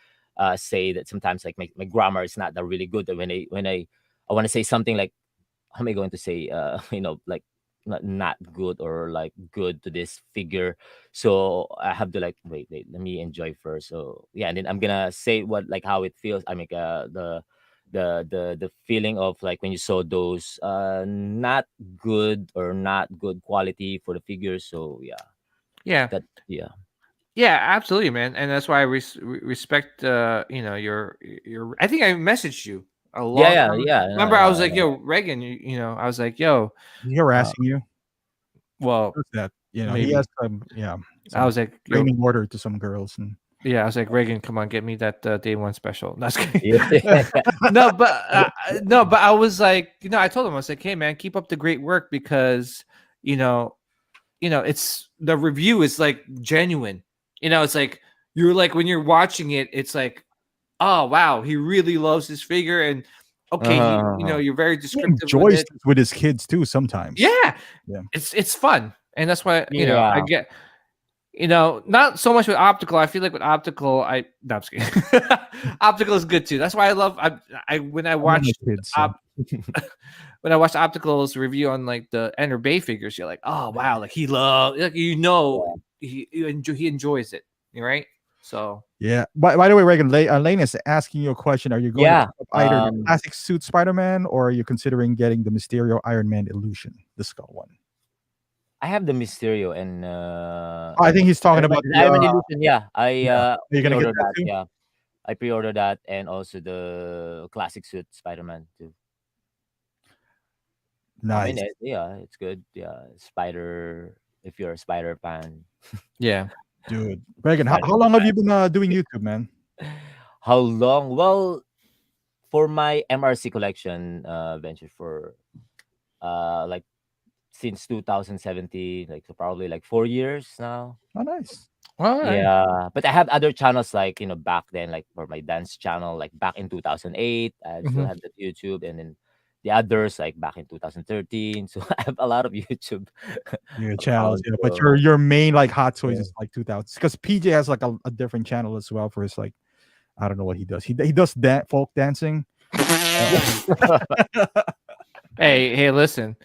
say that sometimes like my grammar is not that really good. That when I want to say something, like how am I going to say like not good or like good to this figure, so I have to like wait, let me enjoy first. So yeah, and then I'm gonna say what, like how it feels. I make the feeling of like when you saw those not good or not good quality for the figures. So yeah, Yeah. that yeah. Yeah, absolutely, man, and that's why I respect, your. I think I messaged you a Yeah, long yeah, time. yeah, Remember, I was like, yeah. "Yo, Reagan," I was like, "Yo, He's uh, harassing you. well, What's that? He has maybe." I some was like, "Yo, restraining order to some girls and Yeah, I was like, Reagan, come on, get me that day one special. No, I was kidding. Yeah. no, but no, but I was like, I told him, I was like, hey man, keep up the great work because you know, it's the review is like genuine. It's like you're like when you're watching it, it's like, oh wow, he really loves his figure, and okay, Uh-huh. you're very He descriptive with enjoys it. it with his kids too sometimes. Yeah, Yeah. it's fun, and that's why I Yeah. get. Not so much with optical. I feel like with optical, no, I'm just kidding. Optical is good too. That's why I love. I when I I love my watched kids. So. op, when I watched Optical's review on like the Enter Bay figures, you're like, oh wow, like he loves, like Yeah. he enjoys it, right? So Yeah. By the way, Reagan, Lane is asking you a question. Are you going to Yeah. pick up either the classic suit Spider-Man or are you considering getting the Mysterio Iron Man illusion, the skull one? I have the Mysterio Oh, I think he's talking about the the Iron Man Illusion. Yeah, I yeah. Are you gonna get pre-ordered that that. too? Yeah, I pre-ordered that, and also the classic suit Spider-Man too. I mean, Nice. yeah, it's good. Yeah, Spider. If you're a Spider fan, yeah, Dude. Reagan, how, Spider. how long have you been doing YouTube, man? How long? Well, for my MRC collection venture for like since 2017, like so probably like 4 years now. Oh, nice. all right. Yeah, but I have other channels like back then, like for my dance channel, like back in 2008, I still Mhm. have that YouTube, and then the others like back in 2013. So I have a lot of YouTube Your channels, accounts. yeah. But So your main like hot toys yeah. is like 2000s because PJ has like a different channel as well for his like I don't know what he does. He does that folk dancing. Hey, listen.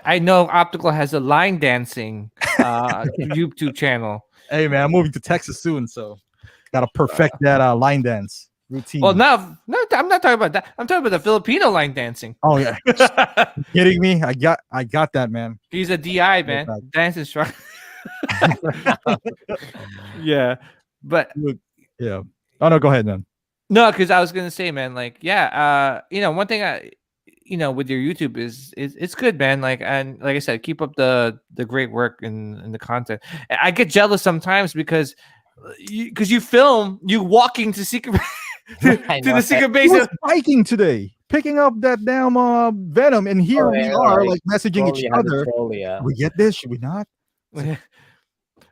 I know Optical has a line dancing YouTube channel. Hey man, I'm moving to Texas soon, so gotta perfect that line dance Well, routine. now, no, I'm not talking about that. I'm talking about the Filipino line dancing. Oh yeah, you kidding me? I got that, man. He's a DI Right man, back. dance instructor. Yeah, but Dude, yeah. Oh no, go ahead, man. no, because I was gonna say, man, like, yeah, one thing with your YouTube is it's good, man. Like, and like I said, keep up the great work and the content. I get jealous sometimes because you film you walking to secret I to know. the secret He base. was biking today, picking up that damn Venom, and here Oh we yeah, are, like like messaging each trolley. I have the other. trolley. Should Yeah. we get this? Should we not? It's like,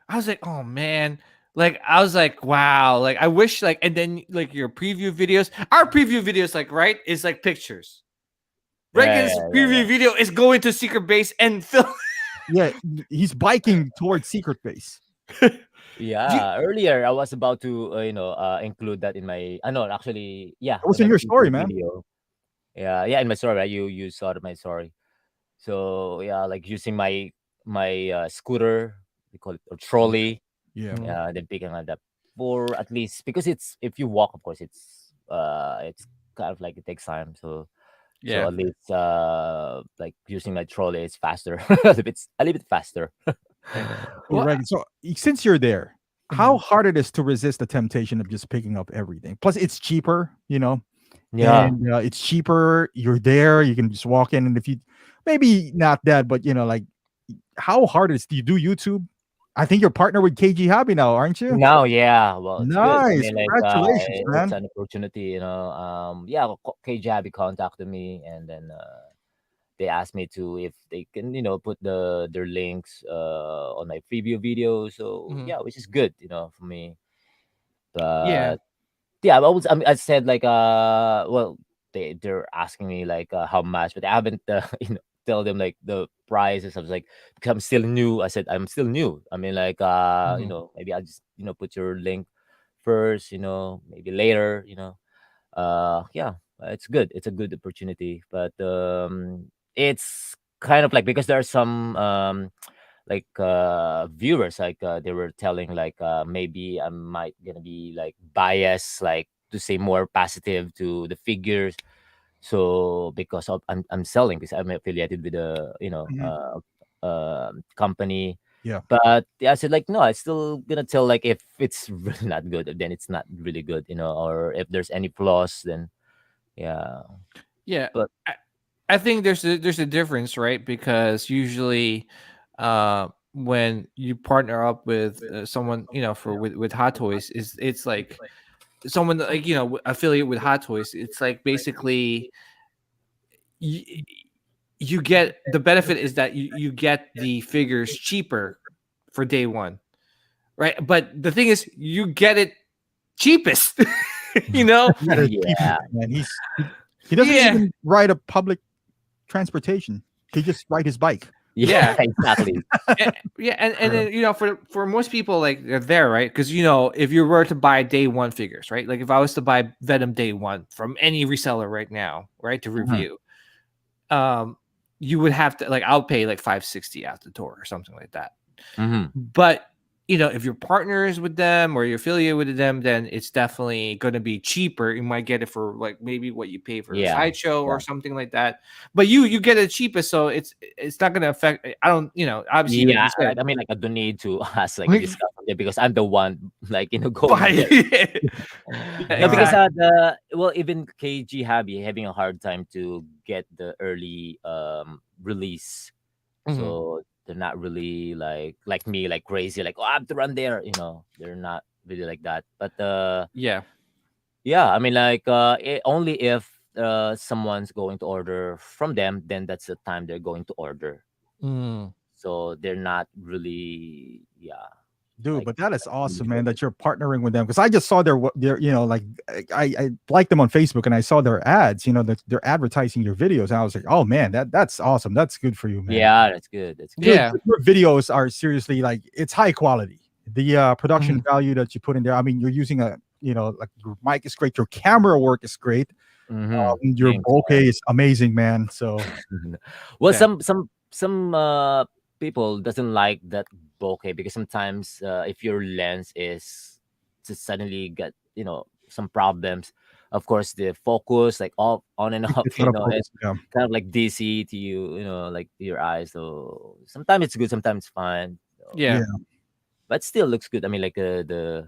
I was like, oh man. Like I was like, wow. Like I wish like and then like your preview videos, our preview videos, like right, is like pictures. Yeah, Reagan's yeah, yeah, preview video is going to secret base and film. yeah, he's biking towards secret base. You- yeah. Earlier, I was about to include that in my. I know actually, yeah, What's in in my your story, preview man? video. Yeah, yeah, in my story, right? You saw my story. So yeah, like using my scooter, we call it a trolley. Yeah, Mhm. Yeah, then picking up that for at least because it's if you walk, of course, it's kind of like it takes time. So yeah. at least like using my trolley is faster, a little bit faster. Hey, Well, Reagan. So since you're there, how mhm. hard it is to resist the temptation of just picking up everything. Plus, it's cheaper, Yeah, and it's cheaper. You're there. You can just walk in, and if you maybe not that, but like how hard is do you do YouTube? I think you're partnered with KG Hobby now, aren't you? now, yeah, well, it's good. I Nice, mean, like, congratulations, it's man. an opportunity, yeah, KJabi contacted me, and then they asked me to if they can, put their links on my preview video. So Mhm. yeah, which is good, for me. Yeah. But yeah, I said like well, they're asking me like how much, but I haven't tell them like the prices. I was like, because I'm still new. I said I'm still new. I mean, like Mhm. maybe I'll just put your link first. Maybe later. Yeah, it's good. It's a good opportunity, but it's kind of like because there are some like viewers like they were telling like maybe I might gonna be like biased like to say more positive to the figures, so because of I'm selling because I'm affiliated with a Mhm. company. Yeah. But yeah, I said like no, I still gonna tell like if it's really not good, then it's not really good, or if there's any flaws, then yeah. Yeah. But I, I think there's a difference, right? Because usually, when you partner up with someone, for with Hot Toys, is it's like someone like affiliate with Hot Toys. It's like basically you, you get the benefit is that you get the figures cheaper for day one, right? But the thing is, you get it cheapest. you know, That is Yeah. man. He doesn't Yeah. even ride a public transportation. He just ride his bike. Yeah, Yeah. exactly. Yeah, and then for most people, like, they're there, right? Because if you were to buy day one figures, right? Like if I was to buy Venom day one from any reseller right now, right, to review, um, you would have to, like, I'll pay like 560 out the door or something like that. Hmm. But if you're partners with them or you're affiliated with them, then it's definitely going to be cheaper. You might get it for like maybe what you pay for a Yeah. sideshow Yeah. or something like that. But you get it cheapest, so it's not going to affect. I don't, obviously, like Yeah, you said. I mean, like, I don't need to ask like a discount from there because I'm the one, like, going Buy there. it. Yeah, No, because exactly. even KG Hobby having a hard time to get the early release, Mhm. so they're not really like me, like crazy, like, oh, I have to run there. They're not really like that. But Yeah. yeah, I mean, like, only if someone's going to order from them, then that's the time they're going to order. Mm. So they're not really, yeah, Dude, like, but that is awesome, usual. man, that you're partnering with them. Because I just saw their like I like them on Facebook and I saw their ads, that they're advertising your videos. And I was like, oh man, that's awesome. That's good for you, man. Yeah, that's good. That's good. Dude, Yeah. your videos are seriously like it's high quality. The production Mhm. value that you put in there. I mean, you're using like your mic is great, your camera work is great. Your Thanks. bokeh is amazing, man. So Well, Yeah. some people doesn't like that bokeh because sometimes if your lens is to suddenly get some problems, of course the focus like off on and off, it's not a it's focus. Yeah. kind of like DC to you, like to your eyes. So sometimes it's good, sometimes fine. So, Yeah. but still looks good. I mean, like, the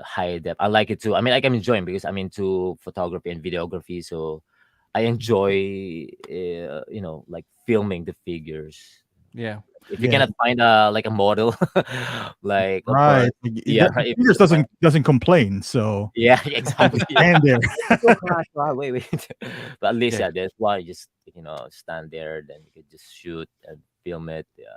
high depth. I like it too. I mean, like, I'm enjoying because I'm into photography and videography, so I enjoy, like filming the figures. Yeah. If you Yeah. cannot find like a model, like a Right. person, Like, yeah, the right. If fingers doesn't complain. So yeah, have to exactly. stand there. So hot, wow, wait. But at least, Yeah. yeah, that's why you just stand there, then you can just shoot and film it. Yeah.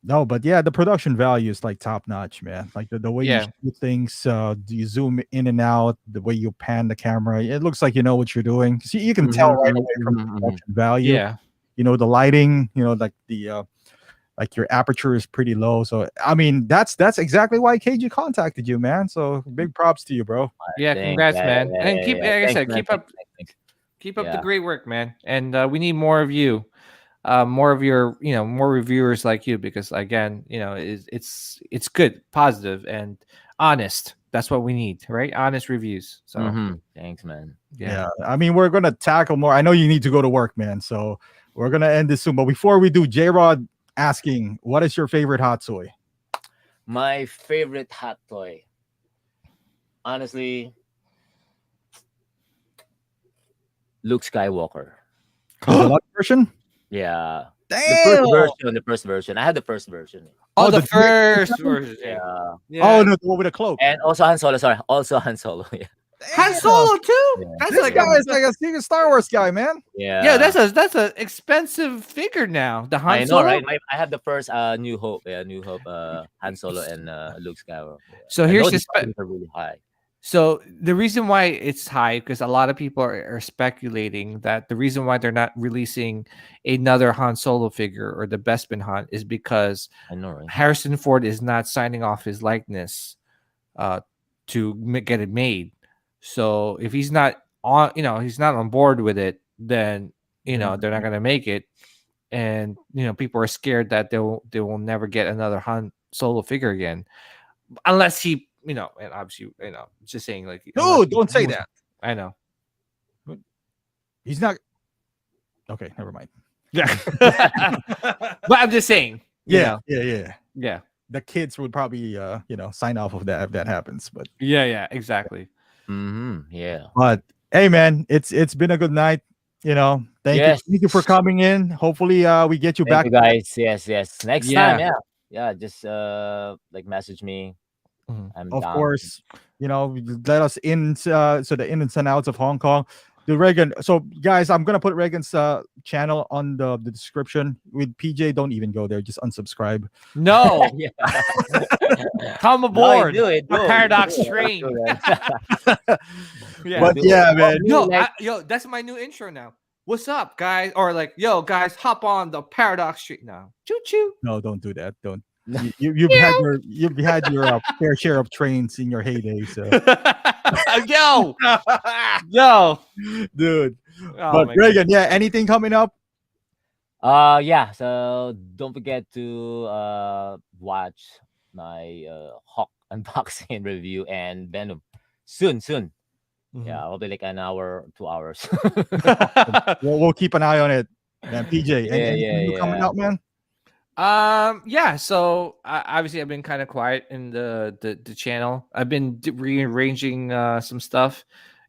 No, but yeah, the production value is like top notch, man. Like the way you Yeah. shoot things, you zoom in and out, the way you pan the camera, it looks like you know what you're doing. See, you can tell Mhm, right mhm, away from mhm, the mhm. production value. Yeah. The lighting, like the like your aperture is pretty low. So I mean, that's exactly why KG contacted you, man. So big props to you, bro. Yeah. Thanks. Congrats, Yeah, man. yeah, And yeah, keep, yeah. like I Thanks, said, man. keep up, Thanks. keep up the Yeah. great work, man. And we need more of you. More of your, more reviewers like you, because again, it's good, positive, and honest. That's what we need, right? Honest reviews. So Thanks, man. yeah. Yeah, I mean, we're gonna tackle more. I know you need to go to work, man. So we're gonna end this soon. But before we do, J Rod asking, what is your favorite hot toy? My favorite hot toy, honestly, Luke Skywalker. The deluxe version? Yeah. Damn. The first version. I had the first version. Oh, the the first version. Yeah. Oh Yeah. no, the one with a cloak. And also Han Solo. Sorry. Also Han Solo. Yeah. Han Damn. Solo too. Yeah. That's This like guy a is like a secret Star Wars guy, man. Yeah. that's a expensive figure now. The Han I know, Solo. right? I have the first New Hope. Yeah, New Hope. Han Solo and Luke Skywalker. Yeah. So I here's know the the prices are really high. So the reason why it's high, because a lot of people are speculating that the reason why they're not releasing another Han Solo figure or the Bespin Han is because I know, right? Harrison Ford is not signing off his likeness uh, to get it made. So if he's not on, he's not on board with it, then they're not gonna make it, and people are scared that they will never get another Han Solo figure again, unless he, and obviously, just saying, like, unless Dude, don't say moves- that. I know. He's not. Okay, never mind. Yeah. But I'm just saying. Yeah, yeah. Yeah. The kids would probably, sign off of that if that happens. But Yeah. Exactly. Yeah. hey, man, it's been a good night. Thank Yes. you for coming in. Hopefully, we get you Thank back. you, guys. Yes. Next Yeah. time. Yeah. yeah, just like message me. Mhm. I'm Of down. course, let us in. So the ins and outs of Hong Kong. The Reagan. So guys, I'm gonna put Reagan's channel on the description. With PJ, don't even go there. Just unsubscribe. No, Yeah. come No, you aboard do it. the Do it. You do paradox it. train. You do it. You Yeah. But do it. yeah, For man. me, Yo, like, that's my new intro now. What's up, guys? Or like, yo, guys, hop on the paradox train now. Choo choo. No, don't do that. Don't. You've had your fair share of trains in your heyday. So, Yo, yo. dude. Oh But my god. Reagan, yeah. Anything coming up? yeah. So don't forget to watch my Hawk unboxing review and Venom soon. Soon. Mhm. Yeah, probably like an hour, 2 hours. We'll keep an eye on it. Man, PJ, Yeah, anything yeah, new coming yeah. out, man? Yeah. So obviously, I've been kind of quiet in the channel. I've been rearranging some stuff,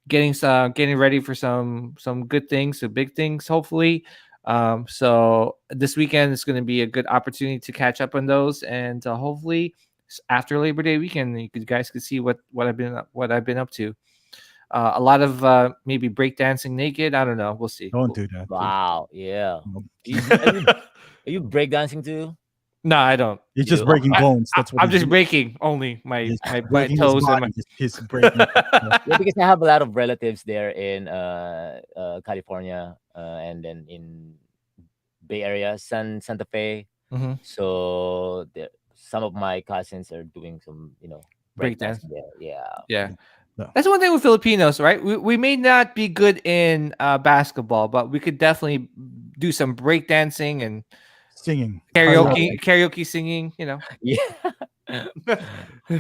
getting ready for some good things, some big things, hopefully. So this weekend is going to be a good opportunity to catch up on those, and hopefully after Labor Day weekend, guys could see what I've been up to. A lot of maybe breakdancing naked. I don't know. We'll see. Don't do that, please. Wow. Yeah. No. Are you breakdancing too? No, I don't. He's You just do? breaking bones. That's what I'm he's just doing. breaking only He's my breaking his toes and body. He's breaking. Yeah, because I have a lot of relatives there in California, and then in Bay Area, Santa Fe. Mhm. So some of my cousins are doing some, Breakdance. breakdancing there. Yeah. Yeah. No. That's one thing with Filipinos, right? We may not be good in basketball, but we could definitely do some breakdancing and Singing. karaoke singing, you know. Yeah.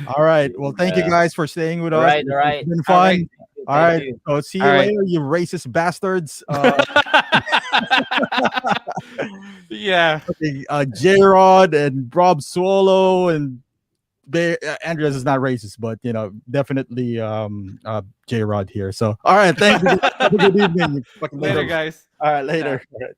All right. Well, thank you Yeah. guys for staying with All us. right. All It's right. been All right. fun. All Thank right. you. So see All you right. later, you racist bastards. Yeah. Okay, J-Rod and Rob Swallow and Andreas is not racist, but definitely J-Rod here. So all right, thank you. Have a good evening. You fucking Later, little- guys. All right, later. All right.